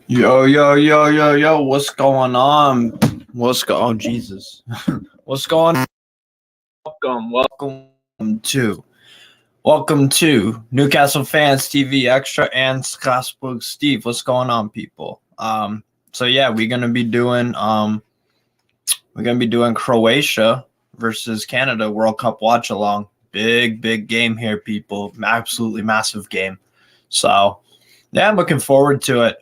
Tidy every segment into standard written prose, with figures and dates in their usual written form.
Yo, what's going on? Oh, Jesus. What's going on? Welcome to Newcastle Fans TV Extra and Strasbourg Steve. What's going on, people? So yeah, we're gonna be doing Croatia versus Canada World Cup watch along. Big game here, people. Absolutely massive game. So yeah, I'm looking forward to it.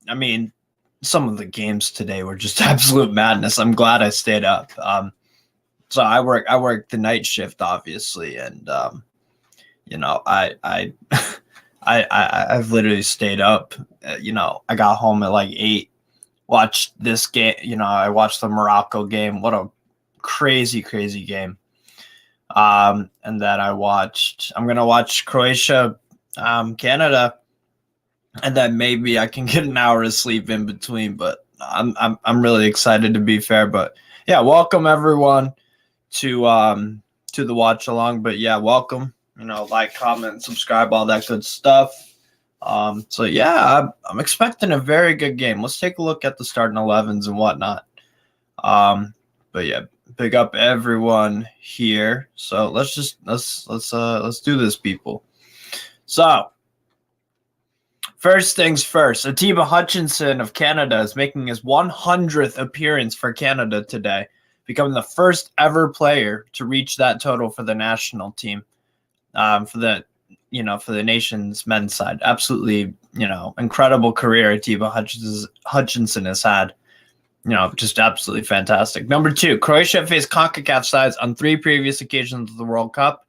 I mean, some of the games today were just absolute madness. I'm glad I stayed up. So I work the night shift, obviously, and I've literally stayed up. I got home at like 8, watched this game. I watched the Morocco game. What a crazy game. And then I'm gonna watch Croatia, Canada. And then maybe I can get an hour of sleep in between, but I'm really excited, to be fair. But yeah, welcome everyone to the watch along. But yeah, welcome. Like, comment, subscribe, all that good stuff. So yeah, I'm expecting a very good game. Let's take a look at the starting 11s and whatnot. But yeah, big up everyone here. So let's do this, people. So, first things first, Atiba Hutchinson of Canada is making his 100th appearance for Canada today, becoming the first ever player to reach that total for the national team, for the nation's men's side. Absolutely, incredible career Atiba Hutchinson has had. Just absolutely fantastic. Number 2, Croatia faced CONCACAF sides on 3 previous occasions of the World Cup,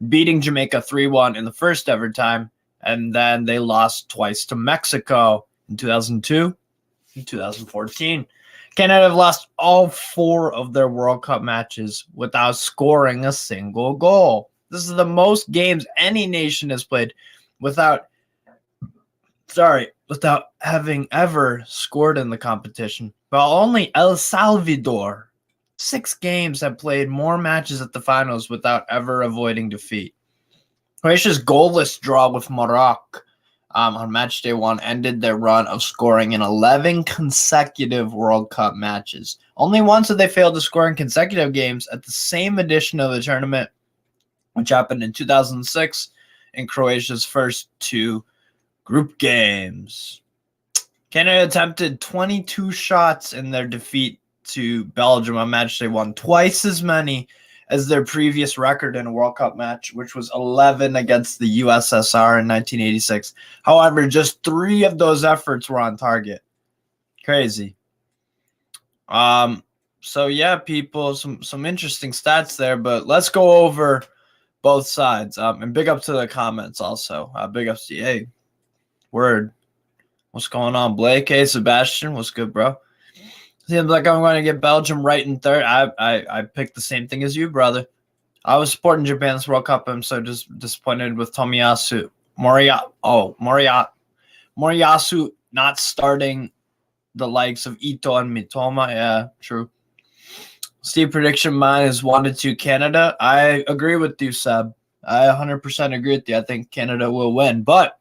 beating Jamaica 3-1 in the first ever time. And then they lost twice to Mexico in 2002 and 2014. Canada have lost all 4 of their World Cup matches without scoring a single goal. This is the most games any nation has played without having ever scored in the competition. While only El Salvador, 6 games, have played more matches at the finals without ever avoiding defeat. Croatia's goalless draw with Morocco on match day 1 ended their run of scoring in 11 consecutive World Cup matches. Only once have they failed to score in consecutive games at the same edition of the tournament, which happened in 2006 in Croatia's first 2 group games. Canada attempted 22 shots in their defeat to Belgium on match day 1, twice as many as their previous record in a World Cup match, which was 11 against the USSR in 1986. However, just 3 of those efforts were on target. Crazy. So yeah, people, some interesting stats there, but let's go over both sides. And big up to the comments also. Big up to you. Hey, word. What's going on, Blake? Hey, Sebastian. What's good, bro? Seems like I'm going to get Belgium right in third. I picked the same thing as you, brother. I was supporting Japan's World Cup. I'm so just disappointed with Tomiyasu Moriyasu not starting the likes of Ito and Mitoma. Yeah, true. Steve, prediction mine is 1-2 Canada. I agree with you, Seb. I 100% agree with you. I think Canada will win, but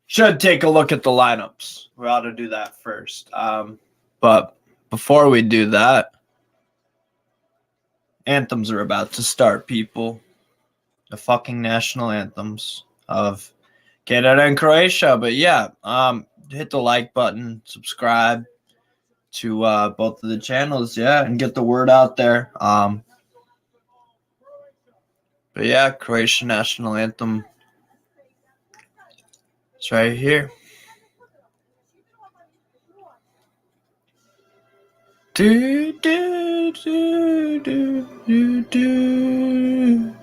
should take a look at the lineups. We ought to do that first. But before we do that, anthems are about to start, people. The fucking national anthems of Canada and Croatia. But yeah, hit the like button, subscribe to both of the channels, yeah, and get the word out there. But yeah, Croatian national anthem. It's right here. Do do do do do do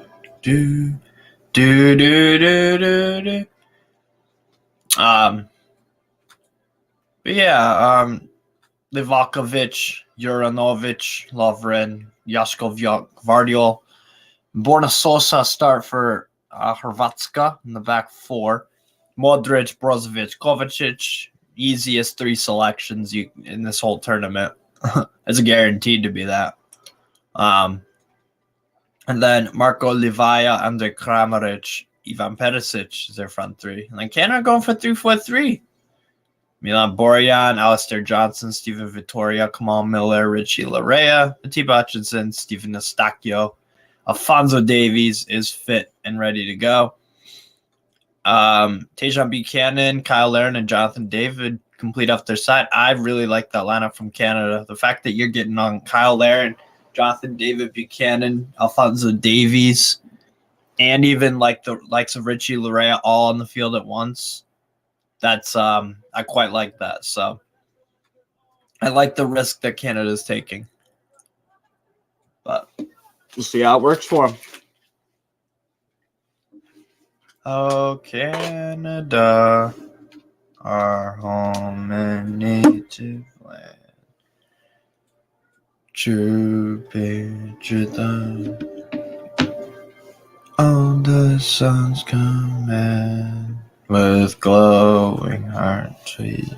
do do do do do. But yeah, Livakovic, Juranovic, Lovren, Jaskovic, Vardiol, Borna start for Hrvatska in the back 4. Modric, Brozovic, Kovacic, easiest 3 selections in this whole tournament. It's guaranteed to be that. And then Marko Livaja, Andrej Kramaric, Ivan Perisic is their front three. And then Canada going for 3-4-3. Milan Borjan, Alistair Johnson, Stephen Vittoria, Kamal Miller, Richie Larea, Atiba Hutchinson, Stephen Eustáquio. Alphonso Davies is fit and ready to go. Tajon Buchanan, Kyle Larin, and Jonathan David complete off their side. I really like that lineup from Canada. The fact that you're getting on Kyle Larin, Jonathan David, Buchanan, Alphonso Davies, and even like the likes of Richie Larea all on the field at once. That's I quite like that. So I like the risk that Canada's taking. But we'll see how it works for them. Oh, Canada, our home and native land. True patriot, on the sun's command, with glowing heart trees.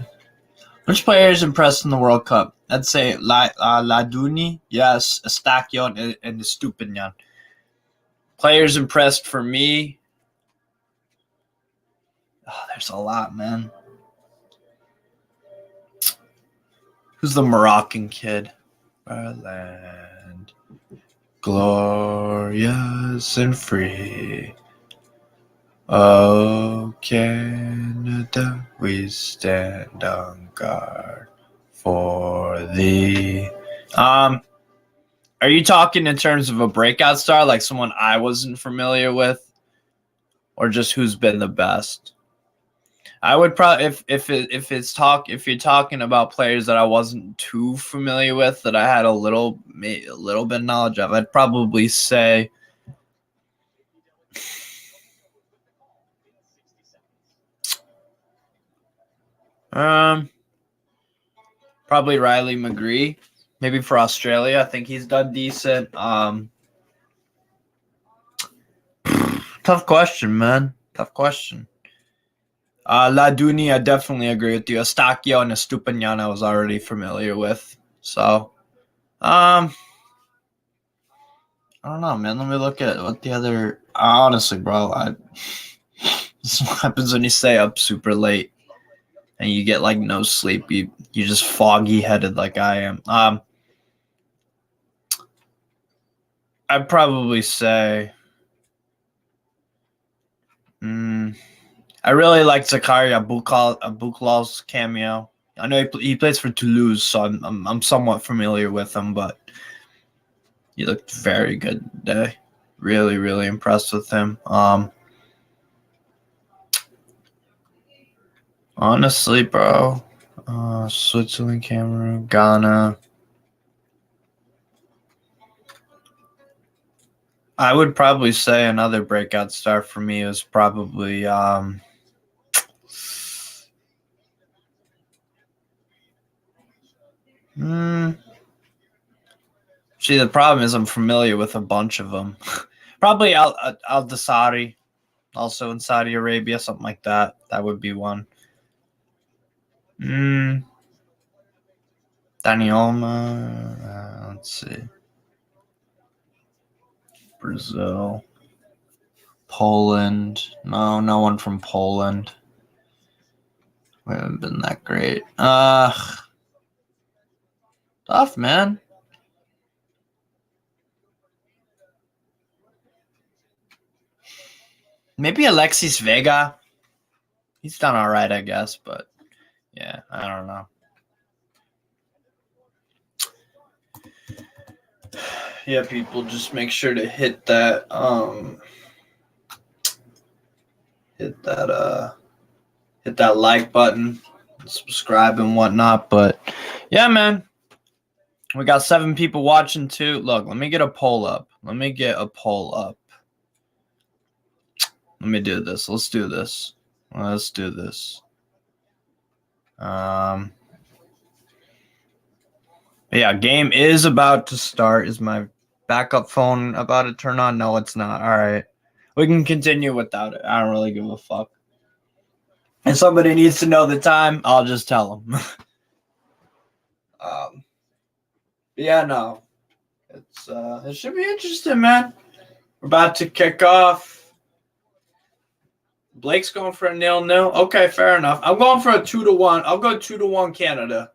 Which players impressed in the World Cup? I'd say Laduni, yes, Eustáquio, and Estupiñán. Players impressed for me. Oh, there's a lot, man. Who's the Moroccan kid? Our land, glorious and free. Oh, Canada, we stand on guard for thee. Are you talking in terms of a breakout star, like someone I wasn't familiar with, or just who's been the best? I would probably if you're talking about players that I wasn't too familiar with, that I had a little bit of knowledge of, I'd probably say probably Riley McGree, maybe for Australia. I think he's done decent. Tough question, man. Tough question. Laduni, I definitely agree with you. Eustáquio and Estupiñán I was already familiar with. So, I don't know, man. Let me look at what the other. Honestly, bro, this is what happens when you stay up super late and you get like no sleep. You're just foggy headed like I am. I'd probably say. I really like Zakaria Buklal's cameo. I know he plays for Toulouse, so I'm somewhat familiar with him, but he looked very good today. Really, really impressed with him. Honestly, bro, Switzerland, Cameroon, Ghana. I would probably say another breakout star for me is probably See, the problem is I'm familiar with a bunch of them. Probably Al-Dasari, also in Saudi Arabia, something like that. That would be one. Dani Olmo. Let's see. Brazil. Poland. No one from Poland. We haven't been that great. Tough, man. Maybe Alexis Vega. He's done all right, I guess, but yeah, I don't know. Yeah, people, just make sure to hit that hit that like button, subscribe and whatnot. But yeah, man, we got 7 people watching too. Look, let me get a poll up. Let me do this. Let's do this. Yeah, game is about to start. Is my backup phone about to turn on? No, it's not. All right. We can continue without it. I don't really give a fuck. If somebody needs to know the time, I'll just tell them. Yeah, no. It should be interesting, man. We're about to kick off. Blake's going for a 0-0. Okay, fair enough. I'm going for a 2-1. I'll go 2-1 Canada.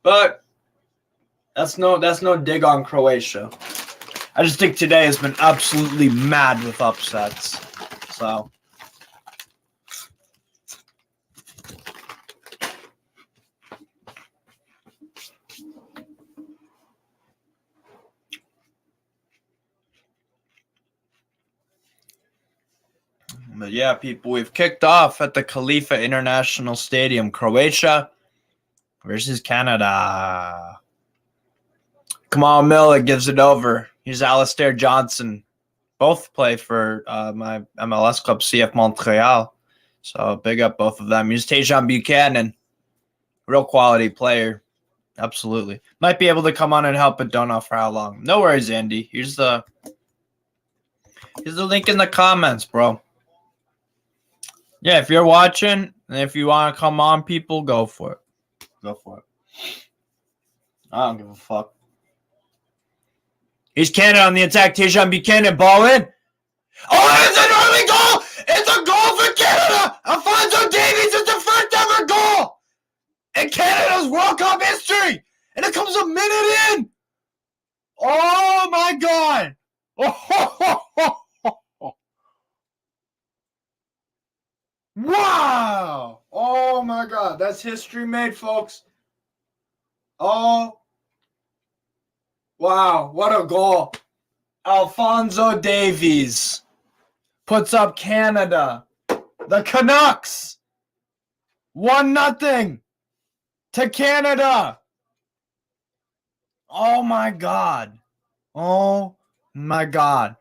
But that's no dig on Croatia. I just think today has been absolutely mad with upsets. So but yeah, people, we've kicked off at the Khalifa International Stadium, Croatia versus Canada. Kamal Miller gives it over. Here's Alistair Johnson. Both play for my MLS club, CF Montreal. So big up both of them. Here's Tajon Buchanan. Real quality player. Absolutely. Might be able to come on and help, but don't know for how long. No worries, Andy. Here's the link in the comments, bro. Yeah, if you're watching and if you want to come on, people, go for it. Go for it. I don't give a fuck. Here's Canada on the attack. Tajon Buchanan, ball in. Oh, it's an early goal! It's a goal for Canada! Alphonso Davies is the first ever goal in Canada's World Cup history! And it comes a minute in! Oh my god! Wow! Oh my god, that's history made, folks. Oh. Wow, what a goal. Alphonso Davies puts up Canada. The Canucks. 1-0 to Canada. Oh my god. Oh my god.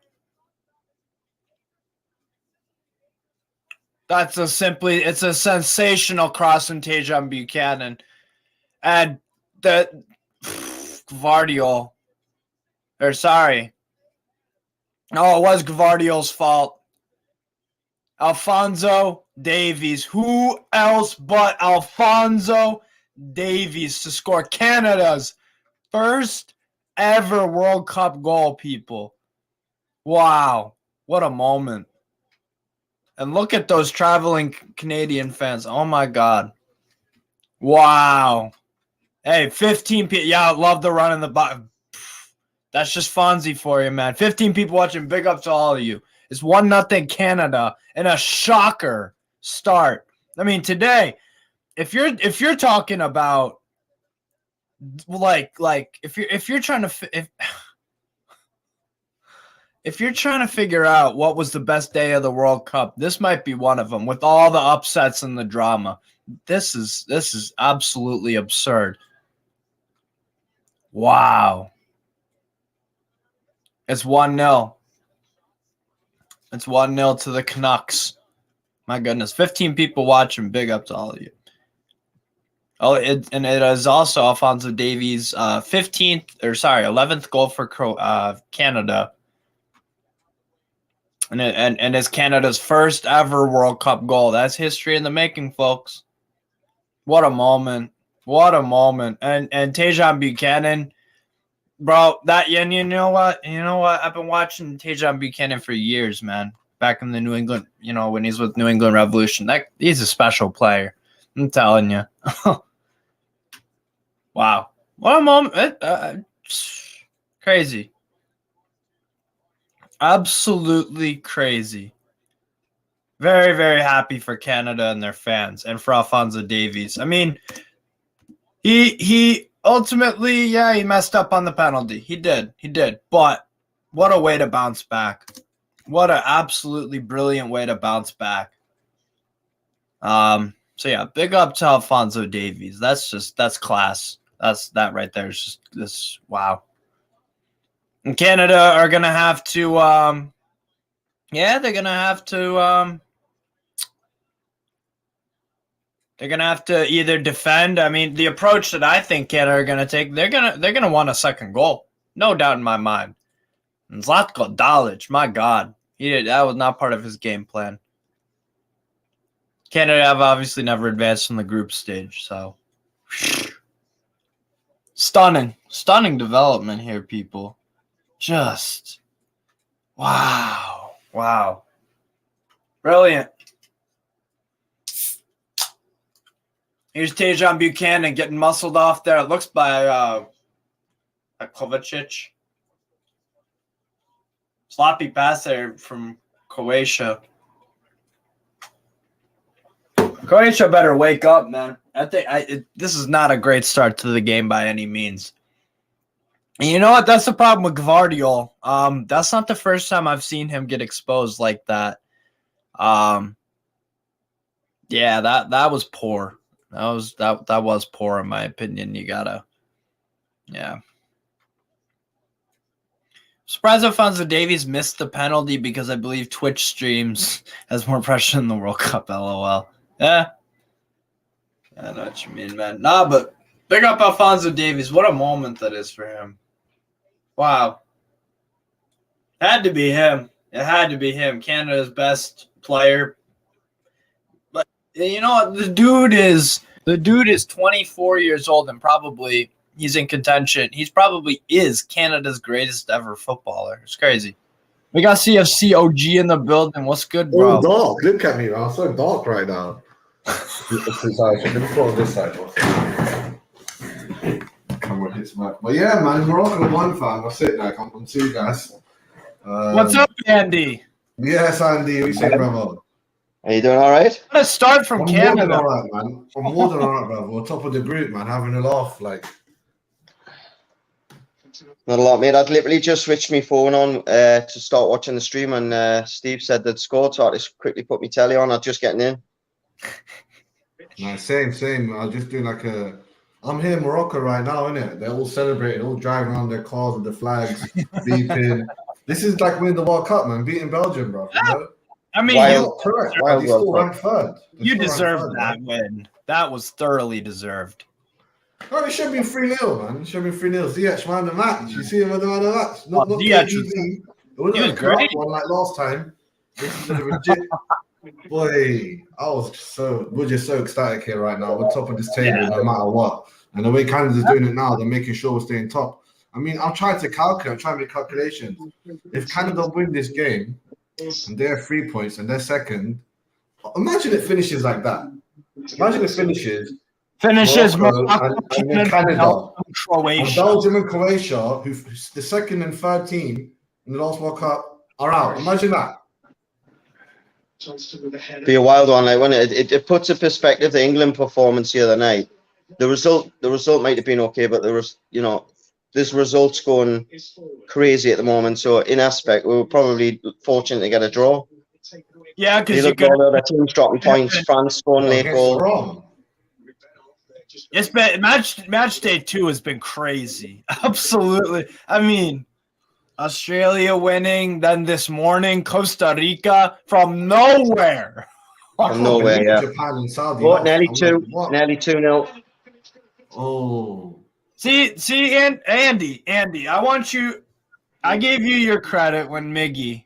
It's a sensational cross from Tajon Buchanan. And the Gvardiol. Or sorry. Oh, it was Gvardiol's fault. Alphonso Davies. Who else but Alphonso Davies to score Canada's first ever World Cup goal, people. Wow. What a moment. And look at those traveling Canadian fans. Oh, my God. Wow. Hey, 15 people. Yeah, I love the run in the bottom. That's just Fonzie for you, man. 15 people watching. Big up to all of you. It's 1-0 Canada and a shocker start. I mean, today, if you're talking about like if you're trying to if you're trying to figure out what was the best day of the World Cup, this might be one of them with all the upsets and the drama. This is absolutely absurd. Wow. It's 1-0. It's 1-0 to the Canucks. My goodness. 15 people watching. Big up to all of you. Oh, it is also Alphonso Davies' 11th goal for Canada. And it's Canada's first ever World Cup goal. That's history in the making, folks. What a moment. What a moment. And Tajon Buchanan, bro, and you know what? I've been watching Tajon Buchanan for years, man. Back in the New England, when he's with New England Revolution. He's a special player. I'm telling you. Wow. What a moment. Crazy. Absolutely crazy. Very, very happy for Canada and their fans and for Alphonso Davies. I mean, he ultimately, he messed up on the penalty. He did. But what a way to bounce back. What an absolutely brilliant way to bounce back. So yeah, big up to Alphonso Davies. That's class. That right there is just this. Wow. And Canada are gonna have to, they're gonna have to either defend. I mean, the approach that I think Canada are gonna take, they're gonna want a second goal, no doubt in my mind. And Zlatko Dalic, my God, that was not part of his game plan. Canada have obviously never advanced from the group stage, so stunning development here, people. Just wow. Brilliant. Here's Tejan Buchanan getting muscled off there. It looks by Kovacic. Sloppy pass there from Croatia. Croatia better wake up, man. I think this is not a great start to the game by any means. And you know what? That's the problem with Gvardiol. That's not the first time I've seen him get exposed like that. Yeah, that was poor. That was poor in my opinion. You gotta, yeah. Surprised Alphonso Davies missed the penalty because I believe Twitch streams has more pressure than the World Cup. LOL. Yeah. I know what you mean, man. Nah, but big up Alphonso Davies. What a moment that is for him. Wow. Had to be him. It had to be him. Canada's best player. But you know what? The dude is 24 years old and probably he's in contention. He's probably is Canada's greatest ever footballer. It's crazy. We got CFC OG in the building. What's good, bro? Oh, dark. Look at me, man. I'm so dark right now. Let me throw on this side. Camera hits back. But yeah, man, Morocco won, fam. That's it. Like, I'm two guys. What's up, Andy? Yes, Andy. We say, bravo. Are you doing all right? Let's start from Canada. I'm more than all right, man. I'm more than all right, bravo. We're top of the group, man. Having a laugh, like. Not a lot, mate. I'd literally just switched my phone on to start watching the stream, and Steve said they'd scored, so I just quickly put my telly on. I'm just getting in. No, same. I was just doing like I'm here in Morocco right now, innit? They're all celebrating, all driving around their cars with the flags, beeping. This is like winning the World Cup, man. Beating Belgium, bro. You know? I mean, correct. They still ranked third. You deserved that win. That was thoroughly deserved. No, it should be 3-0, man. It should be 3-0. Ziyech, man, the match. You see him at the man of the match. Not Ziyech it wasn't a great one like last time. This is a legit. Boy, we're just so ecstatic here right now. We're top of this table no matter what. And the way Canada's doing it now, they're making sure we're staying top. I mean, I'm trying to make calculations. If Canada win this game and they're 3 points and they're second, imagine it finishes like that. Imagine it finishes Morocco and then Canada, Croatia. And Belgium and Croatia, who's the second and third team in the last World Cup, are out. Imagine that. Be a wild one, like when it puts in perspective the England performance the other night. The result might have been okay, but there was, this result's going crazy at the moment. So in aspect, we were probably fortunate to get a draw. Yeah, because you got other teams dropping points. France scoring late goal. It's been match day 2 has been crazy. Absolutely. I mean, Australia winning, then this morning Costa Rica from nowhere. From nowhere, yeah. Japan and Saudi. What, nearly 2-0. Oh. See, Andy, I want you. I gave you your credit when Miggy,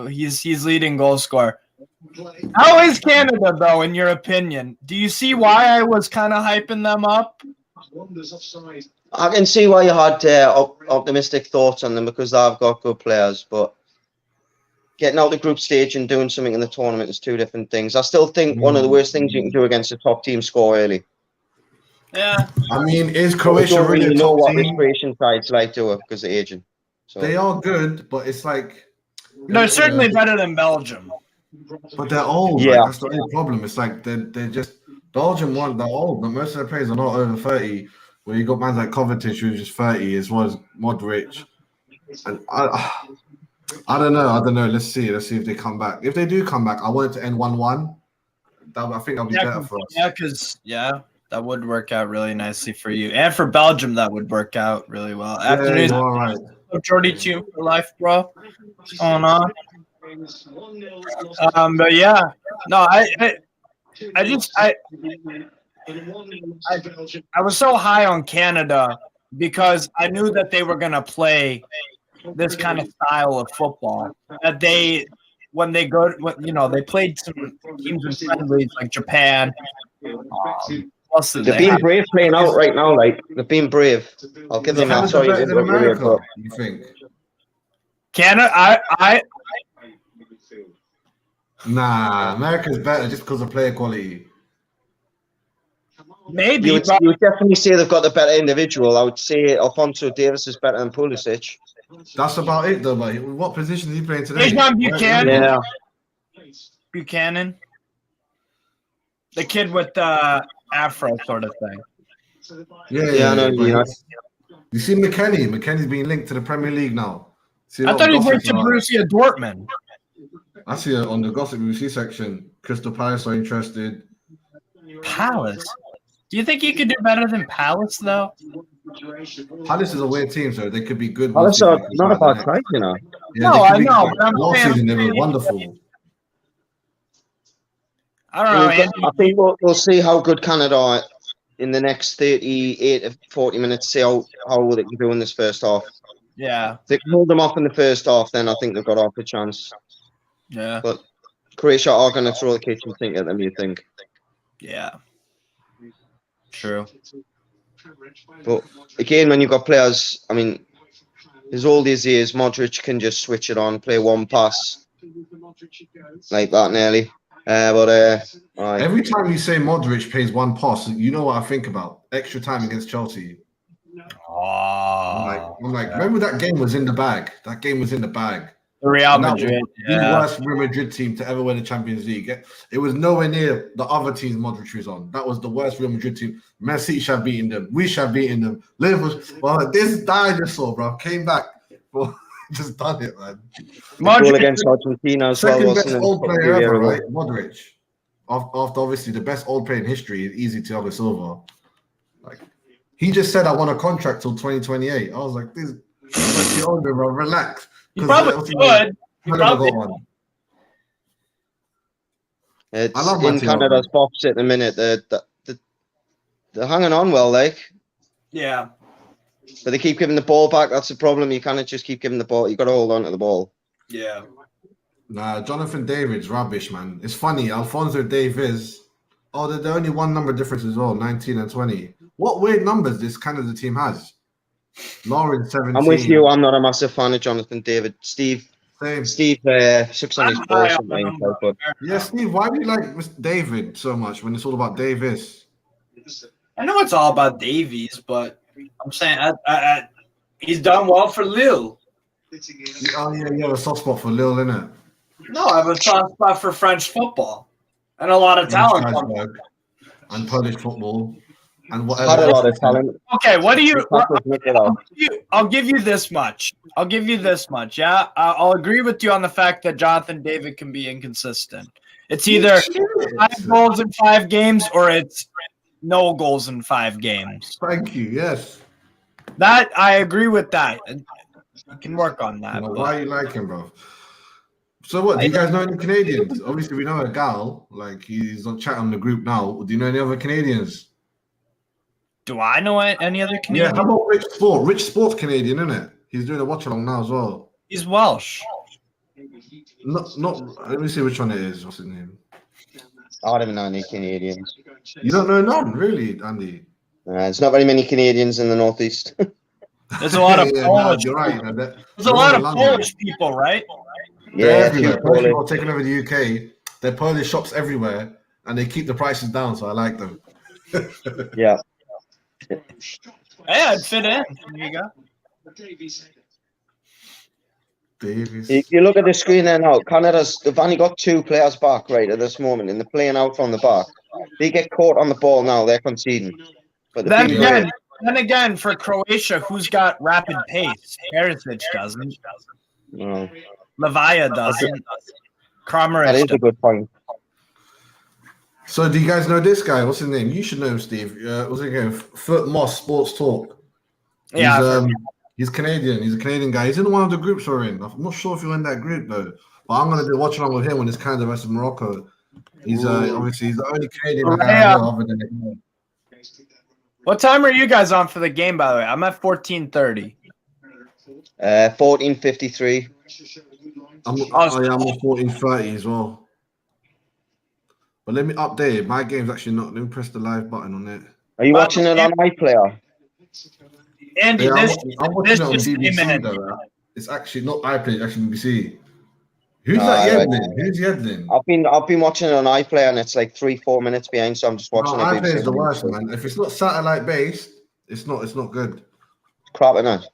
he's leading goal scorer. How is Canada, though, in your opinion? Do you see why I was kind of hyping them up? I can see why you had optimistic thoughts on them because they've got good players, but getting out the group stage and doing something in the tournament is two different things. I still think one of the worst things you can do against a top team score early. Yeah. I mean, is Croatia really a top what team? The Croatian side's like to it because of aging. So. They are good, but it's like... They're certainly better than Belgium. But they're old. Yeah. Like, that's the only problem. It's like they're just... Belgium, they're old, but most of their players are not over 30. Where you got man like Kovacic, who's just 30, as well as Modric. And I don't know. Let's see if they come back. If they do come back, I want it to end 1-1. I think that'll be better for us. Yeah, because that would work out really nicely for you. And for Belgium, that would work out really well. Afternoon. All right. Jordy Tune for life, bro. What's going on? But yeah. No, I was so high on Canada because I knew that they were going to play this kind of style of football. That they played some teams in friendlies like Japan. They're being brave playing out right now. Like they're being brave. I'll give them that. Sorry, you think? Canada, Nah, America's better just because of player quality. Maybe, You would definitely say they've got the better individual. I would say Alphonso Davies is better than Pulisic. That's about it, though. But what position is he playing today? He's on Buchanan. Yeah. Buchanan. The kid with the afro sort of thing. Yeah, I know. You see McKennie? McKennie's being linked to the Premier League now. I thought he went to Borussia Dortmund. I see it on the Gossip BBC section. Crystal Palace are interested. Palace? Do you think he could do better than Palace, though? Palace is a weird team, so they could be good. Palace are not a bad side, you know. Yeah, no, I know. But I'm last season they were wonderful. I don't know. I think we'll see how good Canada are in the next 38 to 40 minutes. See how they can do in this first half. Yeah. If they can hold them off in the first half, then I think they've got half a chance. Yeah. But Croatia are going to throw the kitchen sink at them, you think? Yeah. True. But again, when you've got players, I mean, there's all these years, Modric can just switch it on, play one pass like that nearly. Every time you say Modric plays one pass, you know what I think about? Extra time against Chelsea. Oh, I'm like, remember that game was in the bag? That game was in the bag. The Real Madrid. The worst Real Madrid team to ever win the Champions League. It was nowhere near the other teams Modric was on. That was the worst Real Madrid team. Man City should have beaten them. We should have beaten them. Liverpool. Well, this dinosaur, bro, came back. Bro, just done it, man. Modric against Argentina as well. Second best old player ever, right? Modric. After obviously the best old player in history, easy to have Silva. Like, he just said, I want a contract till 2028. I was like, this is the older, bro. Relax. You probably could. It's in Canada's box at the minute. They're hanging on well, like. Yeah. But they keep giving the ball back. That's the problem. You can't just keep giving the ball. You got to hold on to the ball. Yeah. Nah, Jonathan David's rubbish, man. It's funny. Alphonso Davies. Oh, they're only one number difference as well, 19 and 20. What weird numbers this Canada team has. Lauren 17. I'm with you. I'm not a massive fan of Jonathan David. Steve sucks on his balls sometimes. Yeah, Steve, why do you like Mr. David so much when it's all about Davis? I know it's all about Davies, but I'm saying he's done well for Lille. Oh, yeah, you have a soft spot for Lille, innit? No, I have a soft spot for French football and a lot of talent. And Polish football. And whatever. Had a lot of talent. Okay, I'll give you this much. Yeah, I'll agree with you on the fact that Jonathan David can be inconsistent. It's either 5 goals in 5 games or it's no goals in 5 games. Thank you. Yes. That I agree with that. You can work on that. Why you like him, bro? So what? Do you guys know any Canadians? Obviously, we know a gal. Like he's on chat on the group now. Do you know any other Canadians? Do I know any other Canadian? Yeah, how about Rich Sport? Rich Sport's Canadian, isn't it? He's doing a watch along now as well. He's Welsh. Not. Let me see which one it is. What's his name? I don't even know any Canadians. You don't know none, really, Andy? There's not very many Canadians in the Northeast. There's a lot of Polish. You're right. There's a lot of Polish people, right? Yeah, Polish people taking over the UK. There are Polish shops everywhere, and they keep the prices down, so I like them. Yeah. Yeah, I'd fit in. There you go. Davies. If you look at the screen there now, they've only got 2 players back right at this moment, and they're playing out from the back. They get caught on the ball now, they're conceding. But then again, for Croatia, who's got rapid pace? Perisic doesn't. No. Levaya doesn't. Kramaric That is a good point. So, do you guys know this guy? What's his name? You should know him, Steve. What's his name? Foot Moss Sports Talk. Yeah. He's Canadian. He's a Canadian guy. He's in one of the groups we're in. I'm not sure if you're in that group, though. But I'm going to be watching along with him when it's Canada versus Morocco. He's obviously he's the only Canadian guy I know other than him. What time are you guys on for the game, by the way? I'm at 14:30. 14:53. I'm on 14:30 as well. But let me update it. My game's actually not. Let me press the live button on it. Are you watching it on iPlayer? Andy, I'm watching it on BBC, though. It's actually not iPlayer, it's actually BBC. Who's Ah, that right. Yedlin? Who's Yedlin? I've been watching it on iPlayer and it's like 3-4 minutes behind, so I'm just watching No, it. iPlayer is the worst, man. If it's not satellite based, it's not good. Crap, innit?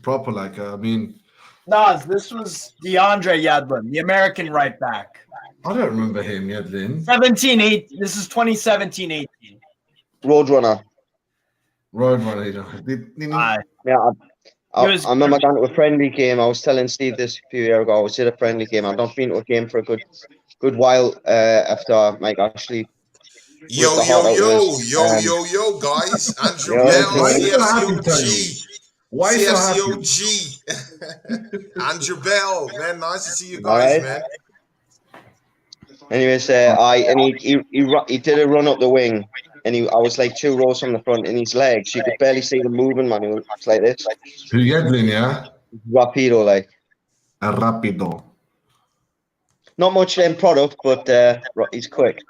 Proper, like I mean, Nas, this was DeAndre Yedlin, the American right back. I don't remember him, Yedlin. 17-8. This is 2017-18. Roadrunner. Roadrunner, you know. Yeah, I remember going to a friendly game. I was telling Steve this a few years ago. I was at a friendly game. I've not been to a game for a good while after Mike Ashley. Yo, guys. Andrew Bell, CSCOG. Andrew Bell, man, nice to see you guys, man. Anyways, he did a run up the wing, and I was like 2 rows from the front, and his legs, you could barely see them moving, man. He was like this. Who Yedlin, yeah? Rapido, like. Rapido. Not much end product, but he's quick.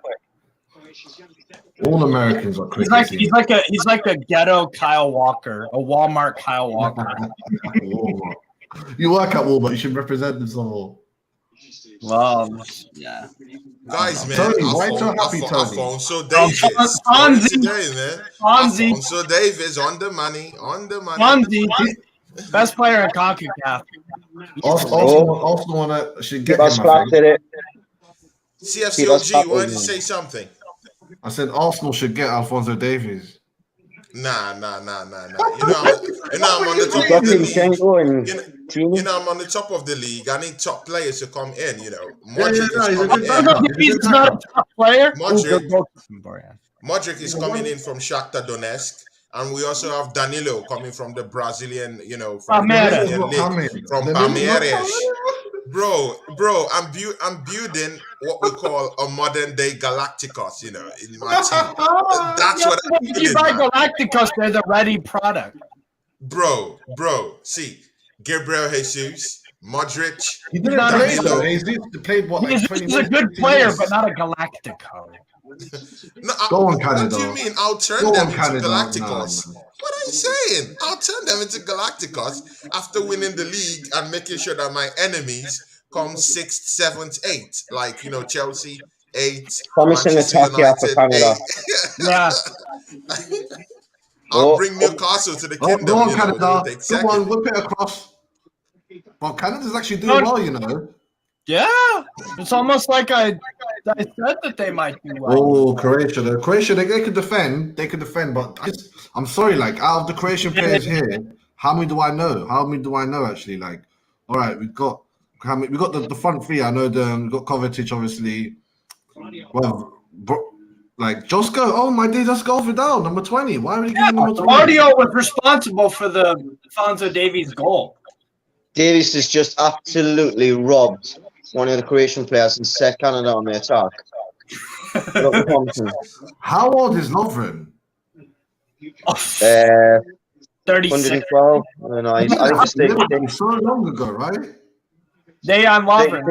All Americans are quick. He's like a ghetto Kyle Walker, a Walmart Kyle Walker. You work at Walmart, you should represent them somehow. Well, yeah. Guys, man, Tony, why so happy, Tony? Alfonso Davies. Alfonso Davies on the money. Fonzie, best player in CONCACAF. Arsenal should get him. CSCOG, wanted to say something. I said Arsenal should get Alfonso Davies. Nah. You know I'm on the top of the league. You know I'm on the top of the league. I need top players to come in. You know, He's not a top player. Modric is coming in from Shakhtar Donetsk, and we also have Danilo coming from the Brazilian, from Palmeiras. Bro, I'm building what we call a modern day Galacticos, in my team. That's what I'm building. You buy Galacticos, they're the ready product. Bro, see, Gabriel Jesus, Modric. He didn't play though. He's a good player, but not a Galactico. Go on, Canada. What do you mean? I'll turn them into Galacticos. No. What are you saying? I'll turn them into Galacticos after winning the league and making sure that my enemies come 6th, 7th, 8th. Like, Chelsea, 8. Promising attack for Canada. Yeah. I'll bring Newcastle to the kingdom. Go on, Canada. Come on, whip it across. Well, Canada's actually doing well, Yeah, it's almost like I said that they might do well. Oh, Croatia! They could defend. But I'm sorry. Like, out of the Croatian players here, how many do I know? Actually? Like, all right, we got the front three. I know we got Kovacic, obviously. Well, like Josko. Oh my days, Josko Vidal, number 20. Why would he give him number 20? Claudio was responsible for the Alfonso Davies goal. Davies has just absolutely robbed one of the Croatian players and set Canada on the attack. How old is Lovren? 36. 112. I don't know. He's so long ago, right? Dejan Lovren.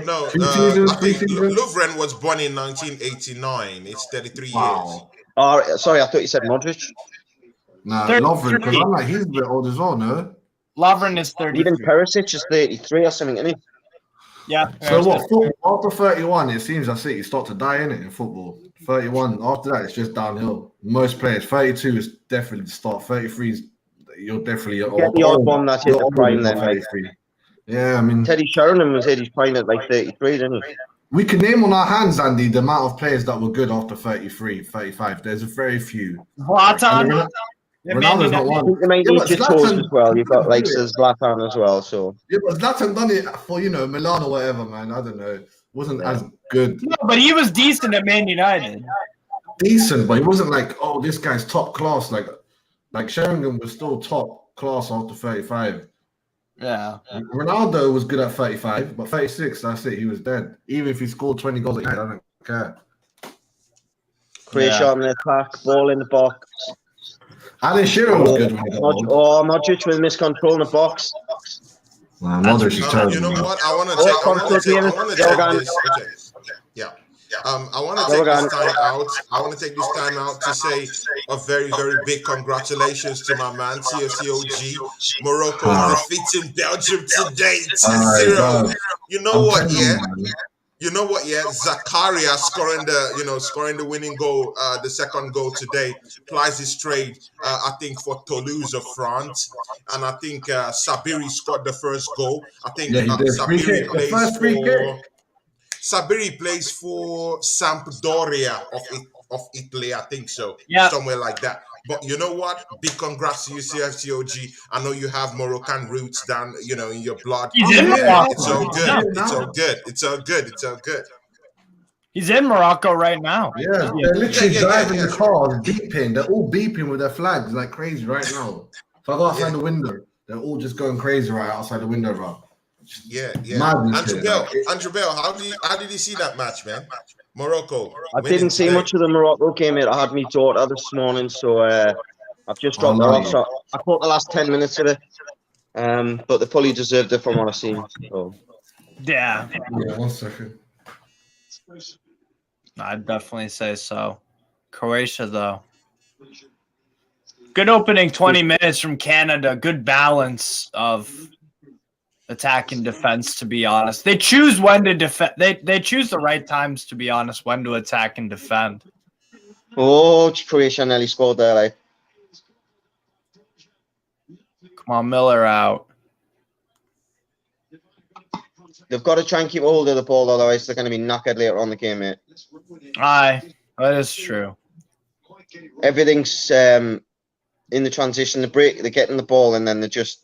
No. I think Lovren was born in 1989. It's 33 years. Oh, sorry, I thought you said Modric. Nah, Lovren, because I'm like, he's a bit old as well, no? Lovren is 30. Even Perisic is 33 or something, isn't he? Yeah. So what? After 31, it seems you start to die in football. 31. After that, it's just downhill. Most players. 32 is definitely the start. 33 is you're definitely get the odd one that's hit the prime then. 33. Yeah, I mean Teddy Sheringham was hit his prime at like 33, didn't he? We can name on our hands, Andy, the amount of players that were good after 33, 35. There's a very few. Zlatan. Ronaldo's not one. I think they might need your toes as well. You've got like Zlatan as well. So yeah, but Zlatan done it for Milan or whatever, man. I don't know. It wasn't as good. No, but he was decent at Man United. Decent, but he wasn't like, oh, this guy's top class. Like Sheringham was still top class after 35. Yeah. Ronaldo was good at 35, but 36, that's it. He was dead. Even if he scored 20 goals, I don't care. Croatia on the attack, ball in the box. Alan Shearer was good. Modric with miscontrol in the box. Wow, Modric is terrible. You know what? I want to take this. Okay. Yeah. I want to take this time out. I want to take this time out to say a very, very big congratulations to my man, CSCOG. Morocco defeating Belgium today 2-0. You know what? Yeah. You know what? Yeah, Zakaria scoring the winning goal, the second goal today. Plies his trade, I think, for Toulouse of France, and I think Sabiri scored the first goal. I think Sabiri plays for Sabiri plays for Sampdoria of Italy, I think so. Yeah, somewhere like that. But you know what? Big congrats to you, CFCOG. I know you have Moroccan roots down, in your blood. He's in Morocco. It's all good. It's all good. It's all good. It's all good. He's in Morocco right now. Yeah, they're literally driving the cars, beeping. They're all beeping with their flags like crazy right now. If I go outside the window, they're all just going crazy right outside the window, bro. Yeah. Andrew Bell, how did you see that match, man? Morocco. I didn't see much of the Morocco game yet. I had my daughter this morning, so I've just dropped her off. So I caught the last 10 minutes of it, but they fully deserved it from what I've seen. So. Yeah. 1 second. I'd definitely say so. Croatia, though. Good opening 20 minutes from Canada. Good balance of attack and defense, to be honest. They choose when to defend. They choose the right times, to be honest, when to attack and defend. Oh, Croatia nearly scored there. Like. Come on, Miller out. They've got to try and keep a hold of the ball, otherwise they're going to be knackered later on the game, mate. Aye, that is true. Everything's in the transition. They're getting the ball and then they're just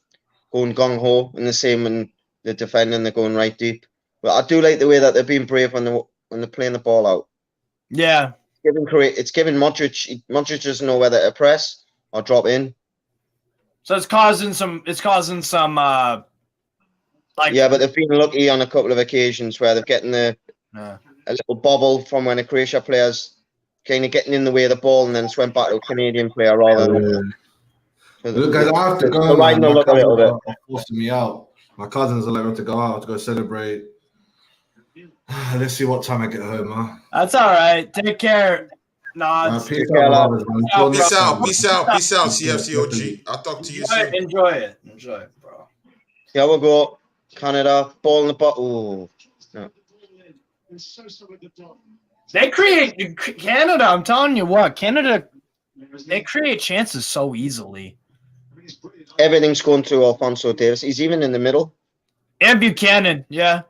going gung-ho. And the same when they're defending, they're going right deep. But I do like the way that they're being brave when they're playing the ball out. Yeah. It's giving Modric. Modric doesn't know whether to press or drop in. So it's causing some but they've been lucky on a couple of occasions where they're getting a little bobble from when a Croatia player's kind of getting in the way of the ball and then it's went back to a Canadian player rather than. Look, guys, I have to go. My cousins are forcing me out. My cousins are letting me to go out to go celebrate. Let's see what time I get home, man. That's all right. Take care. Peace out, CFCOG. I'll talk to you soon. Enjoy it, bro. Yeah, we'll go. Canada, ball in the bottom. No. They create Canada. I'm telling you what, Canada. They create chances so easily. Everything's going through Alphonso Davies. He's even in the middle. And Buchanan, yeah.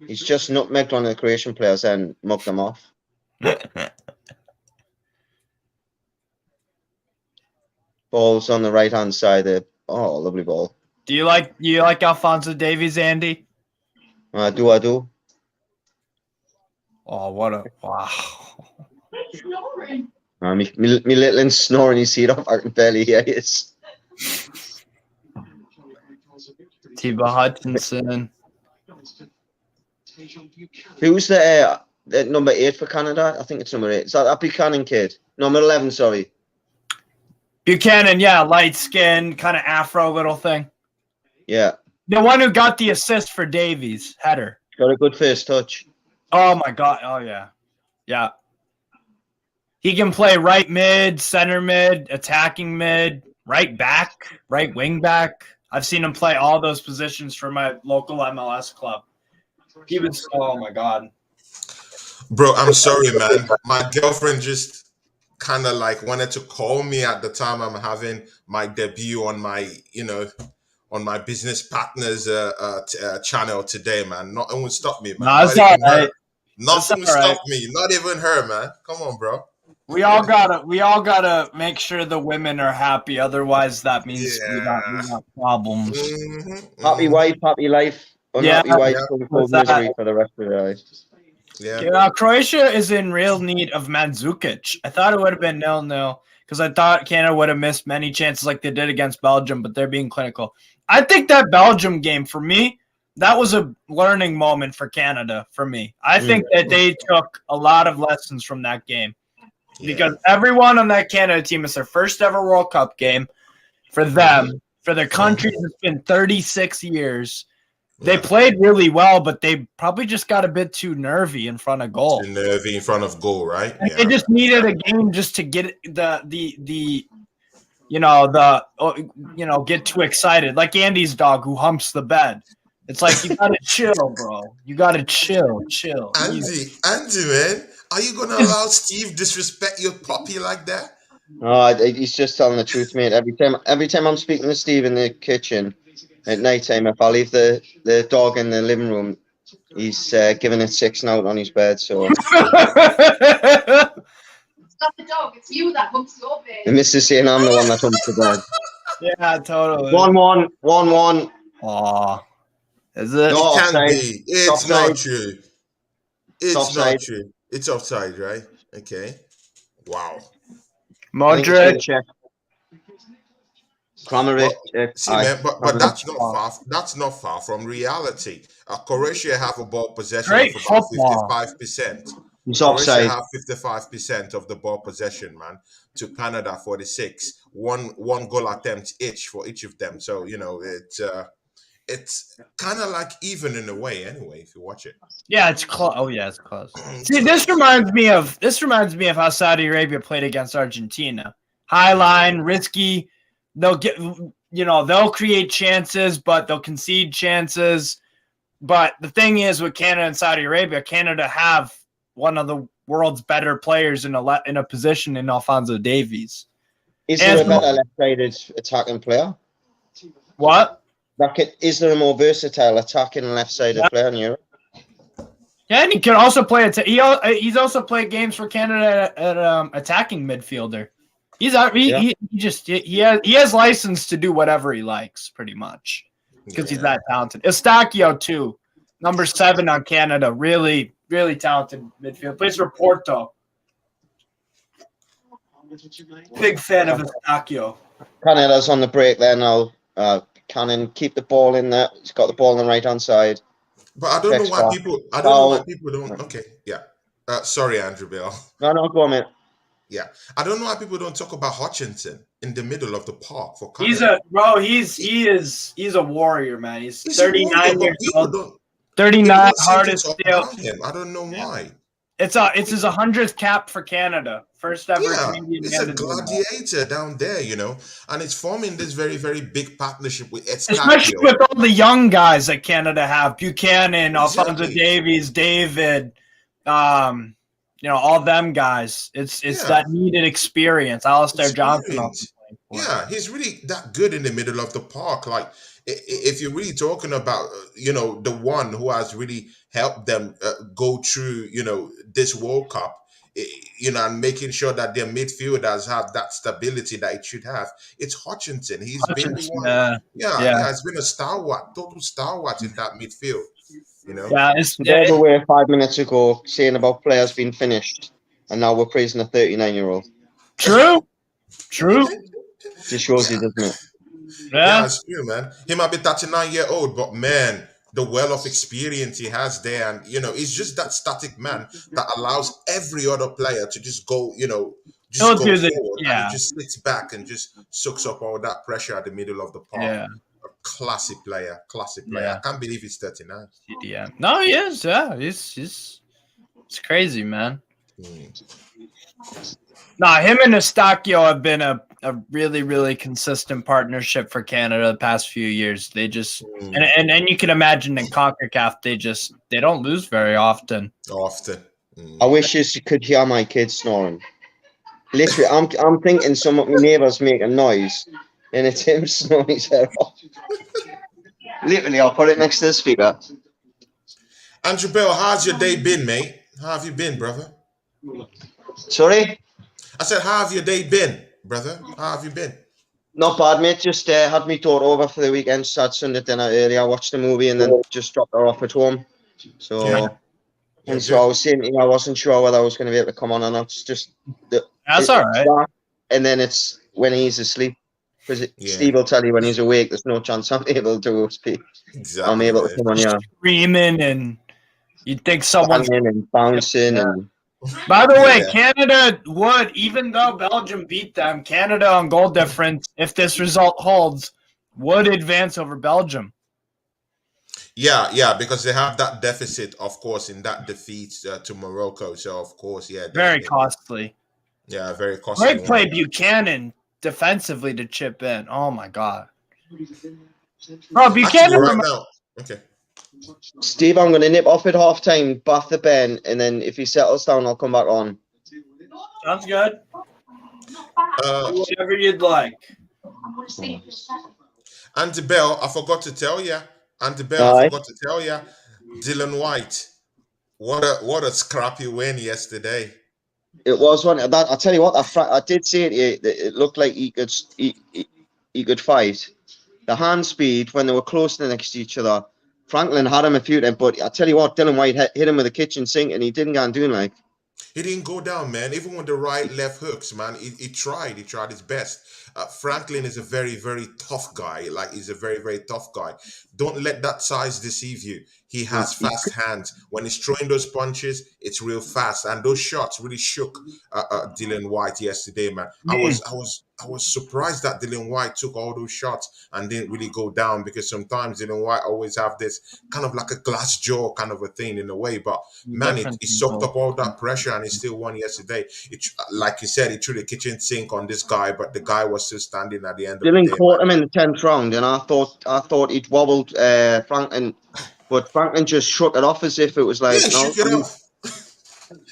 He's just nutmegged one of the Croatian players and mugged them off. Ball's on the right hand side there. Oh, lovely ball. Do you like Alphonso Davies, Andy? I do. Oh, what a wow. Me little one's snoring his seat off. I can barely hear it. Tiba Hutchinson. Who's the number 8 for Canada? I think it's number 8. Is that Buchanan kid? Number 11, sorry. Buchanan, yeah, light skin, kind of afro little thing. Yeah. The one who got the assist for Davies, header. Got a good first touch. Oh, my God. Oh, yeah. Yeah. He can play right mid, center mid, attacking mid, right back, right wing back. I've seen him play all those positions for my local MLS club. He was, oh, my God. Bro, I'm sorry, man. My girlfriend just kind of like wanted to call me at the time I'm having my debut on my, on my business partner's channel today, man. Nothing will stop me, man. No, it's all right. Nothing will stop me. Not even her, man. Come on, bro. We all gotta make sure the women are happy. Otherwise, that means we got problems. Happy wife, happy life. Unhappy wife, misery for the rest of their life. Yeah. Croatia is in real need of Mandzukic. I thought it would have been 0-0 because I thought Canada would have missed many chances like they did against Belgium, but they're being clinical. I think that Belgium game, for me, that was a learning moment for Canada, for me. I think that they took a lot of lessons from that game because everyone on that Canada team, is their first ever World Cup game for them. For their country, it's been 36 years. They played really well, but they probably just got a bit too nervy in front of goal. Too nervy in front of goal, right? They just needed a game just to get the get too excited, like Andy's dog who humps the bed. It's like you gotta chill, bro. You gotta chill. Andy, man, are you gonna allow Steve disrespect your puppy like that? No, he's just telling the truth, mate. Every time I'm speaking to Steve in the kitchen at night time, if I leave the dog in the living room, he's giving it 6 out on his bed. So It's not the dog, it's you that humps your bed. and Mr. saying I'm the one that humps the bed. Yeah, totally. 1-1, 1-1. Aw. Is it? No, It can't offside. be. It's Offside. not true. It's Offside. not true. It's offside, right? Okay. Wow. Modric. Kramaric. See, man, but that's not far. That's not far from reality. Croatia have a ball possession Great of about football. 55%. He's Croatia offside. have 55% of the ball possession, man. To Canada 46. One goal attempt each for each of them. So it's kind of like even in a way, anyway. If you watch it. Yeah, it's close. Oh yeah, it's close. See, this reminds me of how Saudi Arabia played against Argentina. High line, risky. They'll create chances, but they'll concede chances. But the thing is, with Canada and Saudi Arabia, Canada have one of the world's better players in a position in Alphonso Davies. Is there a better left-sided attacking player? What? Is there a more versatile attacking left-sided player in Europe? Yeah, and he can also play. He's also played games for Canada at attacking midfielder. He has license to do whatever he likes, pretty much, because he's that talented. Eustáquio too, number 7 on Canada, really, really talented midfield. Plays for Porto. Big fan of Eustáquio. Canada's on the break there now. Cannon keep the ball in there. He's got the ball on the right-hand side. But I don't know why people don't. Okay, yeah. Sorry, Andrew Bell. No, go on, mate. Yeah, I don't know why people don't talk about Hutchinson in the middle of the park for Canada. He's a warrior, man. He's 39 years old. 39 hardest still. I don't know why. It's his 100th cap for Canada. First ever Canadian. He's a gladiator down there, and it's forming this very, very big partnership with Eustáquio. Especially with all the young guys that Canada have. Buchanan, Alphonso Davies, David, all them guys. It's that needed experience. Alistair Johnson. Yeah, he's really that good in the middle of the park. Like, if you're really talking about, the one who has really helped them go through, this World Cup, and making sure that their midfielders have that stability that it should have, it's Hutchinson. He's been the one. He has been a total stalwart in that midfield. They were 5 minutes ago saying about players being finished, and now we're praising a 39-year-old. True. Just shows you, doesn't it? Yeah, it's true, man. He might be 39-year-old, but man, the well of experience he has there, and he's just that static man that allows every other player to just go, go forward, and he just sits back and just soaks up all that pressure at the middle of the park. Yeah. A classic player. Yeah. I can't believe he's 39. Yeah. No, he is. Yeah, it's crazy, man. Nah, him and Eustáquio have been a really, really consistent partnership for Canada the past few years. They just and you can imagine in CONCACAF they don't lose very often. I wish you could hear my kids snoring. Literally, I'm thinking some of my neighbours making noise, and it's him snoring his head off. Literally, I'll put it next to the speaker. Andrew Bell, how's your day been, mate? How have you been, brother? Sorry? I said, how have your day been, brother? How have you been? Not bad, mate. Just had me daughter over for the weekend. Had Sunday dinner early. I watched the movie and then just dropped her off at home. So, and so I was saying, I wasn't sure whether I was going to be able to come on or not. It's just that's all right. And then it's when he's asleep. Because Steve will tell you when he's awake, there's no chance I'm able to speak. Exactly. I'm able to come on, screaming, and you'd think someone's and bouncing and. By the way, Canada would, even though Belgium beat them, Canada on goal difference, if this result holds, would advance over Belgium. Yeah, because they have that deficit, of course, in that defeat to Morocco. So, of course, very costly. Yeah, very costly. Great play, Buchanan. defensively to chip in. Oh my god, bro! You Actually, can't right now. Okay. Steve, I'm going to nip off at half time, bath the Ben, and then if he settles down, I'll come back on. Sounds good. Whatever you'd like. Auntie Bell, I forgot to tell you. Dylan White. What a scrappy win yesterday. It was one that I tell you what, I did say it. It looked like he could fight. The hand speed when they were close next to each other. Franklin had him a few times, but I tell you what, Dylan White hit him with a kitchen sink, and he didn't go and do like. He didn't go down, man. Even with the right, left hooks, man, he tried. He tried his best. Franklin is a very, very tough guy. Like, he's a very, very tough guy. Don't let that size deceive you. He has fast hands. When he's throwing those punches, it's real fast. And those shots really shook Dylan White yesterday, man. I was surprised that Dylan White took all those shots and didn't really go down, because sometimes Dylan White always have this kind of like a glass jaw kind of a thing in a way. But man, he soaked up all that pressure and he still won yesterday. Like you said, he threw the kitchen sink on this guy, but the guy was still standing at the end of the day. Dylan caught him in the 10th round, and I thought he'd wobbled Franklin, but Franklin just shook it off as if it was like, shook it off.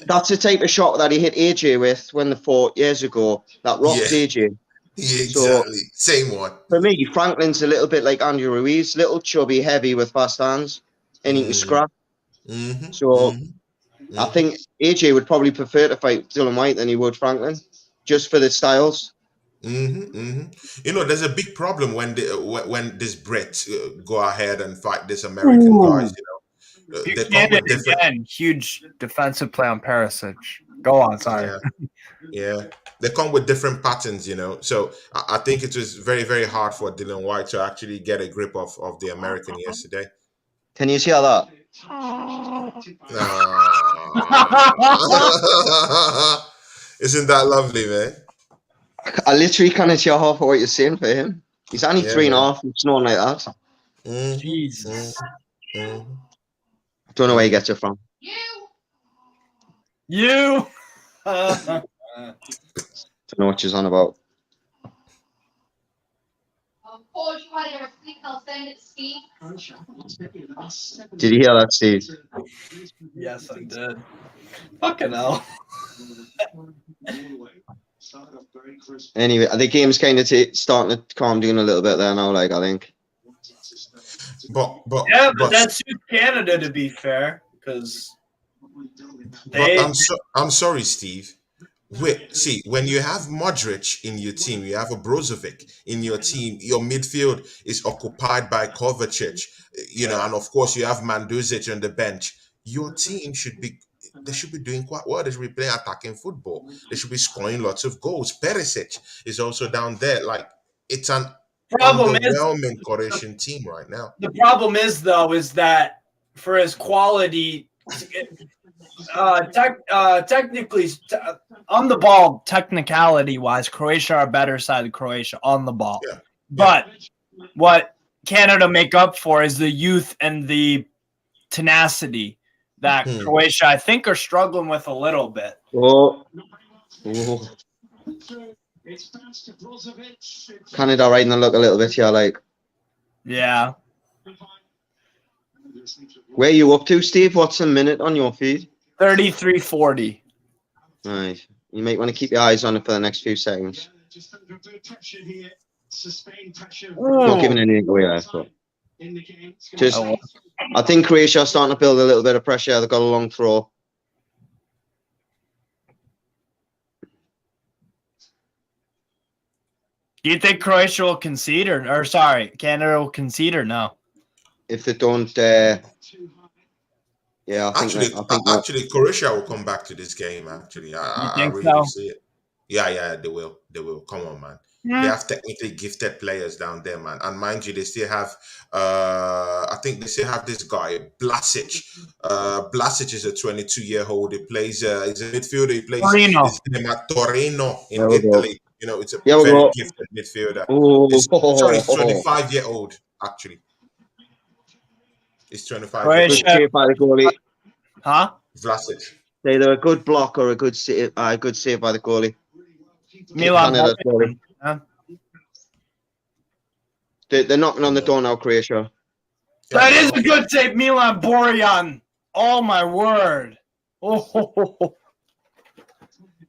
That's the type of shot that he hit AJ with when they fought years ago. That rocked AJ. Yeah, exactly. Same one. For me, Franklin's a little bit like Andy Ruiz, little chubby, heavy with fast hands, and he can scrap. I think AJ would probably prefer to fight Dylan White than he would Franklin, just for the styles. You know, there's a big problem when this Brits go ahead and fight this American guys. You know, they come with different. Huge defensive play on Perisic. Go on, sorry. Yeah, they come with different patterns. You know, so I think it was very, very hard for Dylan White to actually get a grip of the American yesterday. Can you see how that? Isn't that lovely, man? I literally can't hear half of what you're saying for him. He's only 3.5 and snowing like that. Jesus. I don't know where he gets it from. You. Don't know what she's on about. Did you hear that, Steve? Yes, I did. Fucking hell. Anyway, the game's kind of starting to calm down a little bit there now, like, I think. But that suits Canada, to be fair, because I'm sorry, Steve. Wait, see, when you have Modric in your team, you have a Brozovic in your team, your midfield is occupied by Kovacic, you know, and of course you have Mandzukic on the bench. Your team should be doing quite well. They should be playing attacking football. They should be scoring lots of goals. Perisic is also down there. Like, it's an overwhelming Croatian team right now. The problem is, though, is that for his quality, technically, on the ball, technicality-wise, Croatia are better side of Croatia on the ball. Yeah. But what Canada make up for is the youth and the tenacity that Croatia, I think, are struggling with a little bit. Canada riding the look a little bit here, like. Yeah. Where are you up to, Steve? What's a minute on your feed? 33:40. Nice. You might want to keep your eyes on it for the next few seconds. Not giving anything away, I thought. Just, I think Croatia are starting to build a little bit of pressure. They've got a long throw. Do you think Croatia will concede or sorry, Canada will concede or no? If they don't, yeah, I think actually, Croatia will come back to this game. Actually, I really see it. Yeah, they will. They will. Come on, man. Yeah. They have technically gifted players down there, man. And mind you, they still have, I think they still have this guy, Blasic. Blasic is a 22-year-old. He plays, he's a midfielder. He plays Torino in Italy. You know, it's a very gifted midfielder. Sorry, 25-year-old, actually. He's 25. Good save by the goalie. Huh? Vlasic. Either a good block or a good save by the goalie. Milan. They're knocking on the door now, Croatia. That is a good save, Milan Borjan. Oh my word! Oh,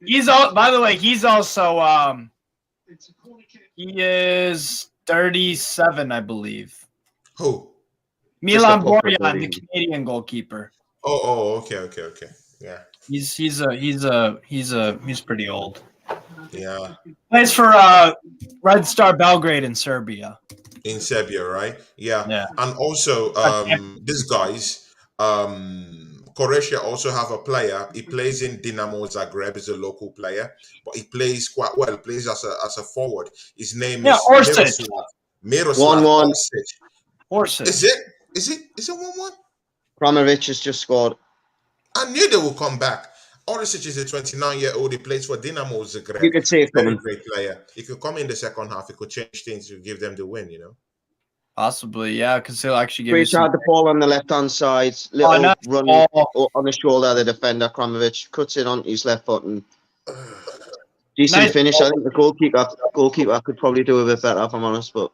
he's all. By the way, he's also he is 37, I believe. Who? Milan Borjan, the Canadian goalkeeper. Oh, okay. Yeah. He's pretty old. Yeah. Plays for Red Star Belgrade in Serbia. In Serbia, right? Yeah. And also, these guys, Croatia also have a player. He plays in Dinamo Zagreb. He's a local player, but he plays quite well. He plays as a forward. His name is Orsic. Miroslav 1-1. Orsic. Is it 1-1? Kramovic has just scored. I knew they would come back. Orsic is a 29-year-old. He plays for Dinamo Zagreb. You could say it coming. Great player. He could come in the second half. He could change things to give them the win, you know? Possibly, yeah, because he'll actually give Croatia had the ball on the left-hand side. Little run on the shoulder of the defender. Kramovic cuts it on his left foot and decent finish. I think the goalkeeper could probably do a bit better, if I'm honest, but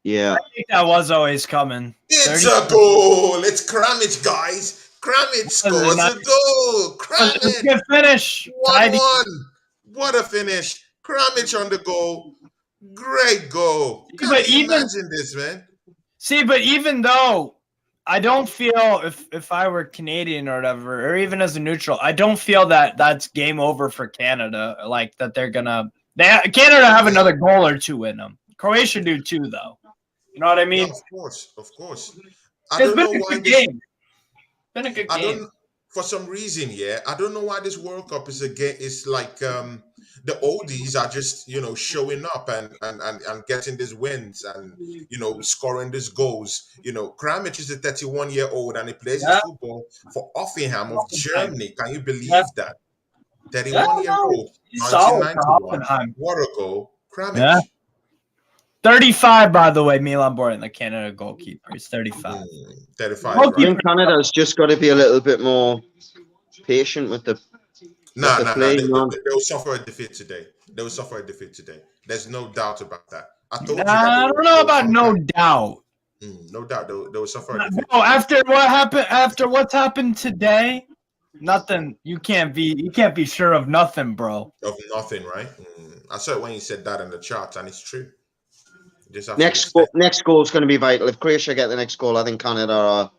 yeah. I think that was always coming. It's a goal. It's Kramic, guys. Kramic scores a goal. Kramic. Good finish. 1-1. What a finish. Kramic on the goal. Great goal. Can't imagine this, man. See, but even though I don't feel if I were Canadian or whatever, or even as a neutral, I don't feel that that's game over for Canada. Like that Canada have another goal or two in them. Croatia do too, though. You know what I mean? Yeah, of course. It's been a good game. Been a good game. For some reason, I don't know why this World Cup is it's like the oldies are just, showing up and getting these wins and, scoring these goals. Kramic is a 31-year-old and he plays his football for Offenham of Germany. Can you believe that? 31-year-old, 1991. What a goal. Kramic. Yeah. 35, by the way, Milan Borjan, the Canada goalkeeper. He's 35. 35. Right. Young Canada's just got to be a little bit more patient with the play. They'll suffer a defeat today. There's no doubt about that. I don't know about no doubt. No doubt. They'll suffer a defeat. No, after what's happened today, nothing. You can't be sure of nothing, bro. Of nothing, right? I saw it when you said that in the chart, and it's true. Next goal is going to be vital. If Croatia get the next goal, I think Canada are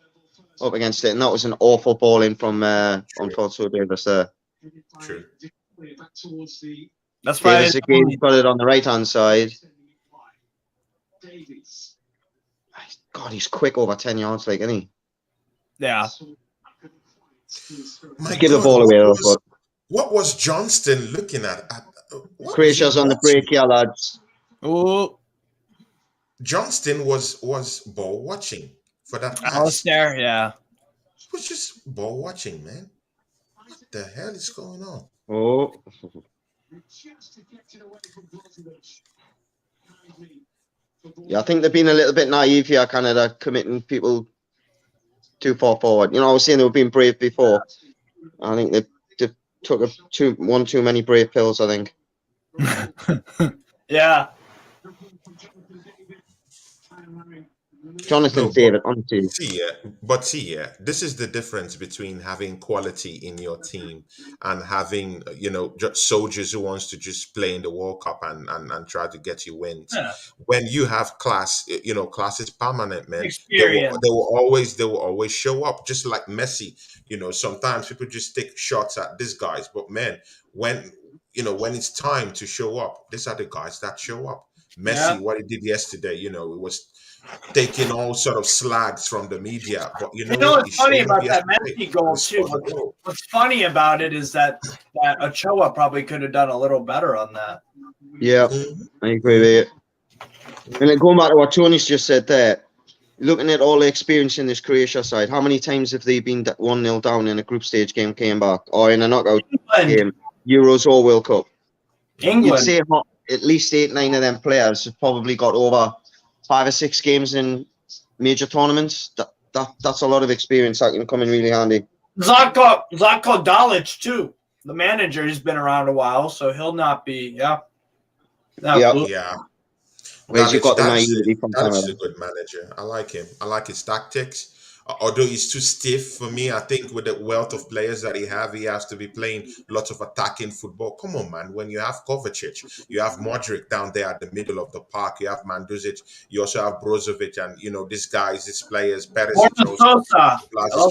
up against it. And that was an awful ball in from Alfonso Davis there. True. That's why Davis again got it on the right-hand side. God, he's quick over 10 yards, isn't he? Yeah. Give the ball away, but what was Johnston looking at? Croatia's on the break, yeah, lads. Ooh. Johnston was ball watching for that pass. Alistair, yeah. It was just ball watching, man. What the hell is going on? Oh. Yeah, I think they've been a little bit naive here, Canada, committing people too far forward. I was saying they were being brave before. I think they took one too many brave pills, I think. Yeah. Jonathan David, honestly. See, this is the difference between having quality in your team and having, just soldiers who wants to just play in the World Cup and try to get you wins. Yeah. When you have class, class is permanent, man. Experience. They will always show up, just like Messi. Sometimes people just take shots at these guys, but man, when it's time to show up, these are the guys that show up. Messi, what he did yesterday, it was taking all sort of slags from the media. But what's funny about that Messi goal too? What's funny about it is that Ochoa probably could have done a little better on that. Yeah, I agree with it. And then going back to what Tony's just said there, looking at all the experience in this Croatia side, how many times have they been 1-0 down in a group stage game, came back, or in a knockout game, Euros or World Cup? England. You'd say at least 8-9 of them players have probably got over 5 or 6 games in major tournaments. That's a lot of experience that can come in really handy. Zlatko Dalic too. The manager has been around a while, so he'll not be. Yeah. Absolutely. Yeah. Whereas you've got the Dalic naivety from is Canada. a good manager. I like him. I like his tactics. Although he's too stiff for me, I think with the wealth of players that he has to be playing lots of attacking football. Come on, man. When you have Kovacic, you have Modric down there at the middle of the park, you have Manduzic, you also have Brozovic, and these guys, these players, Perisic, Sosa.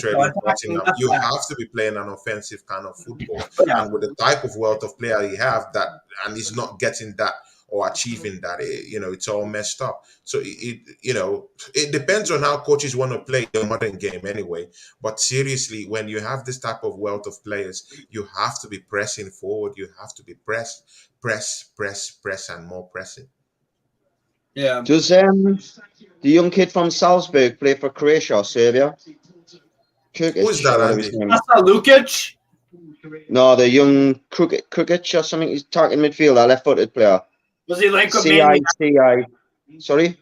trading Nottingham. You have to be playing an offensive kind of football. Yeah. And with the type of wealth of player he have that, and he's not getting that or achieving that, it's all messed up. So it depends on how coaches want to play the modern game anyway. But seriously, when you have this type of wealth of players, you have to be pressing forward. You have to be press, and more pressing. Yeah. Does the young kid from Salzburg play for Croatia or Serbia? Who's that, Andy? That's not Lukic? No, the young Krukic or something. He's attacking midfielder, left-footed player. Was he linked with Man United? CI. Sorry?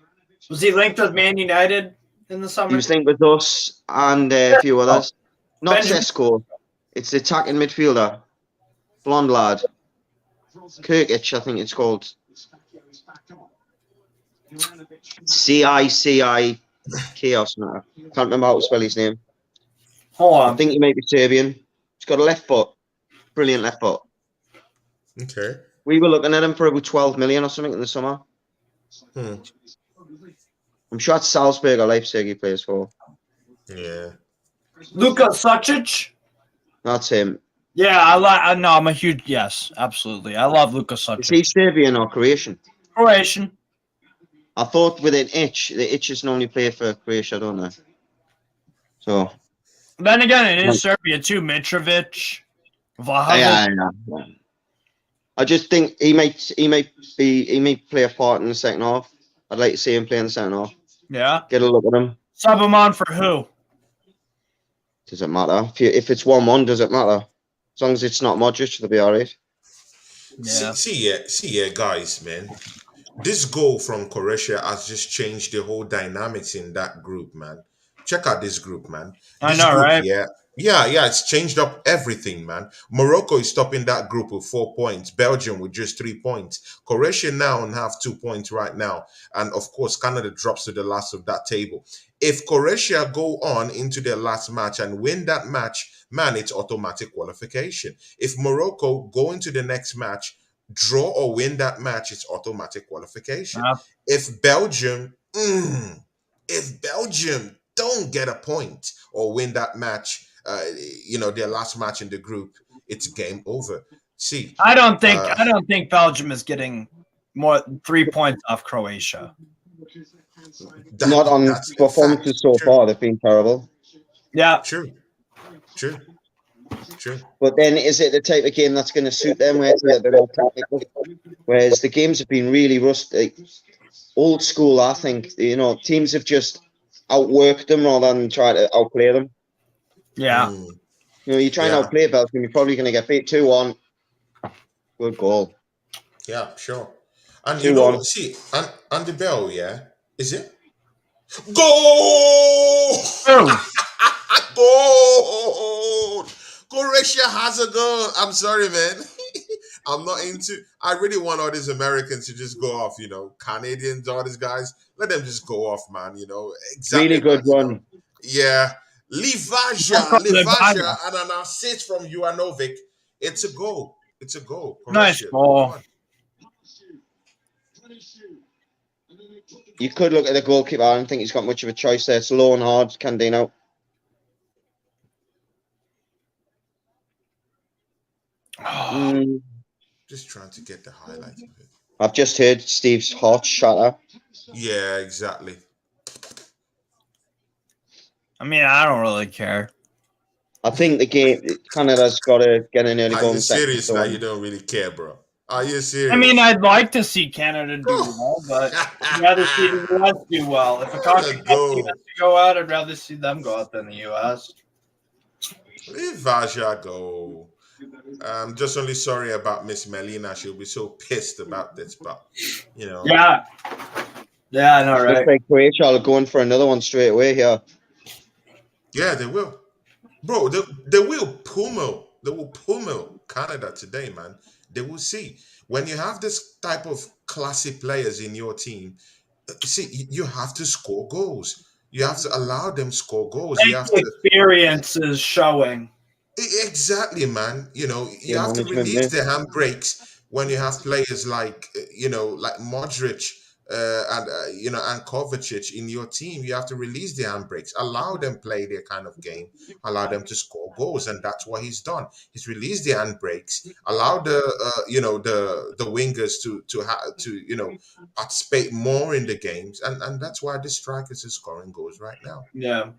Was he linked with Man United in the summer? He was linked with us and a few others. Not Benjamin. Sesko. It's the attacking midfielder. Blonde lad. Kirkic, I think it's called. CI Chaos. Can't remember how to spell his name. Hold I on. think he may be Serbian. He's got a left foot. Brilliant left foot. Okay. We were looking at him for about 12 million or something in the summer. I'm sure it's Salzburg or Leipzig he plays for. Yeah. Luka Sucic? That's him. Yeah, I'm a huge, yes, absolutely. I love Luka Is Sucic. he Serbian or Croatian? Croatian. I thought with an itch, the itches normally play for Croatia, don't they? So. Then again, it is Serbia too. Mitrovic. Vlahovic. Yeah. I just think he may play a part in the second half. I'd like to see him play in the second half. Yeah. Get a look at him. Sub him on for who? Does it matter? If it's 1-1, does it matter? As long as it's not Modric, they'll be all right. Yeah. See, guys, man. This goal from Croatia has just changed the whole dynamics in that group, man. Check out this group, man. I know, right? Yeah, it's changed up everything, man. Morocco is topping that group with 4 points. Belgium with just 3 points. Croatia now have 2 points right now. And of course, Canada drops to the last of that table. If Croatia go on into their last match and win that match, man, it's automatic qualification. If Morocco go into the next match, draw or win that match, it's automatic qualification. If Belgium don't get a point or win that match, their last match in the group, it's game over. See, I don't think Belgium is getting more 3 points off Croatia. Not on performances so far; they've been terrible. Yeah, true. But then, is it the type of game that's going to suit them, where it's a little bit more tactical? Whereas the games have been really rusty, old school. I think teams have just outworked them rather than try to outplay them. Yeah. You try and outplay Belgium, you're probably going to get beat 2-1. Good goal. Yeah, sure. And 2-1. See, and the bell, is it? Goal! Goal! Croatia has a goal. I'm sorry, man. I'm not I really want all these Americans to just go off, Canadians, all these guys. Let them just go off, man, Exactly. Really good run. Yeah. Livaja and an assist from Juranovic. It's a goal. Croatia. Nice ball. You could look at the goalkeeper. I don't think he's got much of a choice there. It's low and hard. Candino. Just trying to get the highlights of it. I've just heard Steve's heart shatter. Yeah, exactly. I mean, I don't really care. I think the game, Canada's got to get an early goal. Are you serious now? You don't really care, bro. Are you serious? I mean, I'd like to see Canada do well, but I'd rather see the U.S. do well. If a country wants the U.S. to go out, I'd rather see them go out than the U.S. Leave Vaja go. I'm just only sorry about Miss Melina. She'll be so pissed about this, but Yeah, I know, right? Looks like Croatia are going for another one straight away here. Yeah, they will. Bro, they will pummel pummel Canada today, man. They will see. When you have this type of classy players in your team, see, you have to score goals. You have to allow them score goals. You have to Experience is showing. exactly, man. You Game have to management, release mate. the handbrakes when you have players like like Modric and Kovacic in your team. You have to release the handbrakes, allow them play their kind of game, allow them to score goals, and that's what he's done. He's released the handbrakes, allow the wingers to participate more in the games, and that's why the strikers are scoring goals right now. Yeah.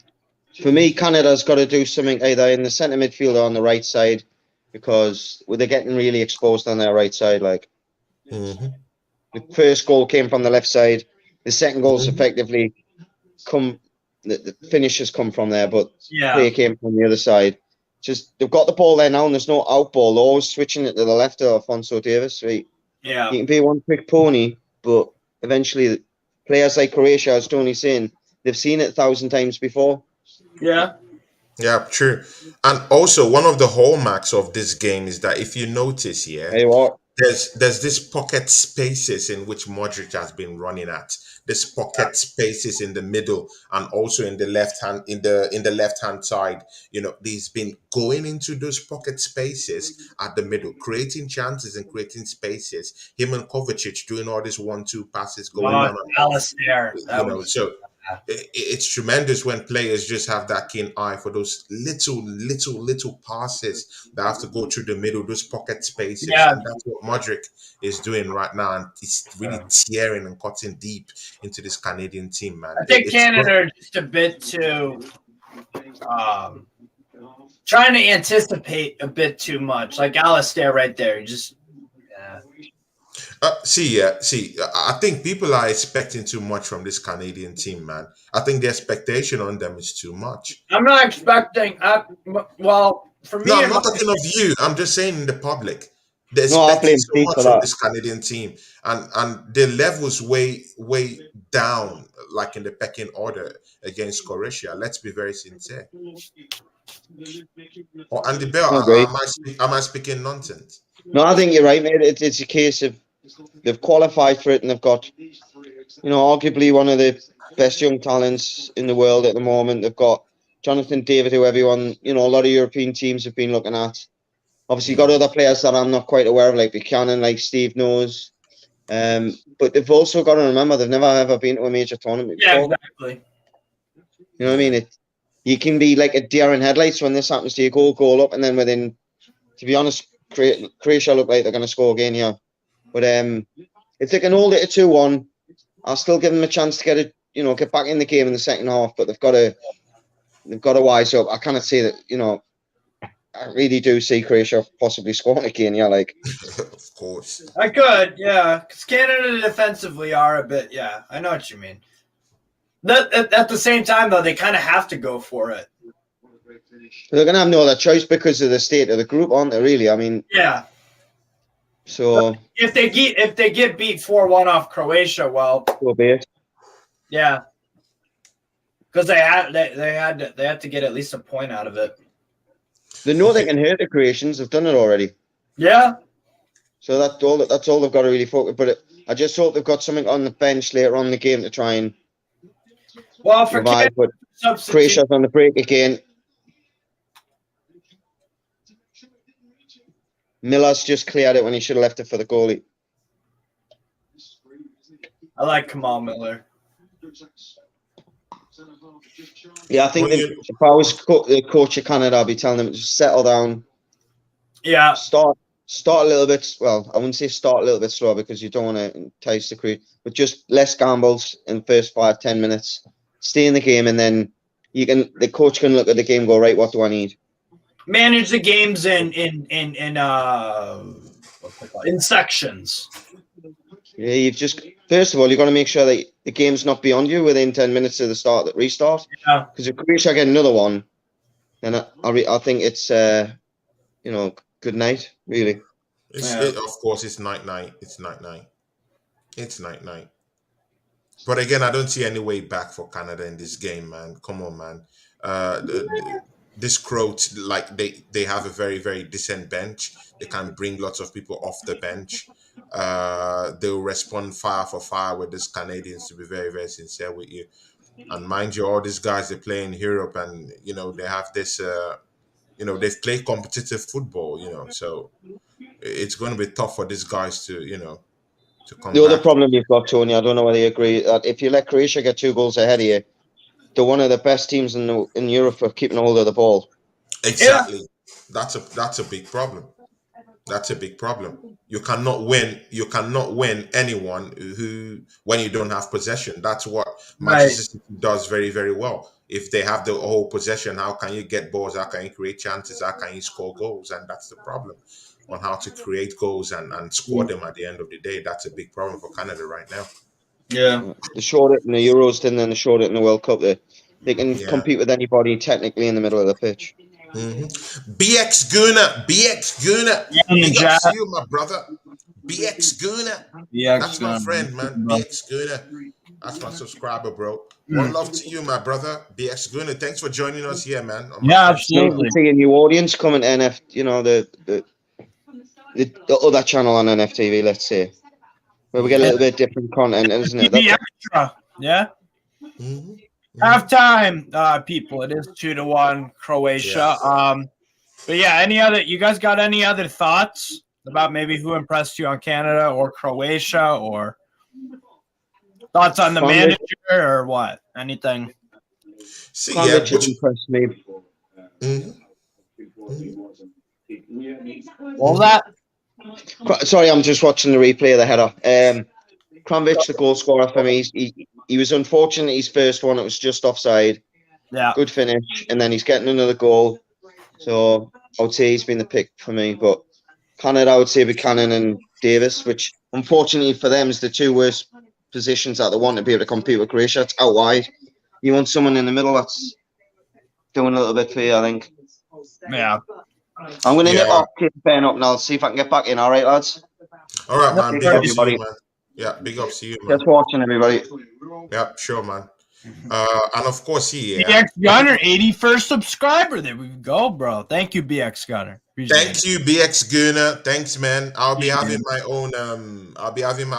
For me, Canada's got to do something either in the centre midfield or on the right side, because they're getting really exposed on their right side. Like, Mm-hmm. the first goal came from the left side. The second goal's Mm-hmm. effectively the finishes come from there, but Yeah. play came from the other side. Just they've got the ball there now, and there's no out ball. They're always switching it to the left of Alfonso Davis. Right? Yeah. You can be one quick pony, but eventually, players like Croatia, as Tony's saying, they've seen it 1,000 times before. Yeah. Yeah, true. And also, one of the hallmarks of this game is that if you notice, Hey, what? there's this pocket spaces in which Modric has been running at. This pocket spaces in the middle and also in the left hand side. He's been going into those pocket spaces at the middle, creating chances and creating spaces. Him and Kovacic doing all these 1-2 passes going on and off. Alistair. That was So it's tremendous when players just have that keen eye for those little passes that have to go through the middle, those pocket spaces. Yeah. And that's what Modric is doing right now. And he's really tearing and cutting deep into this Canadian team, man. I think Canada are just a bit too trying to anticipate a bit too much. Like Alistair right there. Just I think people are expecting too much from this Canadian team, man. I think the expectation on them is too much. I'm not expecting for me. No, I'm not talking of you. I'm just saying in the public. They're No, I expecting blame so Pete much for from that. this Canadian team, and their levels way down, like in the pecking order against Croatia. Let's be very sincere. Or Andy Bell, Agree. am I speaking nonsense? No, I think you're right, mate. It's a case of they've qualified for it, and they've got, arguably one of the best young talents in the world at the moment. They've got Jonathan David, who everyone, a lot of European teams have been looking at. Obviously, you've got other players that I'm not quite aware of, like Buchanan, like Steve knows. But they've also got to remember they've never ever been to a major tournament before. Yeah, exactly. You know what I mean? You can be like a deer in headlights when this happens to you. Goal up, and then within, to be honest, Croatia look like they're going to score again here. But if they can hold it at 2-1, I'll still give them a chance to get back in the game in the second half. But they've got to wise up. I cannot say that, I really do see Croatia possibly scoring again. Yeah, like. Of course. I could, yeah, because Canada defensively are a bit. Yeah, I know what you mean. At the same time, though, they kind of have to go for it. They're going to have no other choice because of the state of the group, aren't they? Really, I mean. Yeah. So if they get beat 4-1 off Croatia, well, so be it. Yeah, because they had to get at least a point out of it. They know they can hurt the Croatians. They've done it already. Yeah. So that's all they've got to really focus. But I just hope they've got something on the bench later on in the game to try and revive. But Croatia's on the break again. Miller's just cleared it when he should have left it for the goalie. I like Kamal Miller. Yeah, I think if I was the coach of Canada, I'd be telling them to just settle down. Yeah. Start a little bit. Well, I wouldn't say start a little bit slow because you don't want to entice the crew, but just less gambles in the first 5-10 minutes. Stay in the game, and then the coach can look at the game and go, right, what do I need? Manage the games in sections. Yeah, first of all, you've got to make sure that the game's not beyond you within 10 minutes of the restart. Yeah. Because if Croatia get another one, then I think it's good night, really. Of course, it's night. It's night. But again, I don't see any way back for Canada in this game, man. Come on, man. this Croats, like they have a very, very decent bench. They can bring lots of people off the bench. They'll respond fire for fire with these Canadians, to be very, very sincere with you. And mind you, all these guys, they play in Europe, and they have this they've played competitive football, so it's going to be tough for these guys to to come The other back. problem you've got, Tony, I don't know whether you agree, that if you let Croatia get 2 goals ahead of you, they're one of the best teams in Europe for keeping hold of the ball. Exactly. That's a big problem. That's a big problem. You cannot win. You cannot win anyone when you don't have possession. That's what Manchester City does very, very well. If they have the whole possession, how can you get balls? How can you create chances? How can you score goals? And that's the problem, on how to create goals and score them at the end of the day. That's a big problem for Canada right now. Yeah. They showed it in the Euros, didn't they? And they showed it in the World Cup. They can compete with anybody technically in the middle of the pitch. BX Guna. Big up to you, my brother. BX Guna. That's my friend, man. BX Guna. That's my subscriber, bro. One love to you, my brother. BX Guna. Thanks for joining us here, man. Yeah, absolutely. See a new audience coming to NF, the other channel on NFTV, let's say, where we get a little bit different content, isn't it? That's extra. Yeah. Halftime, people. It is 2-1 Croatia. Yes. But yeah, you guys got any other thoughts about maybe who impressed you on Canada or Croatia, or thoughts on the manager or what? Anything? See, impressed me. What was that? Sorry, I'm just watching the replay of the header. Kramvich, the goal scorer for me, he was unfortunate. His first one, it was just offside. Yeah. Good finish, and then he's getting another goal. So I would say he's been the pick for me. But Canada, I would say Buchanan and Davis, which unfortunately for them is the 2 worst positions that they want to be able to compete with Croatia. It's out wide. You want someone in the middle that's doing a little bit for you, I think. Yeah. I'm going to nip off, keep paying up, and I'll see if I can get back in. All right, lads? All right, man. Big ups to you, man. Yeah, big ups to you, man. Just watching, everybody. Yeah, sure, man. And of course, BX Gunner, 81st subscriber. There we go, bro. Thank you, BX Gunner. Thank you, BX Gunner. Thanks, man. I'll be having my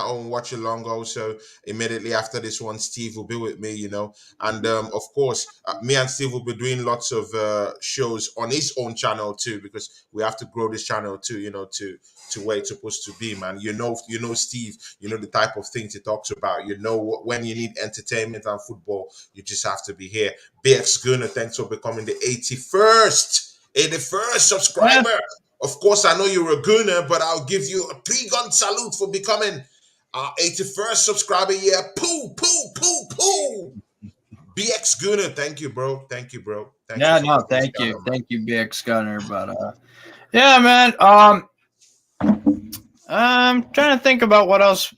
own watch along also immediately after this one. Steve will be with me, and of course, me and Steve will be doing lots of shows on his own channel too, because we have to grow this channel too, to where it's supposed to be, man. Steve, the type of things he talks about. When you need entertainment and football, you just have to be here. BX Gunner, thanks for becoming the 81st subscriber. Yeah. Of course, I know you're a Gunner, but I'll give you a pre-gun salute for becoming our 81st subscriber. Yeah, poo. BX Gunner, thank you, bro. Thank you, BX Gunner. But yeah, man. I'm trying to think about what else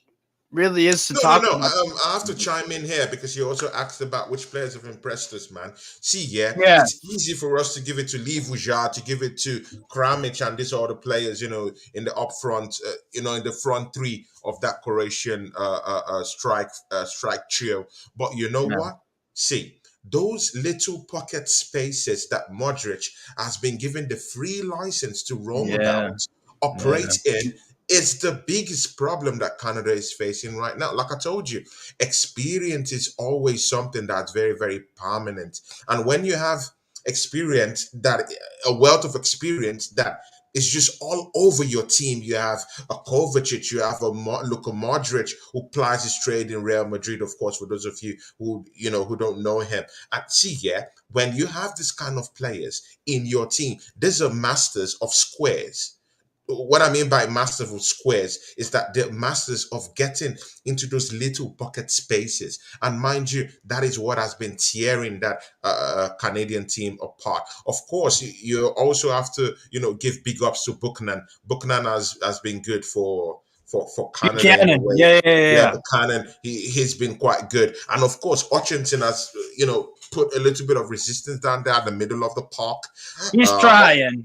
really is to talk about. I have to chime in here because you also asked about which players have impressed us, man. It's easy for us to give it to Lee Vujar, to give it to Kramich and these other players, in the up front, in the front 3 of that Croatian strike trio. But what? See, those little pocket spaces that Modric has been given the free license to roam about, operate in, is the biggest problem that Canada is facing right now. Like I told you, experience is always something that's very, very permanent. And when you have a wealth of experience that is just all over your team, you have a Kovacic, you have a Luka Modric, who plies his trade in Real Madrid, of course, for those of you who don't know him. And when you have this kind of players in your team, these are masters of squares. What I mean by masters of squares is that they're masters of getting into those little pocket spaces. And mind you, that is what has been tearing that Canadian team apart. Of course, you also have to, give big ups to Buchanan. Buchanan has been good for Canada. Buchanan, he's been quite good. And of course, Hutchinson has, put a little bit of resistance down there at the middle of the park. He's trying.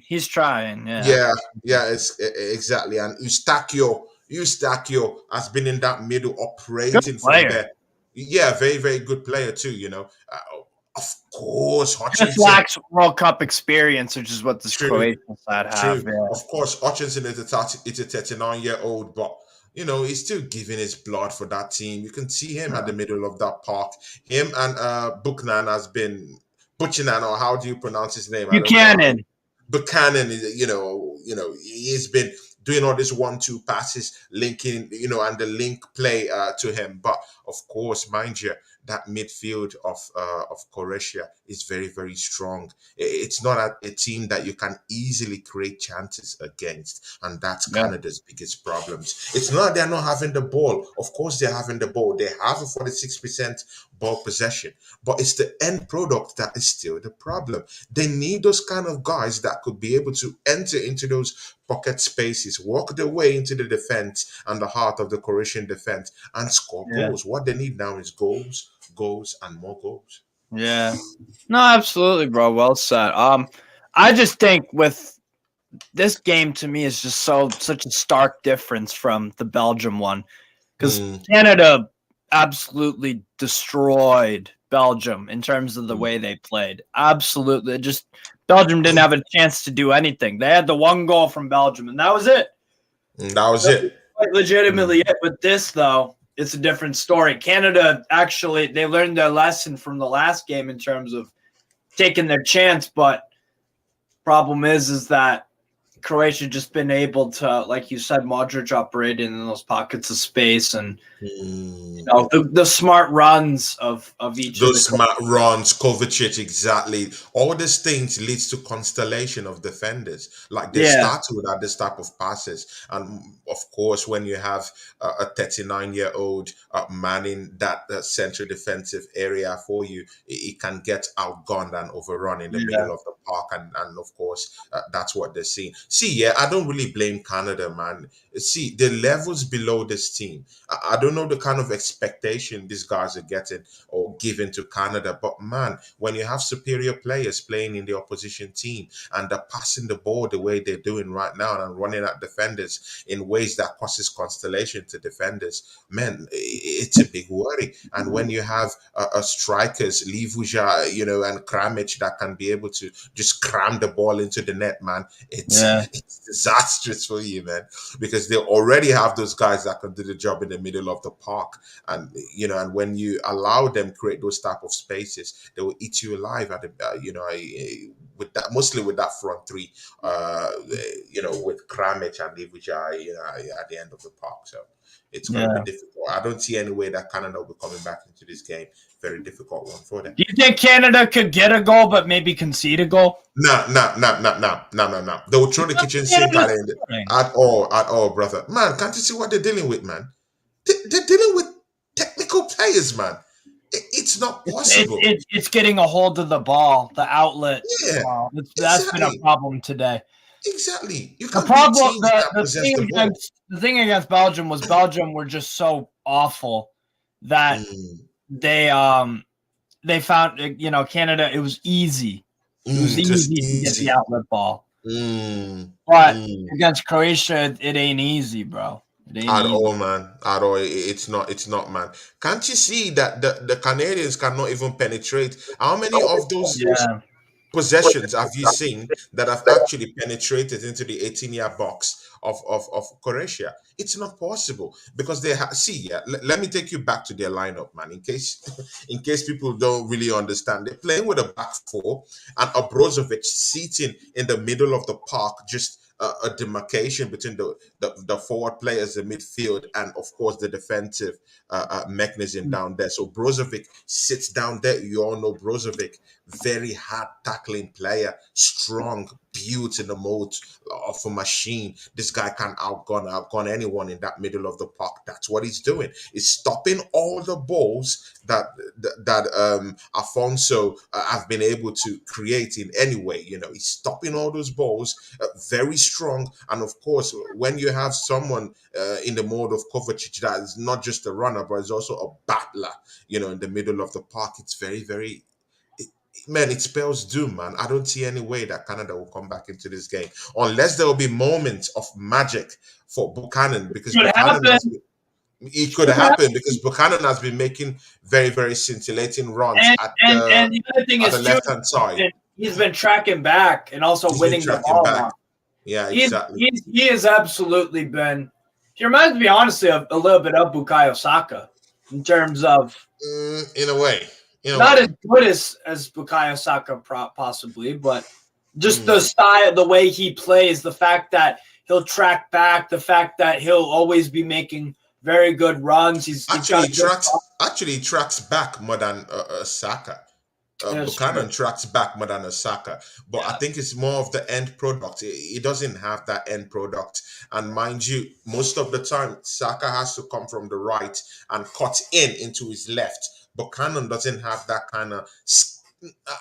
Yeah, it's exactly. And Eustachio has been in that middle operating from there. Yeah, very, very good player too, Of course, Just Hutchinson. lacks World Cup experience, which is what this True. Croatian side have. True. Yeah. Of course, Hutchinson is a 39-year-old, but you know he's still giving his blood for that team. You can see him at the middle of that park. Him and Buchanan has been Buchanan, or how do you pronounce his name? I don't know. Buchanan. Buchanan is, he's been doing all this 1-2 passes, linking, and the link play to him. But of course, mind you, that midfield of Croatia is very, very strong. It's not a team that you can easily create chances against, and that's Canada's biggest problems. It's not they're not having the ball. Of course, they're having the ball. They have a 46% ball possession, but it's the end product that is still the problem. They need those kind of guys that could be able to enter into those pocket spaces, walk their way into the defense and the heart of the Croatian defense and score goals. What they need now is goals, and more goals. Yeah. No, absolutely, bro. Well said. I just think with this game, to me, is just such a stark difference from the Belgium one, because Canada absolutely destroyed Belgium in terms of the way they played. Absolutely. Just Belgium didn't have a chance to do anything. They had the one goal from Belgium, and that was it. That was it. Legitimately it. With this, though, it's a different story. Canada, actually, they learned their lesson from the last game in terms of taking their chance, but problem is that Croatia just been able to, like you said, Modric operating in those pockets of space, and the smart runs of each. Those smart runs, Kovacic, exactly. All these things leads to constellation of defenders. Like they start with this type of passes, and of course, when you have a 39-year-old manning that central defensive area for you, it can get outgunned and overrun in the middle of the park, and of course, that's what they're seeing. See, I don't really blame Canada, man. See, the levels below this team, I don't know the kind of expectation these guys are getting or given to Canada, but man, when you have superior players playing in the opposition team and they're passing the ball the way they're doing right now and running at defenders in ways that causes constellation to defenders, man, it's a big worry. And when you have strikers, Livuja, and Kramic that can be able to just cram the ball into the net, man, it's disastrous for you, man, because they already have those guys that can do the job in the middle of the park, and and when you allow them create those type of spaces, they will eat you alive at the with that, mostly with that front three, with Kramic and Livuja, at the end of the park. So it's going to be difficult. I don't see any way that Canada will be coming back into this game. Very difficult one for them. Do you think Canada could get a goal but maybe concede a goal? No. They will throw the kitchen sink at all, brother. Man, can't you see what they're dealing with, man? They're dealing with technical players, man. It's not possible. It's getting a hold of the ball, the outlet. Yeah, that's been a problem today. Exactly. The thing against Belgium was Belgium were just so awful that they found Canada. It was easy. It was easy to get the outlet ball. But against Croatia, it ain't easy, bro. At all, man. At all. It's not, man. Can't you see that the Canadians cannot even penetrate? How many of those possessions have you seen that have actually penetrated into the 18-yard box of Croatia? It's not possible because they let me take you back to their lineup, man, in case people don't really understand. They're playing with a back four and a Brozovic sitting in the middle of the park, just a demarcation between the forward players, the midfield, and of course the defensive mechanism down there. So Brozovic sits down there. You all know Brozovic, very hard tackling player, strong, built in the mode of a machine. This guy can outgun anyone in that middle of the park. That's what he's doing. He's stopping all the balls that Afonso have been able to create in any way. He's stopping all those balls, very strong. And of course, when you have someone in the mode of Kovacic that is not just a runner, but is also a battler, in the middle of the park, it's very, very. Man, it spells doom, man. I don't see any way that Canada will come back into this game unless there will be moments of magic for Buchanan, because Buchanan It could happen because Buchanan has been making very, very scintillating runs at the other thing the left-hand side. He's been tracking back and also He's winning been the tracking ball. back. Yeah, exactly. He has absolutely been. He reminds me, honestly, of a little bit of Bukayo Saka in terms of in a way. Not as good as Bukayo Saka possibly, but just the style, the way he plays, the fact that he'll track back, the fact that he'll always be making very good runs. He tracks back more than Saka. Buchanan tracks back more than Saka, but I think it's more of the end product. He doesn't have that end product, and mind you, most of the time Saka has to come from the right and cut into his left. Buchanan doesn't have that kind of.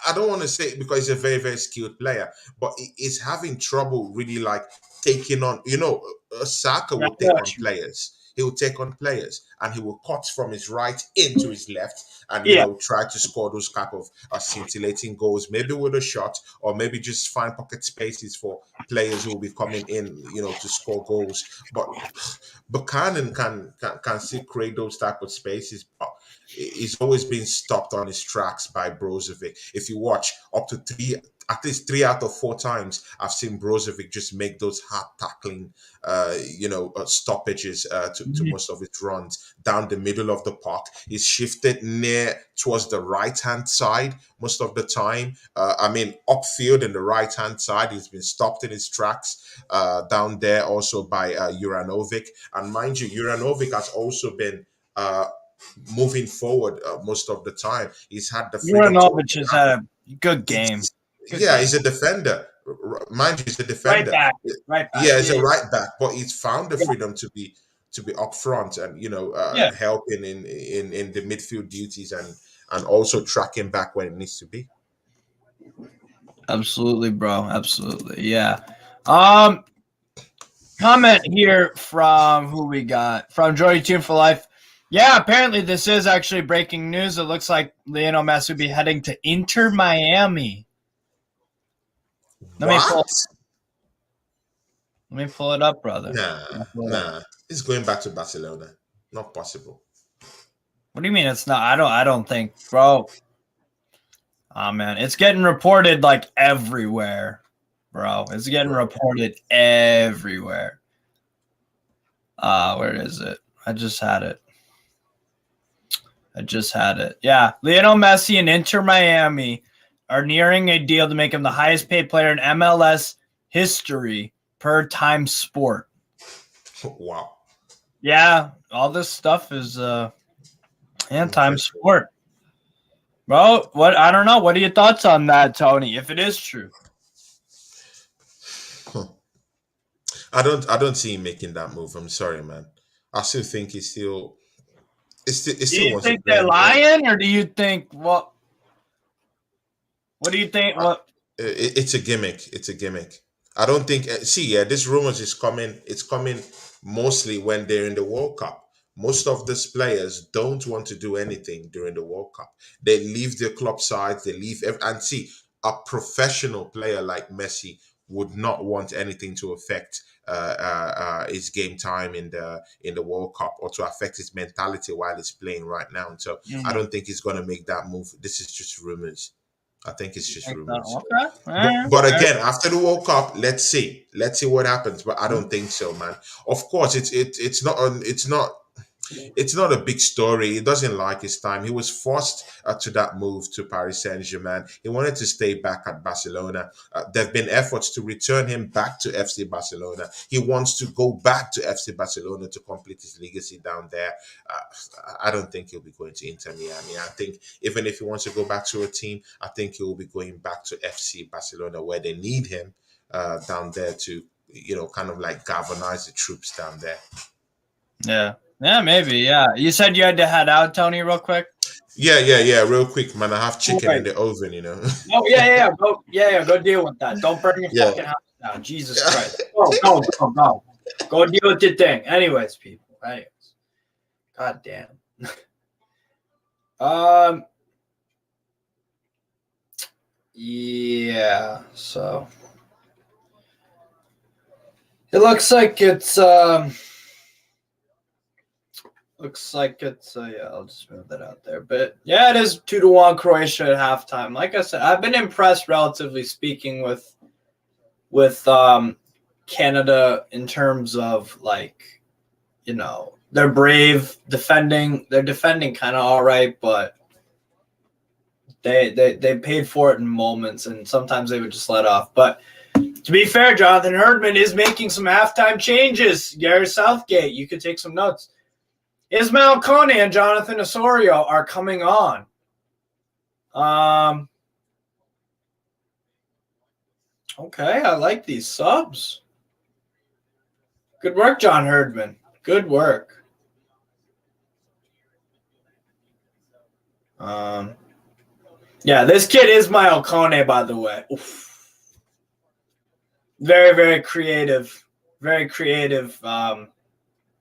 I don't want to say it because he's a very, very skilled player, but he's having trouble really like taking on. Saka will take on players. He will take on players and he will cut from his right into his left and try to score those type of scintillating goals, maybe with a shot or maybe just find pocket spaces for players who will be coming in, to score goals. But Buchanan can still create those type of spaces, but he's always been stopped on his tracks by Brozovic. If you watch at least 3 out of 4 times, I've seen Brozovic just make those hard tackling, stoppages to most of his runs down the middle of the park. He's shifted near towards the right-hand side most of the time. Upfield in the right-hand side, he's been stopped in his tracks down there also by Juranovic. And mind you, Juranovic has also been moving forward most of the time. He's had the freedom. Juranovic has had a good game. He's a defender. Mind you, he's a defender. Right back. Yeah, he's a right back, but he's found the freedom to be up front and helping in the midfield duties and also tracking back when it needs to be. Absolutely, bro. Absolutely. Yeah. Comment here from who we got from Jordy Tune for Life. Yeah, apparently this is actually breaking news. It looks like Lionel Messi will be heading to Inter Miami. Let me pull it up, brother. Nah. He's going back to Barcelona. Not possible. What do you mean it's not? I don't think, bro. Oh man, it's getting reported like everywhere, bro. It's getting reported everywhere. Where is it? I just had it. Yeah, Lionel Messi and Inter Miami are nearing a deal to make him the highest paid player in MLS history per Time Sport. Wow. Yeah, all this stuff is Time Sport. Bro, I don't know. What are your thoughts on that, Tony, if it is true? I don't see him making that move. I'm sorry, man. I still think he still do you think they're lying, or do you think what do you think? It's a gimmick. It's a gimmick. I don't think. This rumors is coming. It's coming mostly when they're in the World Cup. Most of these players don't want to do anything during the World Cup. They leave their club sides. They leave a professional player like Messi would not want anything to affect his game time in the World Cup or to affect his mentality while he's playing right now. So I don't think he's going to make that move. This is just rumors. I think it's just rumors. Okay. But again, after the World Cup, let's see what happens. But I don't think so, man. Of course, it's not a big story. He doesn't like his time. He was forced to that move to Paris Saint-Germain. He wanted to stay back at Barcelona. There have been efforts to return him back to FC Barcelona. He wants to go back to FC Barcelona to complete his legacy down there. I don't think he'll be going to Inter Miami. I think even if he wants to go back to a team, I think he will be going back to FC Barcelona where they need him down there to, kind of like galvanize the troops down there. Yeah. Yeah, maybe. Yeah. You said you had to head out, Tony, real quick? Yeah. Real quick, man. I have chicken in the oven, Oh, yeah. Go deal with that. Don't burn your fucking house down. Jesus Christ. Go. Go deal with your thing. Anyways, people. God damn. Yeah. So it looks like it's Looks like it's yeah, I'll just move that out there. But yeah, it is 2-1 Croatia at halftime. Like I said, I've been impressed, relatively speaking, with Canada in terms of like, you know, they're brave defending. They're defending kind of all right, but they paid for it in moments, and sometimes they would just let off. But to be fair, Jonathan Herdman is making some halftime changes. Gary Southgate, you could take some notes. Ismail Kone and Jonathan Osorio are coming on. Okay, I like these subs. Good work, John Herdman. Good work. Yeah, this kid Ismail Kone, by the way. Oof. Very, very creative. Very creative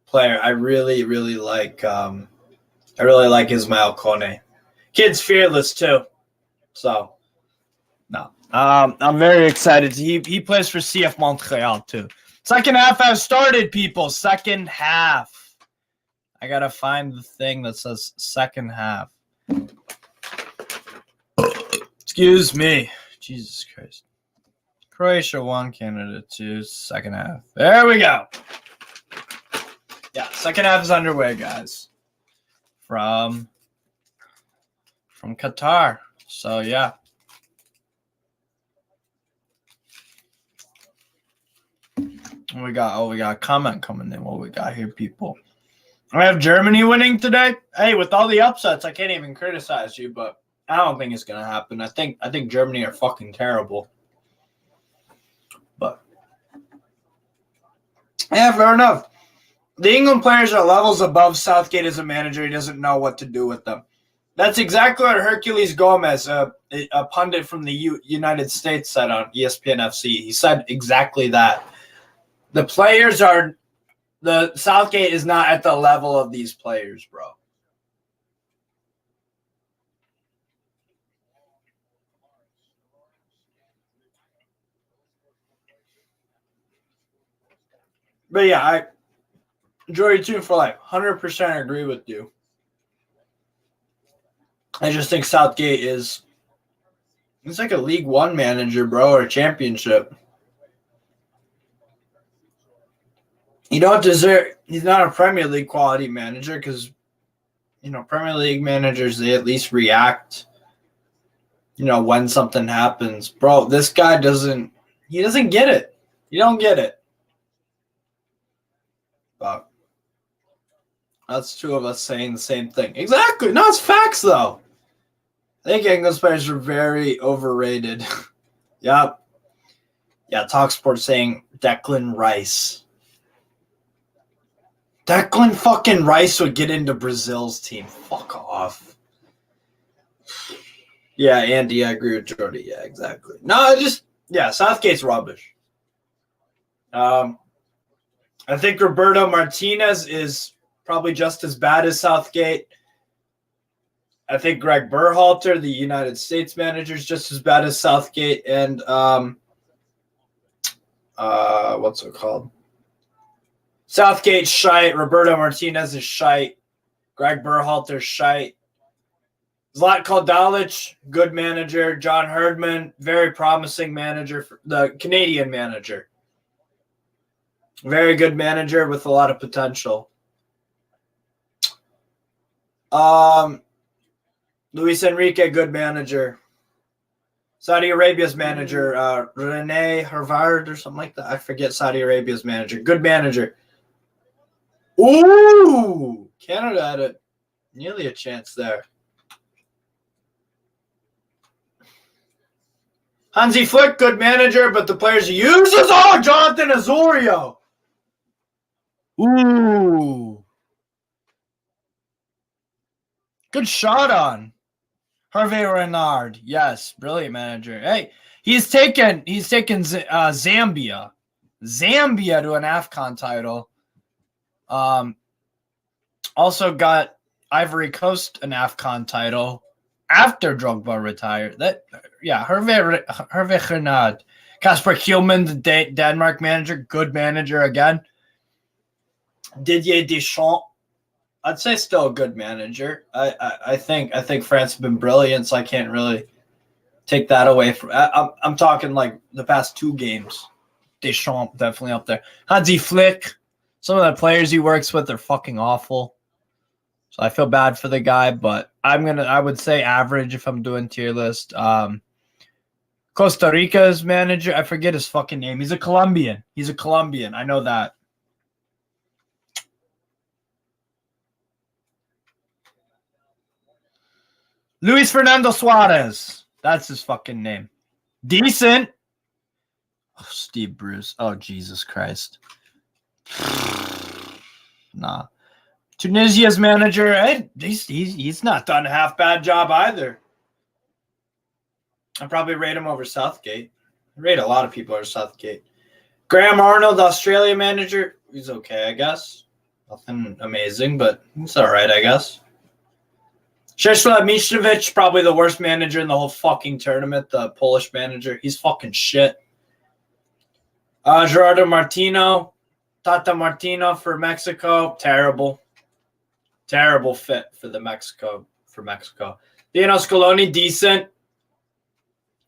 player. I really, really like Ismail Kone. Kid's fearless too. So no. I'm very excited. He plays for CF Montreal too. Second half has started, people. Second half. I gotta find the thing that says second half. Excuse me. Jesus Christ. Croatia 1, Canada 2, second half. There we go. Yeah, second half is underway, guys. From Qatar. So yeah. We got a comment coming in. What we got here, people? I have Germany winning today. Hey, with all the upsets, I can't even criticize you, but I don't think it's gonna happen. I think Germany are fucking terrible. But yeah, fair enough. The England players are levels above Southgate as a manager. He doesn't know what to do with them. That's exactly what Hercules Gomez, a pundit from the United States, said on ESPN FC. He said exactly that. The Southgate is not at the level of these players, bro. But yeah, Jory Tune for life. 100% agree with you. I just think Southgate he's like a League One manager, bro, or a championship. You don't deserve. He's not a Premier League quality manager because, you know, Premier League managers, they at least react, you know, when something happens. Bro, this guy doesn't get it. You don't get it. But that's two of us saying the same thing. Exactly. No, it's facts, though. I think English players are very overrated. Yep. Yeah, TalkSport saying Declan Rice. Declan fucking Rice would get into Brazil's team. Fuck off. Yeah, Andy, I agree with Jordy. Yeah, exactly. No, Southgate's rubbish. I think Roberto Martinez is probably just as bad as Southgate. I think Greg Berhalter, the United States manager, is just as bad as Southgate. And what's it called? Southgate's shite. Roberto Martinez is shite. Greg Berhalter's shite. Zlatko Dalic, good manager. John Herdman, very promising manager. The Canadian manager. Very good manager with a lot of potential. Luis Enrique, good manager. Saudi Arabia's manager, Rene Harvard or something like that. I forget Saudi Arabia's manager. Good manager. Ooh! Canada had nearly a chance there. Hansi Flick, good manager, but the players he uses, Jonathan Osorio. Ooh. Good shot on. Hervé Renard. Yes, brilliant manager. Hey, he's taken Zambia to an AFCON title. Also got Ivory Coast an AFCON title after Drogba retired. Hervé Renard. Kasper Kielman, the Denmark manager, good manager again. Didier Deschamps, I'd say still a good manager. I think France has been brilliant, so I can't really take that away from. I'm talking like the past 2 games. Deschamps definitely up there. Hansi Flick, some of the players he works with are fucking awful. So I feel bad for the guy, but I would say average if I'm doing tier list. Costa Rica's manager, I forget his fucking name. He's a Colombian. I know that. Luis Fernando Suarez. That's his fucking name. Decent. Oh, Steve Bruce. Oh, Jesus Christ. Nah. Tunisia's manager, he's not done a half bad job either. I'd probably rate him over Southgate. I rate a lot of people over Southgate. Graham Arnold, Australia manager, he's okay, I guess. Nothing amazing, but he's all right, I guess. Czesław Mitrovic, probably the worst manager in the whole fucking tournament, the Polish manager. He's fucking shit. Gerardo Martino, Tata Martino for Mexico, terrible. Terrible fit for Mexico. Dino Scaloni, decent.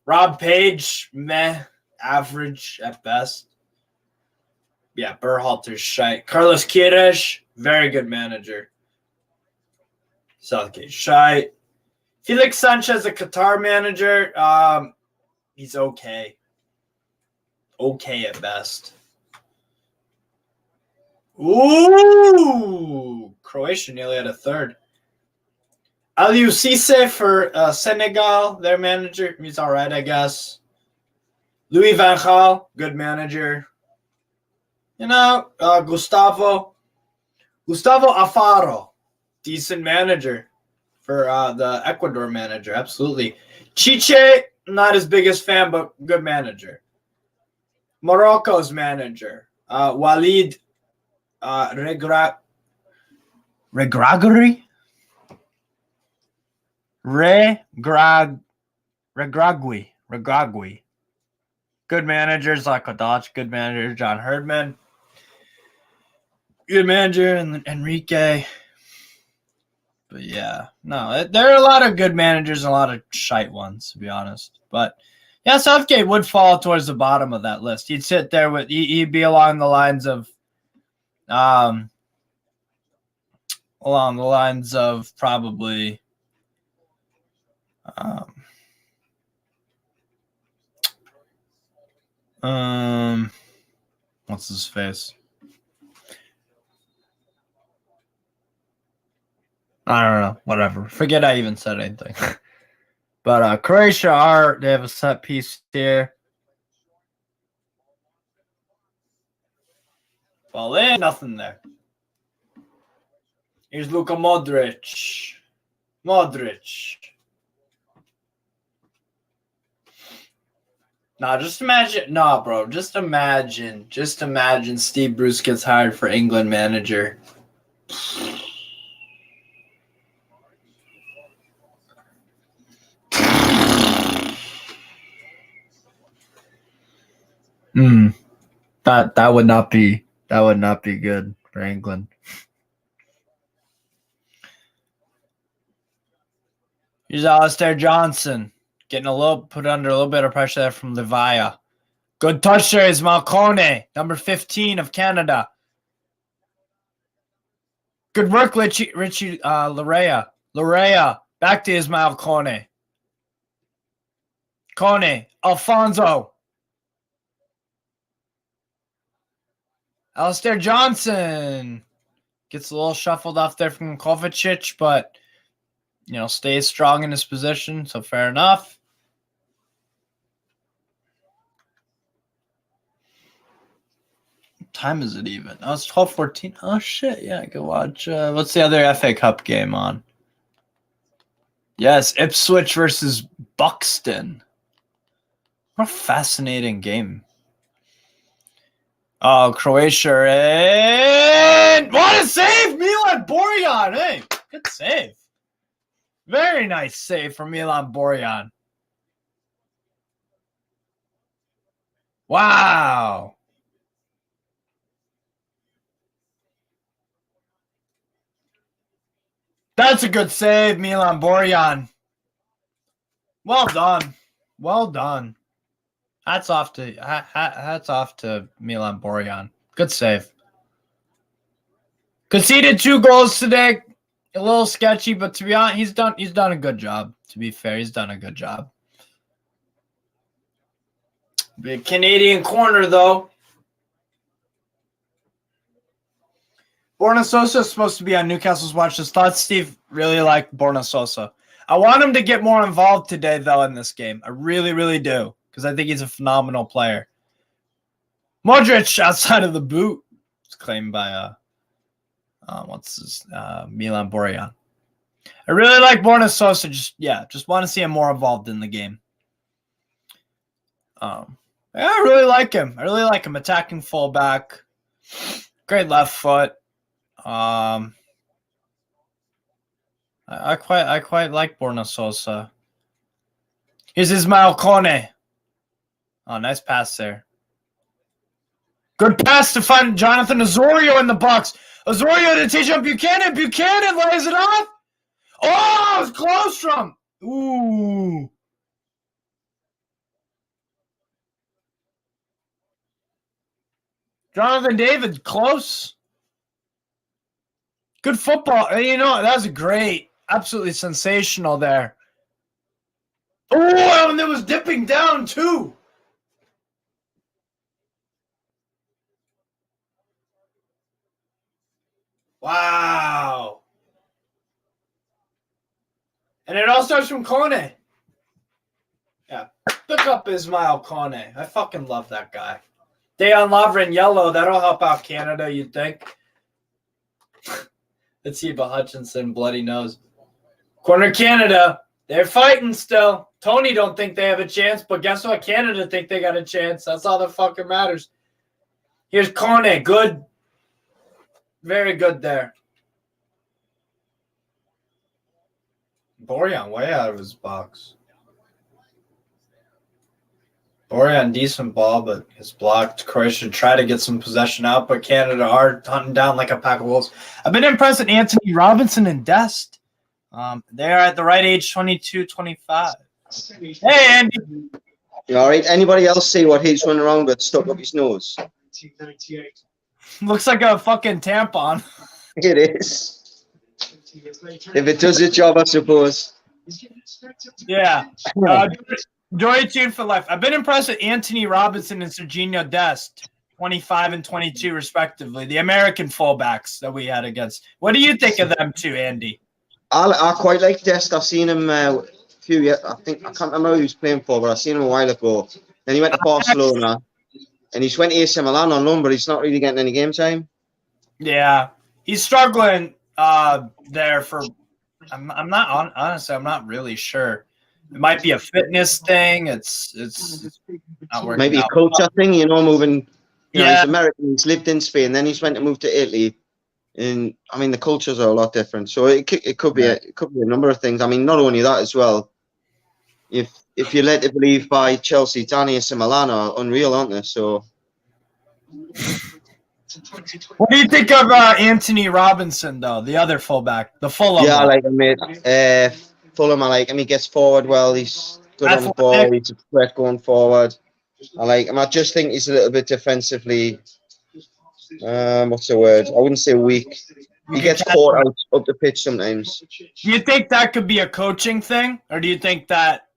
Rob Page, meh, average at best. Yeah, Berhalter's shite. Carlos Queiroz, very good manager. Southgate, shite. Felix Sanchez, a Qatar manager, he's okay. Okay at best. Ooh, Croatia nearly had a third. Aliou Cisse for Senegal, their manager. He's all right, I guess. Louis Van Gaal, good manager. You know, Gustavo Alfaro, decent manager for the Ecuador manager. Absolutely. Chiche, not his biggest fan, but good manager. Morocco's manager, Walid Regragui. Good managers like Kodac, good manager John Herdman, good manager and Enrique. But yeah, no, there are a lot of good managers and a lot of shite ones, to be honest. But yeah, Southgate would fall towards the bottom of that list. He'd sit there with he'd be along the lines of probably what's his face? I don't know. Whatever. Forget I even said anything. But Croatia they have a set piece here. Well, there's nothing there. Here's Luka Modric. Nah, just imagine. Nah, bro. Just imagine Steve Bruce gets hired for England manager. That would not be good for England. Here's Alistair Johnson getting put under a little bit of pressure there from Levia. Good touch there is Malcone, number 15 of Canada. Good work, Richie Larea. Back to Ismail Kone. Alfonso. Alistair Johnson gets a little shuffled off there from Kovacic, but stays strong in his position, so fair enough. What time is it even? Oh, it's 12:14. Oh shit, yeah, I can watch. What's the other FA Cup game on? Yes, Ipswich versus Buxton. What a fascinating game. Oh, Croatia. And what a save! Milan Borjan. Hey, good save. Very nice save from Milan Borjan. Wow. That's a good save, Milan Borjan. Well done. Well done. Hats off to Milan Borjan. Good save. Conceded 2 goals today. A little sketchy, but to be honest, he's done a good job. To be fair, he's done a good job. Big Canadian corner, though. Borna Sosa is supposed to be on Newcastle's watch list. Thought Steve really liked Borna Sosa. I want him to get more involved today, though, in this game. I really, really do, because I think he's a phenomenal player. Modric outside of the boot. It's claimed by Milan Borjan. I really like Borna Sosa. Just want to see him more involved in the game. I really like him. Attacking fullback. Great left foot. I quite like Borna Sosa. Here's Ismail Kone. Oh, nice pass there. Good pass to find Jonathan Osorio in the box. Osorio to teach up Buchanan. Buchanan lays it off. Oh, it's close from. Ooh. Jonathan David, close. Good football. You know, that was great. Absolutely sensational there. Oh, and it was dipping down, too. Wow. And it all starts from Kone. Yeah. Pick up Ismail Kone. I fucking love that guy. Dejan Lovren yellow. That'll help out Canada, you'd think. Let's see about Hutchinson. Bloody nose. Corner Canada. They're fighting still. Tony don't think they have a chance, but guess what? Canada think they got a chance. That's all that fucking matters. Here's Kone. Good. Very good there. Borjan way out of his box. Borjan, decent ball, but it's blocked. Croatia try to get some possession out, but Canada are hunting down like a pack of wolves. I've been impressed with Anthony Robinson and Dest. They are at the right age, 22, 25. Hey, Andy. You all right? Anybody else see what he's running around with stuck up his nose? Looks like a fucking tampon. It is. If it does its job, I suppose. Yeah. Joy Tune for life. I've been impressed with Anthony Robinson and Serginho Dest, 25 and 22 respectively, the American fullbacks that we had against. What do you think of them two, Andy? I quite like Dest. I've seen him a few years. I can't remember who he was playing for, but I've seen him a while ago. Then he went to Barcelona, and he's went to AC Milan on loan, but he's not really getting any game time. Yeah, he's struggling there for. I'm not really sure. It might be a fitness thing. It's not working. Maybe out. a culture thing, moving. Yeah. He's American. He's lived in Spain. Then he's went to move to Italy, and I mean the cultures are a lot different. So it could be a number of things. I mean, not only that as well. If you're led to believe by Chelsea, Danny and Milan are unreal, aren't they? So. What do you think of Anthony Robinson, though, the other fullback, the Fulham? Yeah, I like him, mate. Fulham, I like him. He gets forward well. He's good on the ball. He's a threat going forward. I like him. I just think he's a little bit defensively. What's the word? I wouldn't say weak. He gets caught out up the pitch sometimes. Do you think that could be a coaching thing, or do you think that?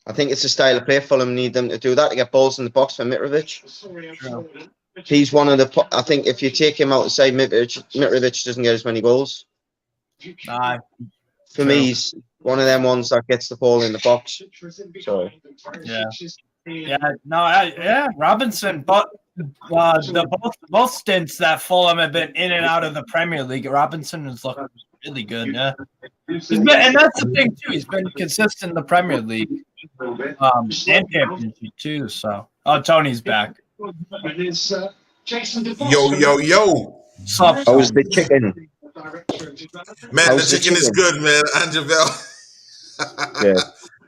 I think it's a style of play. Fulham need them to do that to get balls in the box for Mitrovic. True. He's one of the. I think if you take him outside, Mitrovic doesn't get as many goals. For me, he's one of them ones that gets the ball in the box. So. Yeah. Robinson, but both stints that Fulham have been in and out of the Premier League, Robinson has looked really good. Yeah, and that's the thing too. He's been consistent in the Premier League, and Championship too. So, Tony's back. Yo. How was the chicken? Man, the chicken is good, man. Andrew Bell. Yeah.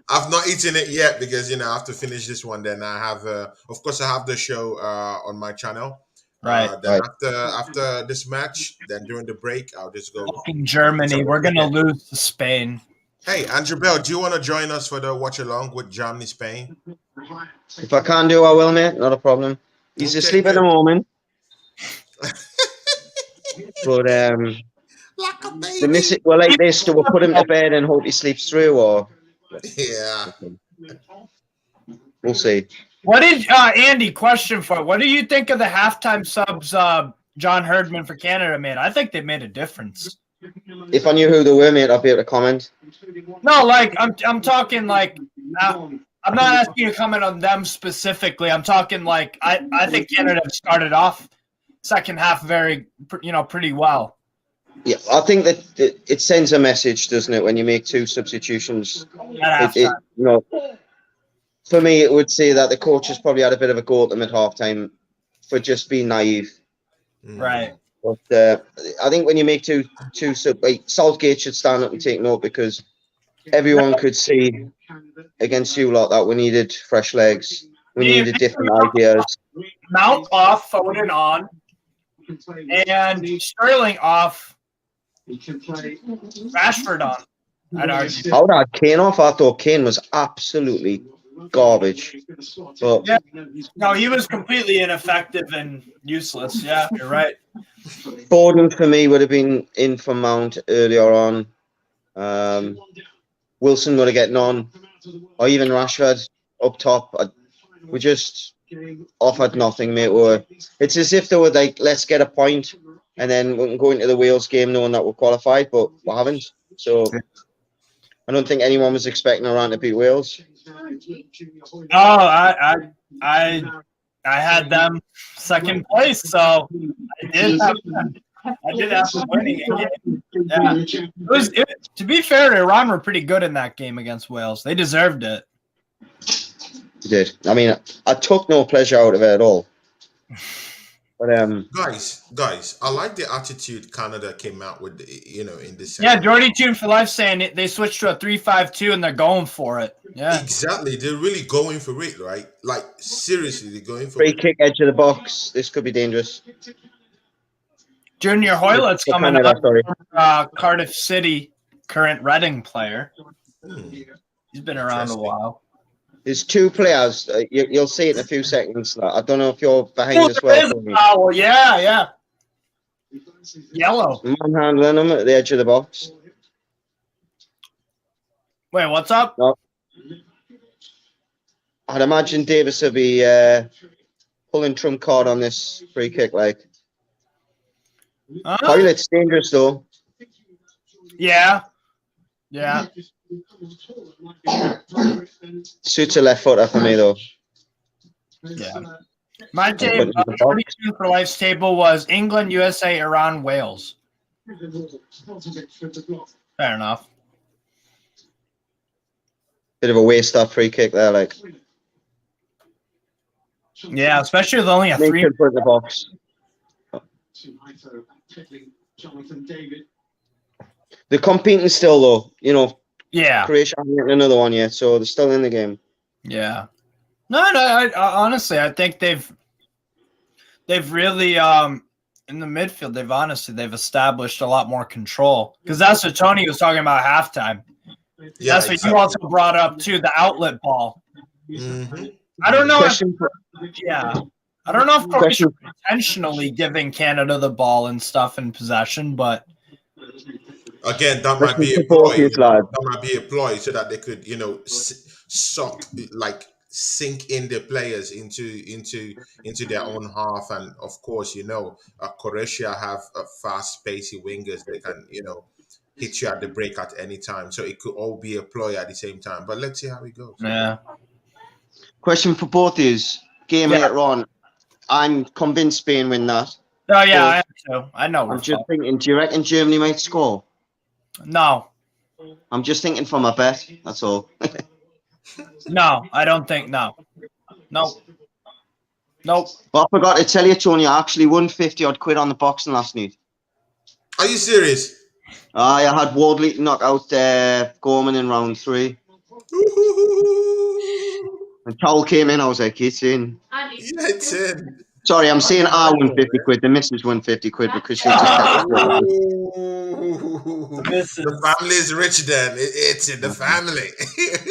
I've not eaten it yet because I have to finish this one. Then I have, of course, I have the show on my channel. Right. Then after this match, then during the break, I'll just go. Fucking Germany. We're gonna lose to Spain. Hey, Andrew Bell, do you want to join us for the watch along with Germany Spain? If I can do, I will, mate. Not a problem. He's Okay, asleep at good. the moment. But Like a the baby. miss it. Well, like this, do we put him to bed and hope he sleeps through, or Yeah. we'll see. What did Andy? Question for you. What do you think of the halftime subs? John Herdman for Canada made. I think they made a difference. If I knew who they were, mate, I'd be able to comment. No, like I'm talking like I'm not asking you to comment on them specifically. I'm talking like I think Canada started off second half very pretty well. Yeah, I think that it sends a message, doesn't it, when you make two substitutions? At halftime. For me, it would say that the coaches probably had a bit of a go at them at halftime for just being naive. Right. But I think when you make two like Southgate should stand up and take note, because everyone could see against you lot that we needed fresh legs. We needed different ideas. Mount off, Foden on, and Sterling off, Rashford on. I'd argue. How about Kane off? I thought Kane was absolutely garbage. But Yeah. No, he was completely ineffective and useless. Yeah, you're right. Foden for me would have been in for Mount earlier on. Wilson would have gotten on, or even Rashford up top. We just offered nothing, mate. It's as if they were like, let's get a point, and then we can go into the Wales game knowing that we're qualified, but we haven't. So I don't think anyone was expecting Iran to beat Wales. Oh, I had them second place, so I did have them winning again. Yeah. To be fair, Iran were pretty good in that game against Wales. They deserved it. They did. I mean, I took no pleasure out of it at all. But guys, I like the attitude Canada came out with, in this. Yeah, Jordy Tune for Life saying they switched to a 3-5-2 and they're going for it. Yeah, exactly. They're really going for it, right? Like seriously, they're going for free it. kick, edge of the box. This could be dangerous. Junior Hoylett's coming up. Cardiff City, current Reading player. He's been around a while. There's two players. You'll see it in a few seconds. I don't know if you're behind as well. Oh, yeah. Yellow. Manhandling them at the edge of the box. Wait, what's up? No. I'd imagine Davis will be pulling trump card on this free kick. Toilet's dangerous though. Yeah. Suits a left footer for me though. Yeah. My team for Life's table was England, USA, Iran, Wales. Fair enough. Bit of a waste that free kick there, Yeah, especially with only a 3. For the box. They're competing still though, Yeah. Croatia haven't getting another one yet, so they're still in the game. Yeah. No, I honestly, I think they've really in the midfield, they've established a lot more control, because that's what Tony was talking about halftime. Yeah, that's what you also brought up too, the outlet ball. Mm-hmm. I don't know I don't know if Croatia intentionally giving Canada the ball and stuff in possession, but again, that might be a ploy. That might be a ploy so that they could, sink in the players into their own half. And of course, Croatia have fast, pacey wingers. They can, hit you at the break at any time. So it could all be a ploy at the same time. But let's see how it goes. Yeah. Question for both is game later on. I'm convinced Spain win that. Oh yeah, I am too. I know. I'm just thinking, do you reckon Germany might score? No. I'm just thinking for my bet. That's all. No, I don't think. No. Nope. But I forgot to tell you, Tony, I actually won 50-odd quid on the boxing last night. Are you serious? I had Wardley to knock out Gorman in round 3. And Towel came in, I was like, it's in. Yeah, it's in. Sorry, I'm saying I won 50 quid. The missus won 50 quid because she just The family is rich then. It's in the family.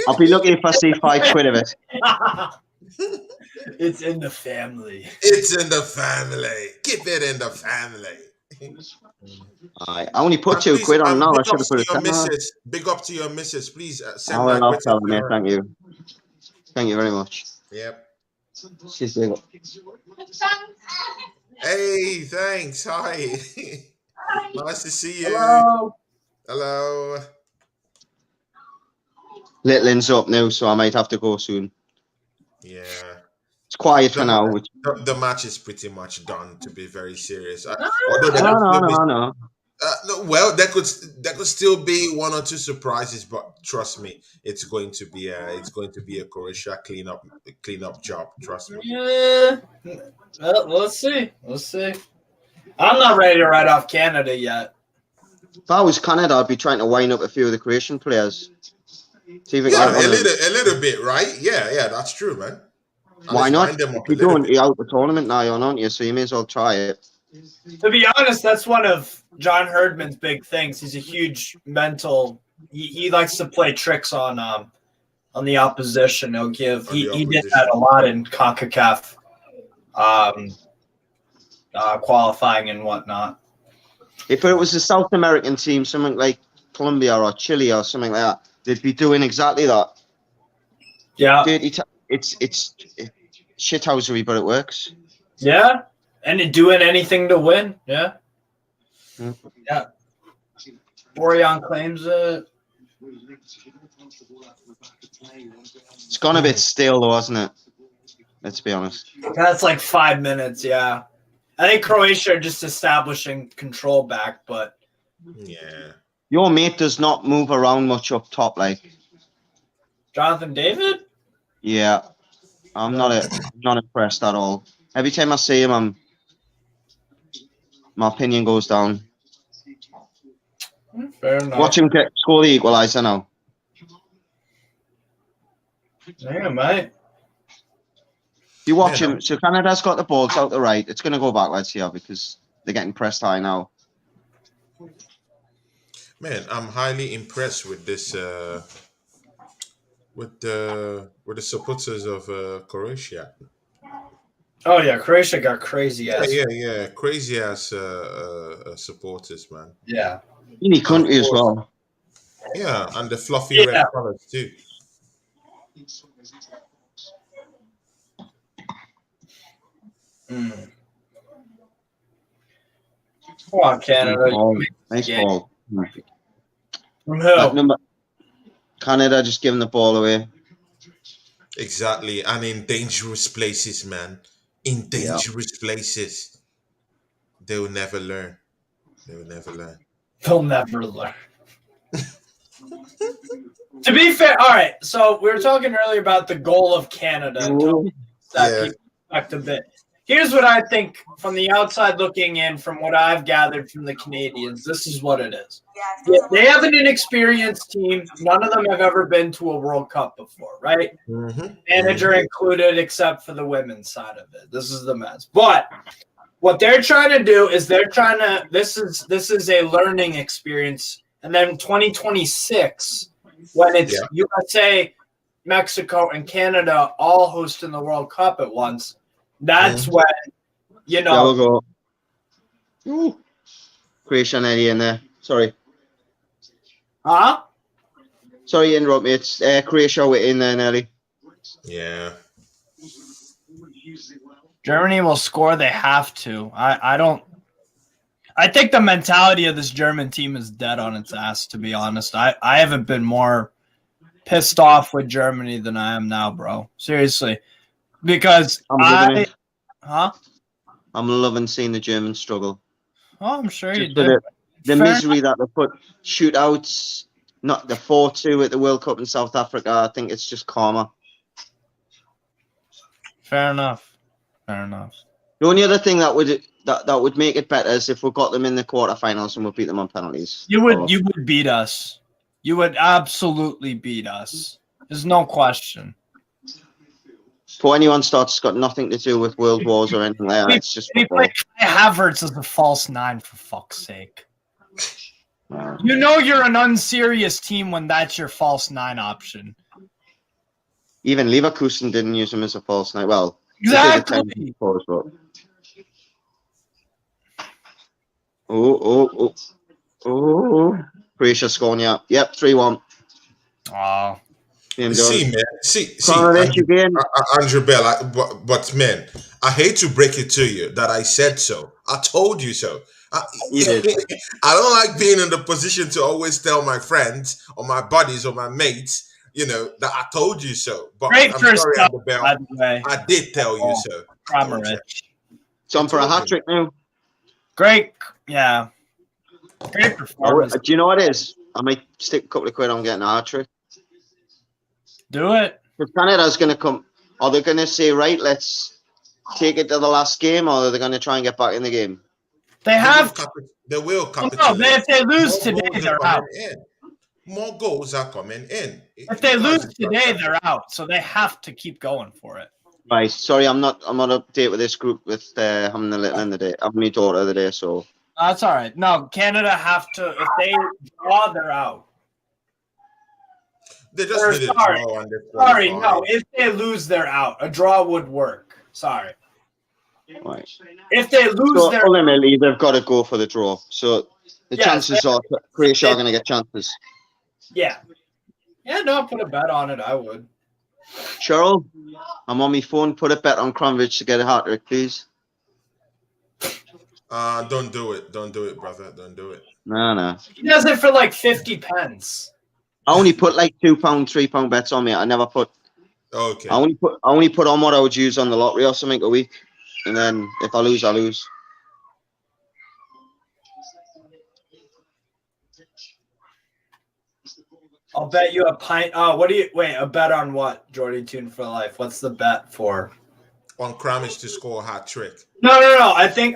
I'll be lucky if I see 5 quid of it. It's in the family. It's in the family. Keep it in the family. I only put 2 quid on now. I should have put a 10. Big up to your missus. Please send Oh, my well, greetings to her. thank you. Thank you very much. Yep. She's big up. Hey, thanks. Hi. Nice to see you. Hello. Littlin's up now, so I might have to go soon. Yeah. It's quiet for now. The match is pretty much done, to be very serious. No. Well, there could still be 1 or 2 surprises, but trust me, it's going to be a Croatia cleanup job. Trust me. Yeah. Well, let's see. I'm not ready to write off Canada yet. If I was Canada, I'd be trying to wind up a few of the Croatian players. See if a little bit, right? Yeah, that's true, man. Why not? If you don't, you're out the tournament now, aren't you? So you may as well try it. To be honest, that's one of John Herdman's big things. He's a huge mental. He likes to play tricks on the opposition. He did that a lot in CONCACAF qualifying and whatnot. If it was a South American team, something like Colombia or Chile or something like that, they'd be doing exactly that. Yeah, it's shithousery, but it works. Yeah, and doing anything to win. Yeah. Yeah. Borean claims it. It's gone a bit stale, though, hasn't it? Let's be honest. That's like 5 minutes, yeah. I think Croatia are just establishing control back, but yeah. Your mate does not move around much up top, like Jonathan David? Yeah. I'm not impressed at all. Every time I see him, my opinion goes down. Fair enough. Watch him score the equaliser now. Yeah, mate. You watch him. So Canada's got the balls out the right. It's going to go backwards here because they're getting pressed high now. Man, I'm highly impressed with this. With the supporters of Croatia. Oh yeah, Croatia got crazy ass. Yeah, crazy ass supporters, man. Yeah. Any country as well. Yeah, and the fluffy red colors too. Come on, Canada. Nice ball. From who? Canada just giving the ball away. Exactly, and in dangerous places, man. In dangerous places. They will never learn. They'll never learn. To be fair, all right. So we were talking earlier about the goal of Canada. People expect a bit. Here's what I think from the outside looking in, from what I've gathered from the Canadians. This is what it is. Yeah, they have an inexperienced team. None of them have ever been to a World Cup before, right? Mm-hmm. Manager included, except for the women's side of it. This is the men's. But what they're trying to do is this is a learning experience. And then 2026, when it's USA, Mexico, and Canada all hosting the World Cup at once, that's when, you know. There we go. Ooh. Croatia nearly in there. Sorry. Huh? Sorry to interrupt me. It's Croatia in there nearly. Yeah. Germany will score. They have to. I think the mentality of this German team is dead on its ass, to be honest. I haven't been more pissed off with Germany than I am now, bro. Seriously. Because I'm loving seeing the Germans struggle. Oh, I'm sure you do. The misery that they put shootouts, not the 4-2 at the World Cup in South Africa. I think it's just karma. Fair enough. The only other thing that would make it better is if we got them in the quarterfinals and we beat them on penalties. You would beat us. You would absolutely beat us. There's no question. Before anyone starts, it's got nothing to do with world wars or anything like that. It's just he played Havertz as a false 9, for fuck's sake. You know you're an unserious team when that's your false 9 option. Even Leverkusen didn't use him as a false 9. Well, exactly. Oh. Croatia scoring, yeah. Yep, 3-1. Oh. See, man. See, Andrew Bell, but man, I hate to break it to you that I said so. I told you so. I don't like being in the position to always tell my friends or my buddies or my mates, that I told you so. But Great I'm first sorry, stop, Andrew Bell. by the way. I did tell you so. It's on for a hat trick now. Great, yeah. Great performance. Do you know what it is? I might stick a couple of quid on getting a hat trick. Do it. Because Canada's going to come. Are they going to say, right, let's take it to the last game, or are they going to try and get back in the game? They have. They will come. No, if they lose today, they're out. More goals are coming in. If they lose today, they're out. So they have to keep going for it. Right. Sorry, I'm not up to date with this group with having the little in the day. Having my daughter the day, so. That's all right. No, Canada have to. If they draw, they're out. They just need a draw on this. Sorry, no. If they lose, they're out. A draw would work. Sorry. Right. If they lose, so ultimately they've got to go for the draw. So the chances are Croatia are going to get chances. Yeah. Yeah, no, put a bet on it. I would. Cheryl, I'm on my phone. Put a bet on Kramvich to get a hat trick, please. Don't do it. Don't do it, brother. Don't do it. No. He does it for like 50 pence. I only put like £2, £3 bets on me. I never put. Okay. I only put on what I would use on the lottery or something a week, and then if I lose, I lose. I'll bet you a pint. Oh, a bet on what, Jordy Tune for life? What's the bet for? On Kramich to score a hat trick. No. I think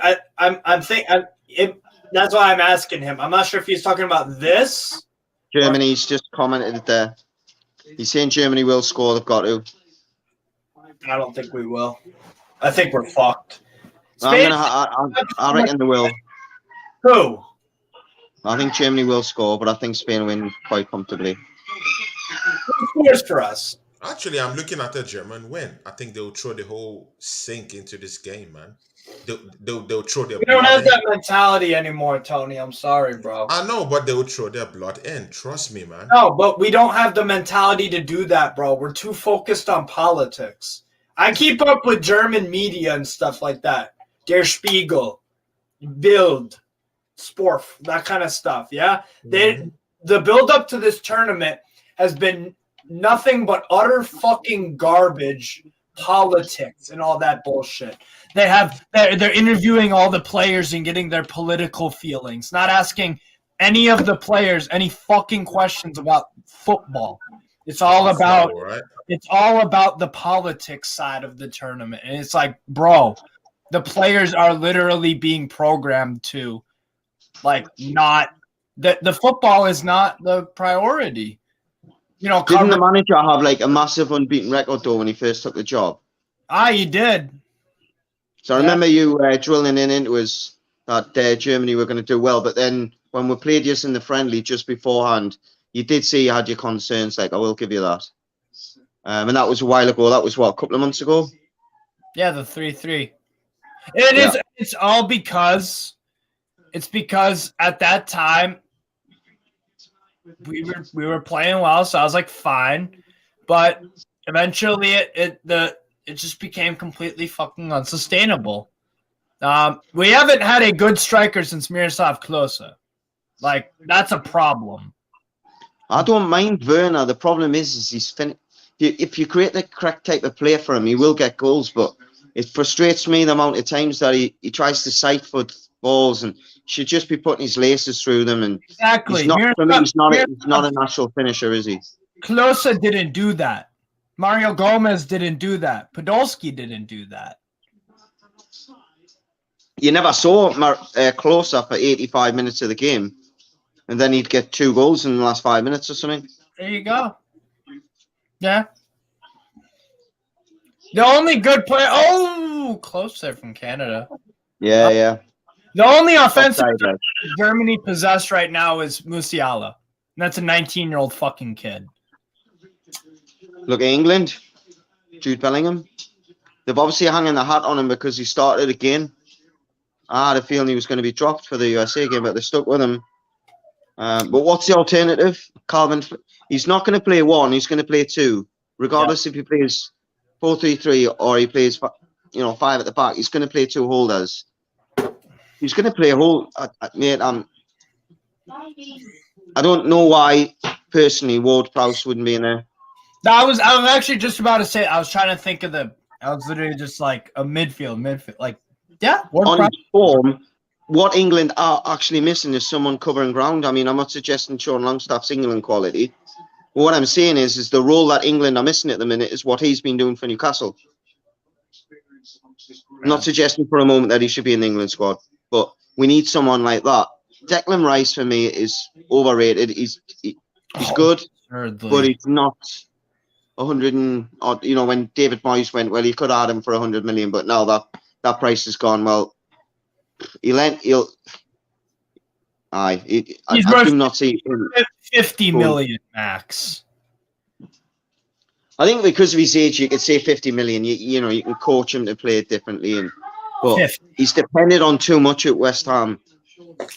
that's why I'm asking him. I'm not sure if he's talking about this. Germany's just commented there. He's saying Germany will score. They've got to. I don't think we will. I think we're fucked. I reckon they will. Who? I think Germany will score, but I think Spain win quite comfortably. Who scores for us? Actually, I'm looking at a German win. I think they'll throw the whole sink into this game, man. They'll throw their. We don't have that mentality anymore, Tony. I'm sorry, bro. I know, but they'll throw their blood in. Trust me, man. No, but we don't have the mentality to do that, bro. We're too focused on politics. I keep up with German media and stuff like that. Der Spiegel, Bild, Sporf, that kind of stuff. Yeah, the build up to this tournament has been nothing but utter fucking garbage, politics, and all that bullshit. They're interviewing all the players and getting their political feelings, not asking any of the players any fucking questions about football. It's all about the politics side of the tournament. And it's like, bro, the players are literally being programmed to not the football is not the priority. Didn't the manager have like a massive unbeaten record though when he first took the job? He did. So I remember you drilling into us that Germany were going to do well, but then when we played you in the friendly just beforehand, you did say you had your concerns. Like, I will give you that. And that was a while ago. That was what, a couple of months ago? Yeah, the 3-3. It's all because at that time we were playing well, so I was like, fine. But eventually it just became completely fucking unsustainable. We haven't had a good striker since Miroslav Klose. Like, that's a problem. I don't mind Werner. The problem is he's if you create the correct type of player for him, he will get goals. But it frustrates me the amount of times that he tries to sight foot balls and should just be putting his laces through them. And exactly, he's not a natural finisher, is he? Klose didn't do that. Mario Gomez didn't do that. Podolski didn't do that. You never saw Klose for 85 minutes of the game. And then he'd get 2 goals in the last 5 minutes or something. There you go. Yeah. The only good player. Oh, close there from Canada. Yeah. The only offensive Offside, like. Germany possess right now is Musiala. And that's a 19-year-old fucking kid. Look at England. Jude Bellingham. They've obviously hanging the hat on him because he started again. I had a feeling he was going to be dropped for the USA game, but they stuck with him. But what's the alternative? Calvin. He's not going to play 1. He's going to play 2, regardless if he plays 4-3-3 or he plays 5 at the back. He's going to play 2 holders. He's going to play a whole. Mate, I don't know why personally Ward-Prowse wouldn't be in there. No, I was actually just about to say. I was trying to think of I was literally just like a midfield, like on form. What England are actually missing is someone covering ground. I mean, I'm not suggesting Sean Longstaff's England quality. But what I'm saying is the role that England are missing at the minute is what he's been doing for Newcastle. I'm not suggesting for a moment that he should be in the England squad, but we need someone like that. Declan Rice for me is overrated. He's good, but he's not 100 and odd. When David Moyes went, well, he could add him for 100 million, but now that price is gone. Well, I do not see 50 million max. I think because of his age, you could say 50 million. You can coach him to play it differently, but he's depended on too much at West Ham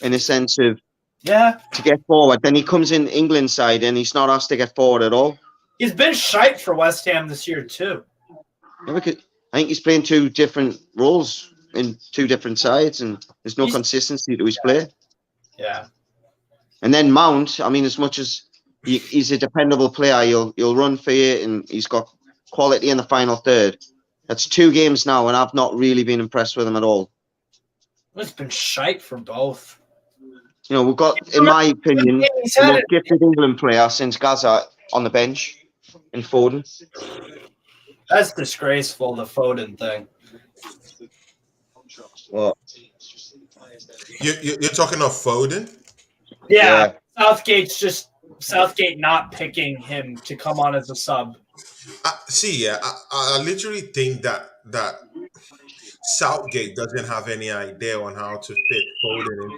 in a sense of to get forward. Then he comes in England side and he's not asked to get forward at all. He's been shite for West Ham this year too. I think he's playing 2 different roles in 2 different sides, and there's no consistency to his play. Yeah. And then Mount, I mean, as much as he's a dependable player, he'll run for you, and he's got quality in the final third. That's 2 games now, and I've not really been impressed with him at all. It's been shite for both. We've got, in my opinion, the most gifted England player since Gaza on the bench in Foden. That's disgraceful, the Foden thing. What? You're talking of Foden? Yeah. Southgate not picking him to come on as a sub. I literally think that Southgate doesn't have any idea on how to fit Foden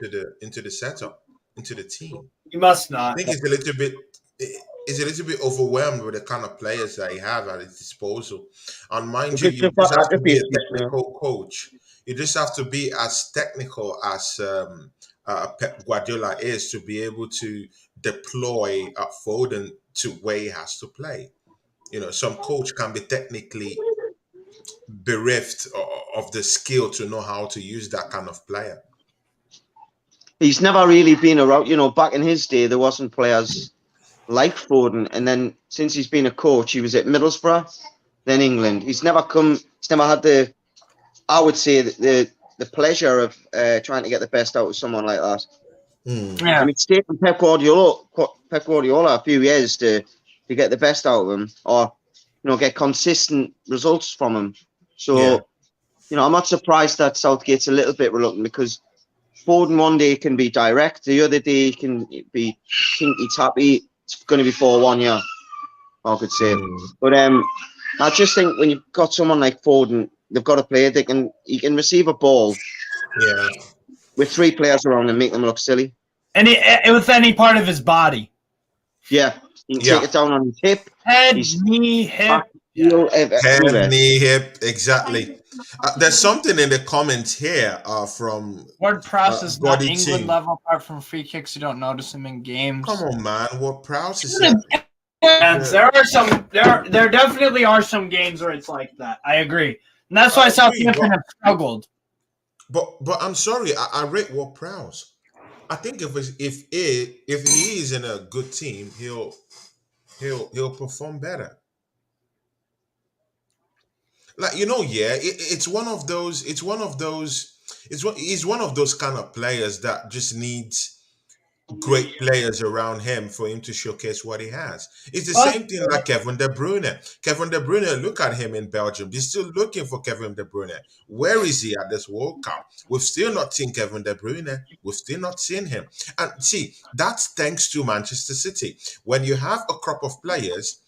into the setup, into the team. He must not. I think he's a little bit overwhelmed with the kind of players that he has at his disposal. And mind you just have to be a technical coach. You just have to be as technical as Pep Guardiola is to be able to deploy Foden to where he has to play. Some coach can be technically bereft of the skill to know how to use that kind of player. He's never really been around. Back in his day, there wasn't players like Foden. And then since he's been a coach, he was at Middlesbrough, then England. He's never had I would say the pleasure of trying to get the best out of someone like that. Yeah. I mean, it's taken Pep Guardiola a few years to get the best out of him, or get consistent results from him. So, I'm not surprised that Southgate's a little bit reluctant, because Foden one day can be direct, the other day he can be tinky tappy. It's going to be 4-1, yeah, I could say. But I just think when you've got someone like Foden, they've got to play. He can receive a ball, with 3 players around and make them look silly. And with any part of his body. Yeah, he can take it down on his hip, head, knee, hip. Head, knee, hip, exactly. There's something in the comments here from Ward-Prowse is not England team. level apart from free kicks. You don't notice him in games. Come on, man. Ward-Prowse is there definitely are some games where it's like that. I agree. And that's why Southampton have struggled. But I'm sorry, I rate Ward-Prowse. I think if he is in a good team, he'll perform better. Like, he's one of those kind of players that just needs great players around him for him to showcase what he has. It's the same thing like Kevin De Bruyne. Kevin De Bruyne, look at him in Belgium. They're still looking for Kevin De Bruyne. Where is he at this World Cup? We've still not seen Kevin De Bruyne. We've still not seen him. And see, that's thanks to Manchester City. When you have a crop of players,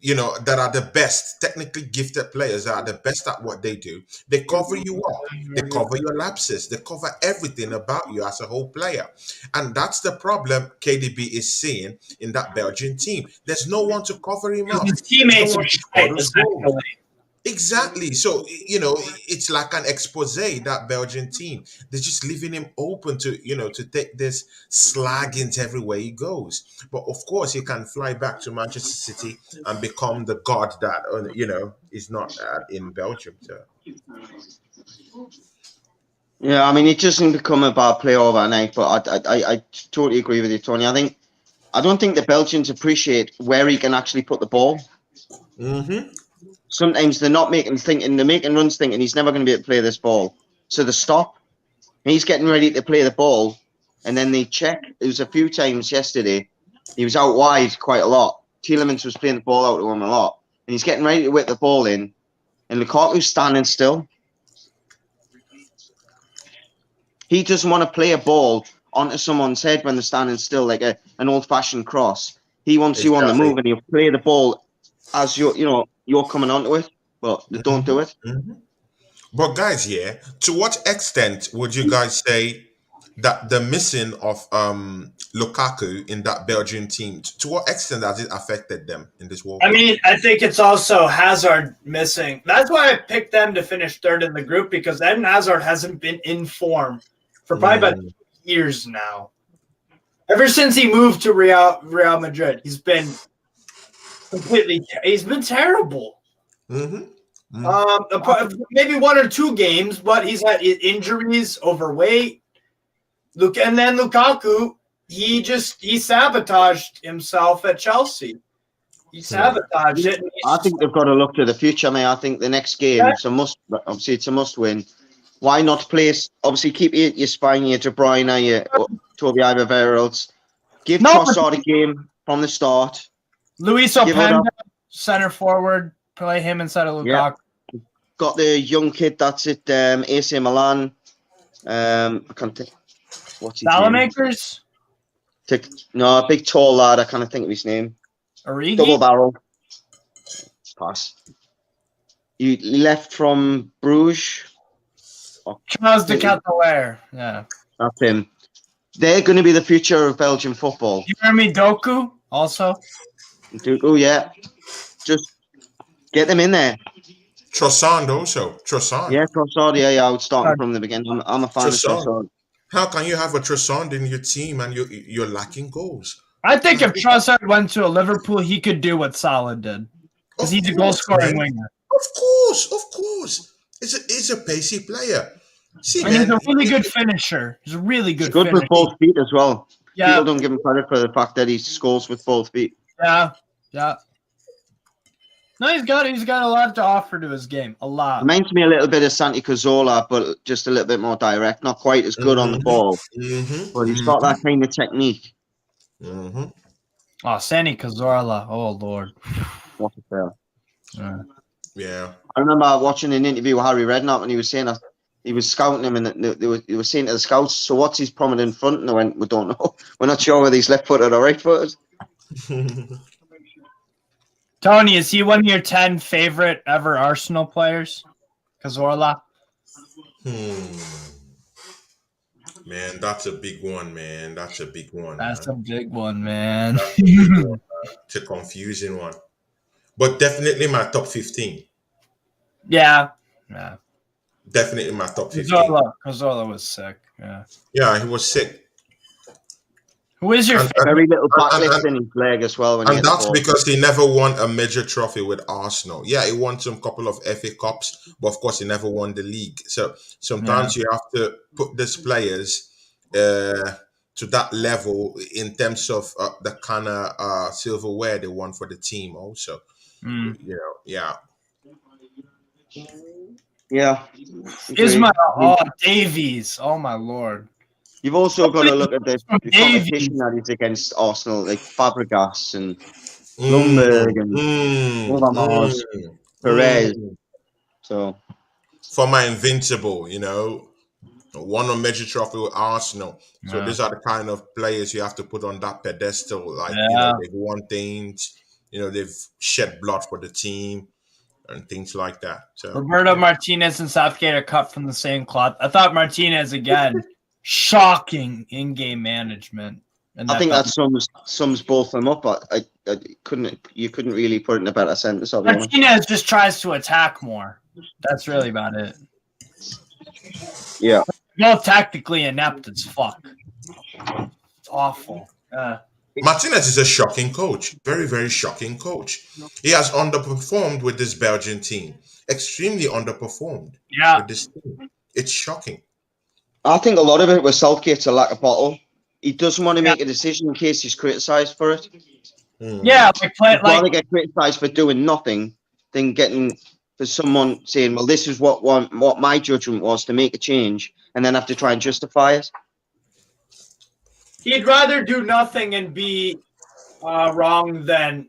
that are the best, technically gifted players that are the best at what they do. They cover you up. They cover your lapses. They cover everything about you as a whole player. And that's the problem KDB is seeing in that Belgian team. There's no one to cover him up. His teammates No are one to score shit, those goals. essentially. Exactly. So, it's like an expose, that Belgian team. They're just leaving him open to, to take this slaggings everywhere he goes. But of course, he can fly back to Manchester City and become the god that, is not in Belgium. So. Yeah, I mean, it doesn't become a bad player overnight, but I totally agree with you, Tony. I don't think the Belgians appreciate where he can actually put the ball. Mm-hmm. Sometimes they're making runs thinking he's never going to be able to play this ball. So they stop. He's getting ready to play the ball, and then they check. It was a few times yesterday. He was out wide quite a lot. Tielemans was playing the ball out to him a lot. And he's getting ready to whip the ball in, and Lukaku's standing still. He doesn't want to play a ball onto someone's head when they're standing still, like an old-fashioned cross. He wants you on the move, and he'll play the ball as you're coming onto it, but they don't do it. Mm-hmm. But guys, to what extent would you guys say that the missing of Lukaku in that Belgian team, to what extent has it affected them in this World Cup? I mean, I think it's also Hazard missing. That's why I picked them to finish third in the group, because Eden Hazard hasn't been in form for probably about years now. Ever since he moved to Real Madrid, he's been terrible. Mm-hmm. Maybe 1 or 2 games, but he's had injuries, overweight. And then Lukaku, he sabotaged himself at Chelsea. He sabotaged it. I think they've got to look to the future, mate. I think the next game, it's a must win. Why not place? Obviously, keep your Spain, your De Bruyne, your Toby Alderweireld. Give Trossard a game from the start. Luis Openda, center forward, play him instead of Lukaku. Yeah. Got the young kid that's at AC Milan. I can't think. What's his Salamakers? name? No, a big tall lad. I can't think of his name. Origi? Double barrel. Pass. He left from Bruges. Charles de Ketelaere. Yeah. That's him. They're going to be the future of Belgian football. Jeremy Doku also. Doku, yeah. Just get them in there. Trossard also. Trossard. Yeah, Trossard. Yeah, I would start from the beginning. I'm a fan of Trossard. How can you have a Trossard in your team and you're lacking goals? I think if Trossard went to a Liverpool, he could do what Salah did. Because he's a goal-scoring winger. Of course. He's a pacey player. See, and he's a really good finisher. He's a really good finisher. Good with both feet as well. Yeah. People don't give him credit for the fact that he scores with both feet. Yeah. No, he's got a lot to offer to his game. A lot. Reminds me a little bit of Santi Cazorla, but just a little bit more direct. Not quite as good on the ball. Mm-hmm. But he's got that kind of technique. Mm-hmm. Oh, Santi Cazorla. Oh, Lord. What a player. Yeah. I remember watching an interview with Harry Redknapp, and he was saying that he was scouting him, and they were saying to the scouts, so what's his prominent front? And they went, we don't know. We're not sure whether he's left-footed or right-footed. Tony, is he one of your 10 favorite ever Arsenal players? Cazorla? Man, that's a big one, man. That's a big one. That's a big one, man. It's a confusing one. But definitely my top 15. Yeah. Definitely my top 15. Cazorla was sick. Yeah, he was sick. Who is your favorite? Very little backlist in his leg as well. And that's because he never won a major trophy with Arsenal. Yeah, he won some couple of FA Cups, but of course he never won the league. So sometimes you have to put these players to that level in terms of the kind of silverware they won for the team also. Yeah. Davies. Oh my Lord. You've also got to look at the competition that is against Arsenal, like Fabregas and Lundberg and Overmars, Perez. So, for my Invincible, won a major trophy with Arsenal. So these are the kind of players you have to put on that pedestal. Like, they've won things. they've shed blood for the team and things like that. So Roberto Martinez and Southgate are cut from the same cloth. I thought Martinez again, shocking in-game management. And I think that sums both of them up. You couldn't really put it in a better sentence. Martinez just tries to attack more. That's really about it. Yeah. Both tactically inept as fuck. It's awful. Martinez is a shocking coach. Very, very shocking coach. He has underperformed with this Belgian team. Extremely underperformed with this team. It's shocking. I think a lot of it was Southgate's a lack of bottle. He doesn't want to make a decision in case he's criticised for it. Yeah, He'd rather get criticised for doing nothing than getting for someone saying, well, this is what my judgment was to make a change, and then have to try and justify it. He'd rather do nothing and be wrong than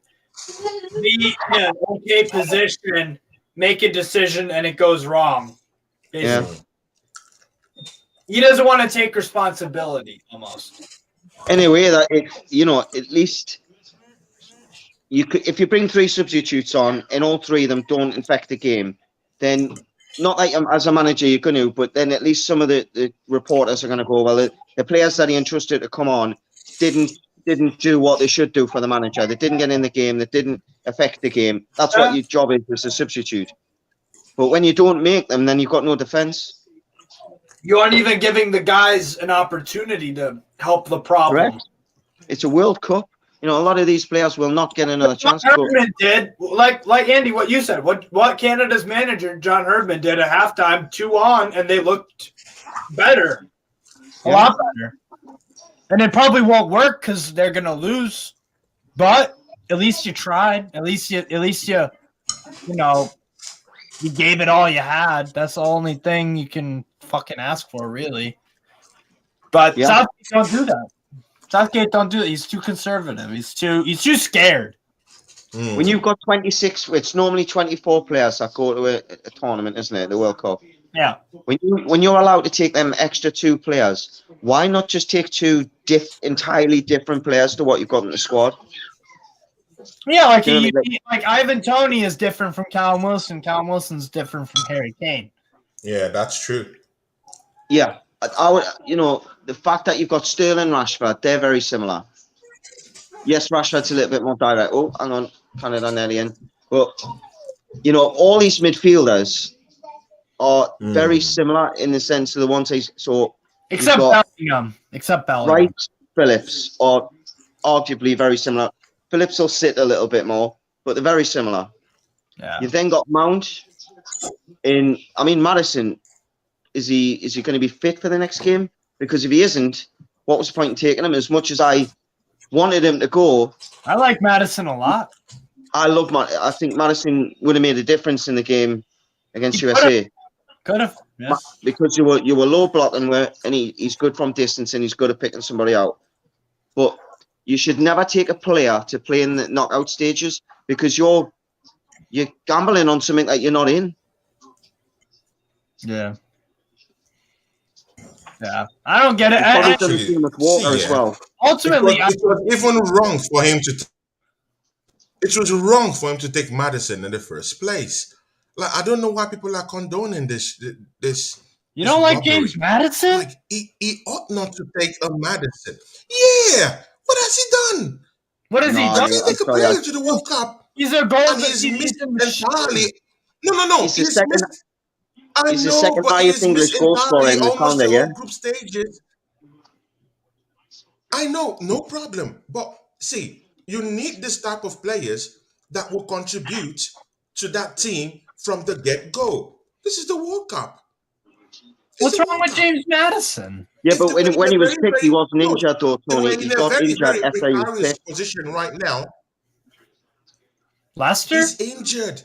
be in an okay position, make a decision, and it goes wrong. Basically. Yeah. He doesn't want to take responsibility, almost. Anyway, at least you could, if you bring 3 substitutes on and all 3 of them don't infect the game, then not like as a manager you're going to, but then at least some of the reporters are going to go, well, the players that he entrusted to come on didn't do what they should do for the manager. They didn't get in the game. They didn't affect the game. That's what your job is as a substitute. But when you don't make them, then you've got no defense. You aren't even giving the guys an opportunity to help the problem. Correct. It's a World Cup. A lot of these players will not get another chance. John Herdman did, like Andy, what you said. What Canada's manager, John Herdman, did at halftime, 2 on, and they looked better. A lot better. And it probably won't work because they're going to lose. But at least you tried. At least you gave it all you had. That's the only thing you can fucking ask for, really. But Southgate don't do that. Southgate don't do it. He's too conservative. He's too scared. When you've got 26, it's normally 24 players that go to a tournament, isn't it? The World Cup. Yeah. When you're allowed to take them extra 2 players, why not just take 2 entirely different players to what you've got in the squad? Yeah, like Ivan Toney is different from Callum Wilson. Callum Wilson's different from Harry Kane. Yeah, that's true. Yeah, I would. The fact that you've got Sterling, Rashford, they're very similar. Yes, Rashford's a little bit more direct. Oh, hang on, Canada nearly in. But all these midfielders are very similar in the sense of the ones except Bellingham. Wright, Phillips are arguably very similar. Phillips will sit a little bit more, but they're very similar. Yeah. You've then got Mount Maddison. Is he going to be fit for the next game? Because if he isn't, what was the point in taking him? As much as I wanted him to go, I like Maddison a lot. I think Maddison would have made a difference in the game against USA. Could have, yeah. Because you were low blocking, and he's good from distance, and he's good at picking somebody out. But you should never take a player to play in the knockout stages because you're gambling on something that you're not in. Yeah. Yeah, I don't get it. As well. Ultimately, it was even wrong for him to. It was wrong for him to take Maddison in the first place. Like, I don't know why people are condoning this. You don't like James Maddison? Like, he ought not to take a Maddison. Yeah, what has he done? What has he done? He take a player to the World Cup. He's a goal. And he's missed entirely. No. He's the second highest English goal scorer in the calendar, yeah? Group stages. I know, no problem. But see, you need this type of players that will contribute to that team from the get-go. This is the World Cup. What's wrong with James Madison? Yeah, but when he was picked, he wasn't injured, though, Tony. He got injured after he was picked. Position right now. Leicester? He's injured.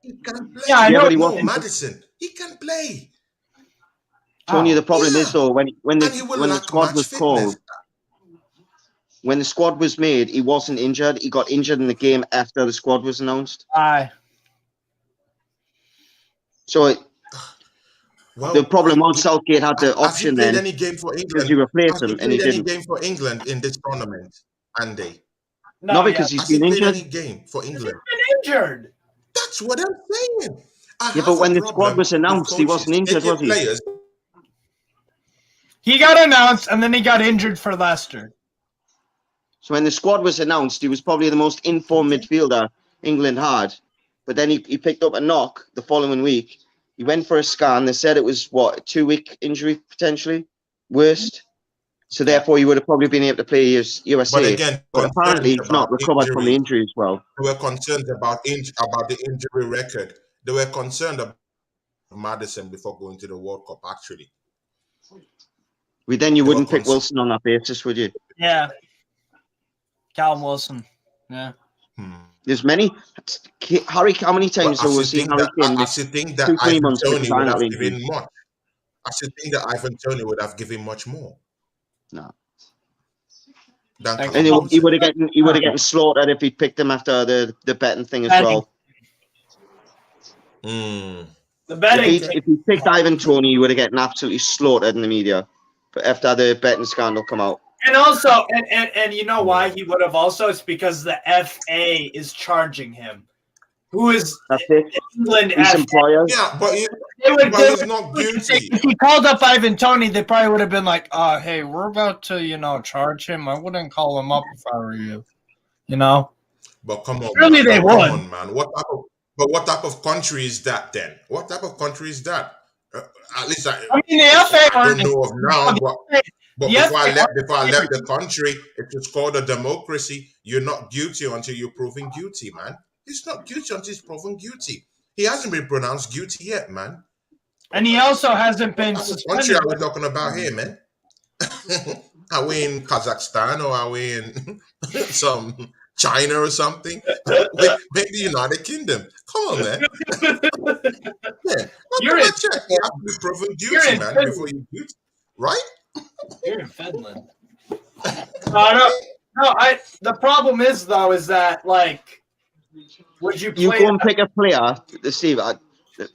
He can play. Yeah, I know. But he wasn't. Madison. He can play. Tony, the problem is, though, when the squad was called, when the squad was made, he wasn't injured. He got injured in the game after the squad was announced. Aye. So the problem was Southgate had the option then. Any game for England? Because he replaced him, and he didn't. Any game for England in this tournament, Andy? Not because he's been injured. Any game for England. He's been injured. That's what I'm saying. Yeah, but when the squad was announced, he wasn't injured, was he? Players. He got announced, and then he got injured for Leicester. So when the squad was announced, he was probably the most informed midfielder England had. But then he picked up a knock the following week. He went for a scan. They said it was, what, a 2-week injury, potentially? Worst. So therefore, he would have probably been able to play USA. But again, apparently he's not recovered from the injury as well. They were concerned about the injury record. They were concerned about Maddison before going to the World Cup, actually. You wouldn't pick Wilson on that basis, would you? Yeah. Callum Wilson. Yeah. There's many. Harry, how many times have we seen Harry Kane? I should think that Ivan Toney would have given much. I should think that Ivan Toney would have given much more. No. And he would have gotten slaughtered if he'd picked him after the betting thing as well. The betting. If he picked Ivan Toney, he would have gotten absolutely slaughtered in the media. But after the betting scandal come out. And also, and you know why he would have also? It's because the FA is charging him. Who is England His employer? Yeah, but he's not guilty. If he called up Ivan Toney, they probably would have been like, hey, we're about to, charge him. I wouldn't call him up if I were you. But come on. Really, they would. Come on, man. What type of country is that then? What type of country is that? At least I mean, the FA I don't know of now, but before I left the country, it was called a democracy. You're not guilty until you're proven guilty, man. He's not guilty until he's proven guilty. He hasn't been pronounced guilty yet, man. And he also hasn't been suspended. What country are we talking about here, man? Are we in Kazakhstan or are we in some China or something? Maybe the United Kingdom. Come on, man. Yeah. You have to be proven guilty, man, before you're guilty. Right? You're in Finland. The problem is, though, is that, would you play? You go and pick a player, Steve.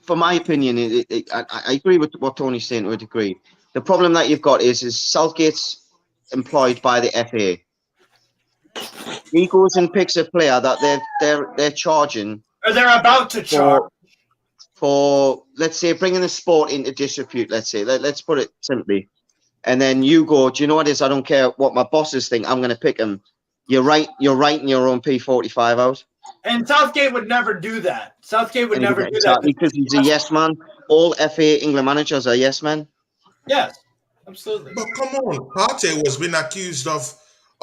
For my opinion, I agree with what Tony's saying to a degree. The problem that you've got is Southgate's employed by the FA. He goes and picks a player that they're charging, or they're about to charge for let's say bringing the sport into disrepute. Let's say let's put it simply, and then you go, do you know what it is? I don't care what my bosses think. I'm going to pick him. You're writing your own P45 out. And Southgate would never do that. Southgate would never do that because he's a yes man. All FA England managers are yes men. Yes, absolutely. But come on, Partey was being accused of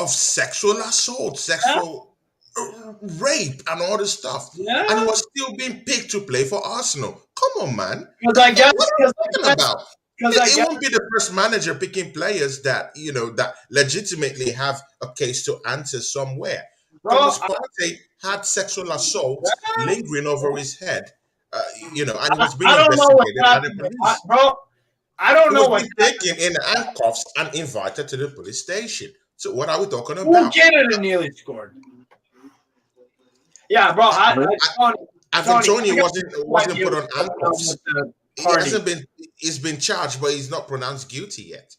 sexual assault, sexual rape, and all this stuff, and he was still being picked to play for Arsenal. Come on, man. What are you talking about? He won't be the first manager picking players that that legitimately have a case to answer somewhere. Thomas Partey had sexual assault lingering over his head, and he was being investigated by the police. Bro, I don't know what taken in handcuffs and invited to the police station. So what are we talking about? Who Canada nearly scored? Yeah, bro. Tony wasn't put on handcuffs. He's been charged, but he's not pronounced guilty yet.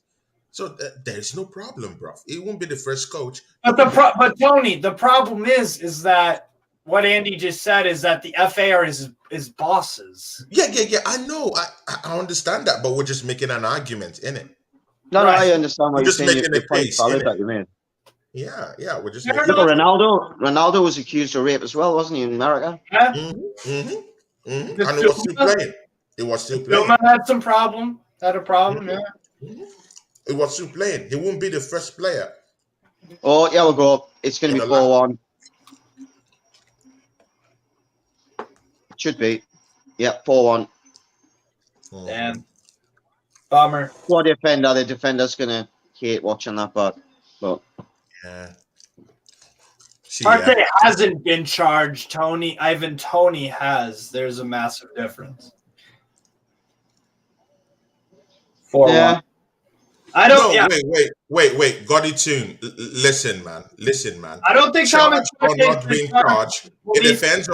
So there's no problem, bro. He won't be the first coach. But Tony, the problem is that what Andy just said is that the FA are his bosses. Yeah. I know. I understand that, but we're just making an argument, innit? No, I understand what you're saying. Making a case, that you mean. Yeah, we're just. Ronaldo was accused of rape as well, wasn't he, in America? Yeah. And he was still playing. He was still playing. Had Had a problem. Yeah. He was still playing. He won't be the first player. Oh, yeah, we'll go. It's going to be 4-1. Should be. Yeah, 4-1. Damn. Bummer. For the defender's going to hate watching that, but. Yeah. Partey hasn't been charged, Tony. Ivan Toney has. There's a massive difference. 4-1. I don't. No, wait. Gotti Tune. Listen, man. I don't think Thomas not being charged. It depends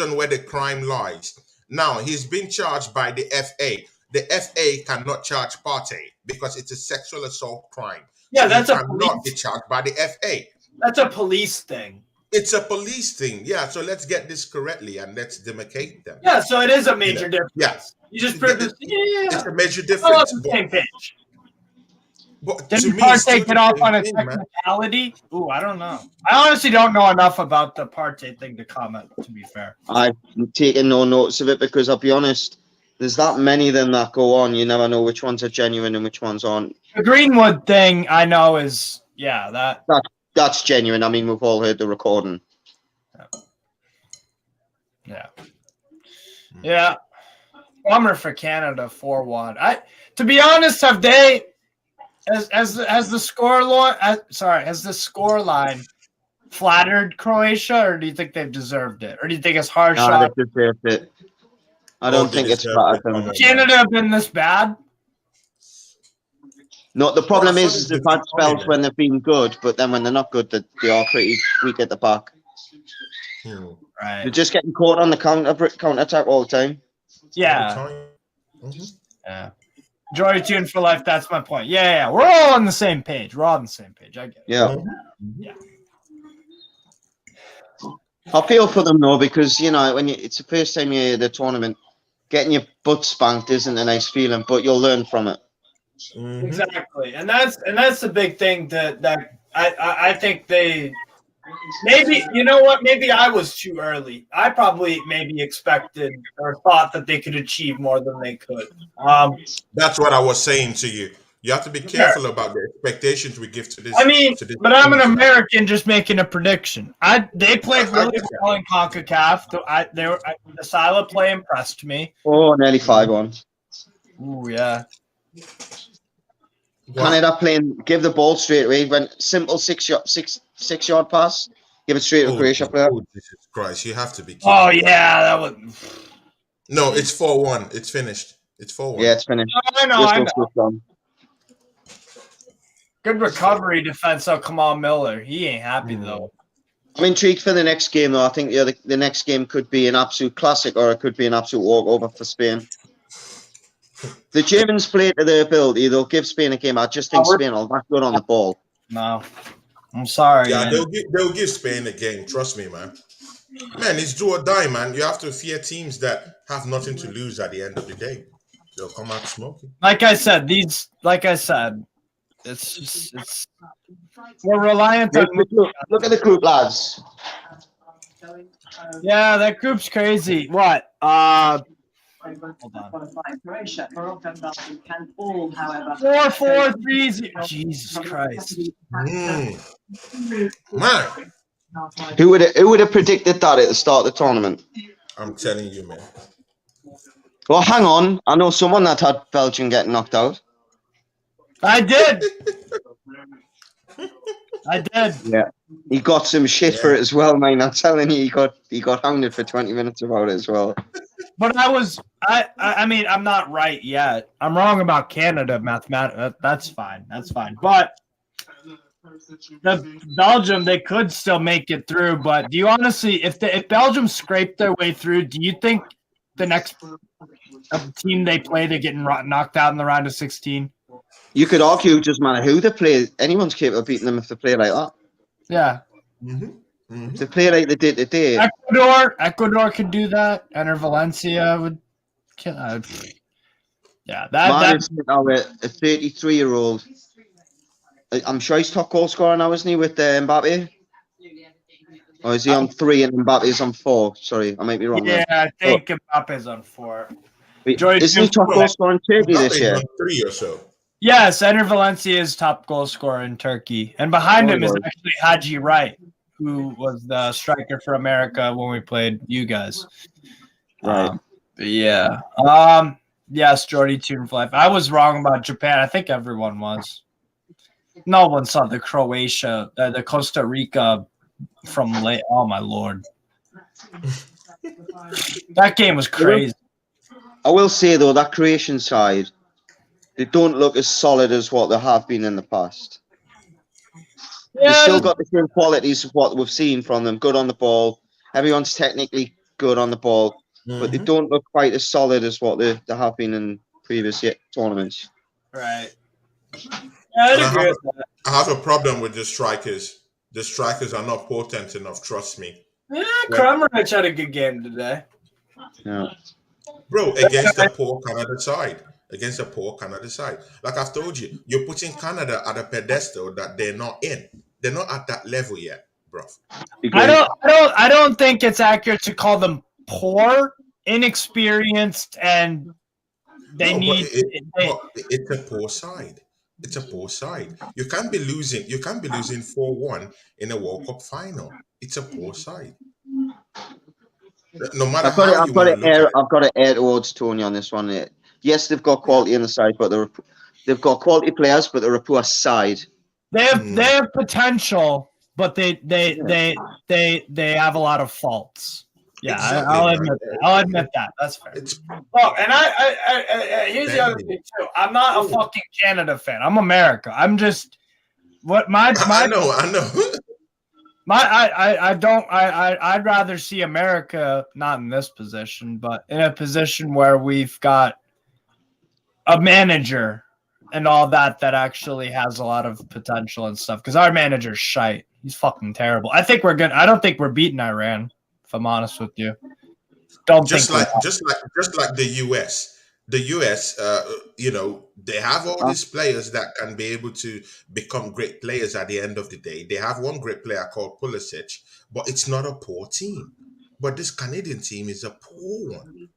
on where the crime lies. Now he's been charged by the FA. The FA cannot charge Partey because it's a sexual assault crime. Yeah, that's cannot be charged by the FA. That's a police thing. It's a police thing. Yeah, so let's get this correctly and let's demarcate them. Yeah, so it is a major difference. Yeah. You just proved it. It's a major Oh, difference. on the same page. But Didn't to me, it's Partey still get off the on a same thing, man. technicality? Ooh, I don't know. I honestly don't know enough about the Partey thing to comment, to be fair. I've taken no notice of it because I'll be honest, there's that many of them that go on. You never know which ones are genuine and which ones aren't. The Greenwood thing, I know is, That's genuine. I mean, we've all heard the recording. Yeah. Bummer for Canada, 4-1. To be honest, have they, as the score line flattered Croatia, or do you think they've deserved it, or do you think it's hard shot? They've deserved it. I don't think it's flattered them. Canada have been this bad? No, the problem is they've had spells when they've been good, but then when they're not good, they are pretty weak at the back. Right. They're just getting caught on the counter attack all the time. Yeah. Yeah. Joy tuned for life. That's my point. Yeah. We're all on the same page. I get it. Yeah. Yeah. I feel for them though, because when it's the first time you hear the tournament, getting your butt spanked isn't a nice feeling, but you'll learn from it. Exactly, and that's the big thing that I think they maybe maybe I was too early. I probably maybe expected or thought that they could achieve more than they could. That's what I was saying to you. You have to be careful about the expectations we give to this. But I'm an American just making a prediction. They played really well in CONCACAF. The style of play impressed me. Oh, nearly 5-1. Ooh, yeah. Canada playing, give the ball straight away. Went simple 6-yard pass. Give it straight to Croatia player. Oh, Jesus Christ! You have to be kidding. Oh yeah, that was. No, it's 4-1. It's finished. It's 4-1. Yeah, it's finished. I know. Good recovery defense, though. Kamal Miller. He ain't happy, though. I'm intrigued for the next game, though. I think the next game could be an absolute classic or it could be an absolute walkover for Spain. The Germans play to their ability. They'll give Spain a game. I just think Spain will not good on the ball. No. I'm sorry. Yeah, they'll give Spain a game. Trust me, man. Man, it's do or die, man. You have to fear teams that have nothing to lose at the end of the day. They'll come out smoking. Like I said, it's we're reliant on. Look at the group, lads. Yeah, that group's crazy. What? Hold on. 4-4-3-0. Jesus Christ. Man. Who would have predicted that at the start of the tournament? I'm telling you, man. Well, hang on. I know someone that had Belgium getting knocked out. I did. Yeah. He got some shit for it as well, man. I'm telling you, he got hounded for 20 minutes about it as well. But I mean, I'm not right yet. I'm wrong about Canada mathematically. That's fine. But Belgium, they could still make it through. But do you honestly, if Belgium scraped their way through, do you think the next team they play, they're getting knocked out in the round of 16? You could argue, just matter who they play, anyone's capable of beating them if they play like that. Yeah. If they play like they did today. Ecuador could do that. Enter Valencia would kill. Yeah, that's now a 33-year-old. I'm sure he's top goal scorer now, isn't he, with Mbappe? Or is he on 3 and Mbappe's on 4? Sorry, I might be wrong. Yeah, I think Mbappe's on 4. Isn't he top goal scorer in Turkey this year? 3 or so. Yes, Enter Valencia is top goal scorer in Turkey. And behind him is actually Haji Wright, who was the striker for America when we played you guys. Right. Yeah. Yes, Jordy tuned for life. I was wrong about Japan. I think everyone was. No one saw the Croatia, the Costa Rica from late. Oh, my Lord. That game was crazy. I will say, though, that Croatian side, they don't look as solid as what they have been in the past. Yeah. They've still got the same qualities of what we've seen from them. Good on the ball. Everyone's technically good on the ball. But they don't look quite as solid as what they have been in previous tournaments. Right. Yeah, I agree with that. I have a problem with the strikers. The strikers are not potent enough. Trust me. Yeah, Kramerich had a good game today. Yeah. Bro, against the poor Canada side. Against the poor Canada side. Like I've told you, you're putting Canada at a pedestal that they're not in. They're not at that level yet, bro. I don't think it's accurate to call them poor, inexperienced, and it's a poor side. It's a poor side. You can't be losing 4-1 in a World Cup final. It's a poor side. No matter how you want to look at it. I've got to air towards Tony on this one. Yes, they've got quality on the side, but they've got quality players, but they're a poor side. They have potential, but they have a lot of faults. Yeah, exactly, I'll admit that. That's fair. And here's the other thing too. I'm not a fucking Canada fan. I'm America. I'm just I know. I'd rather see America not in this position, but in a position where we've got a manager and all that actually has a lot of potential and stuff. Because our manager's shite. He's fucking terrible. I don't think we're beating Iran, if I'm honest with you. Just like the US. The US, they have all these players that can be able to become great players at the end of the day. They have one great player called Pulisic, but it's not a poor team. But this Canadian team is a poor one.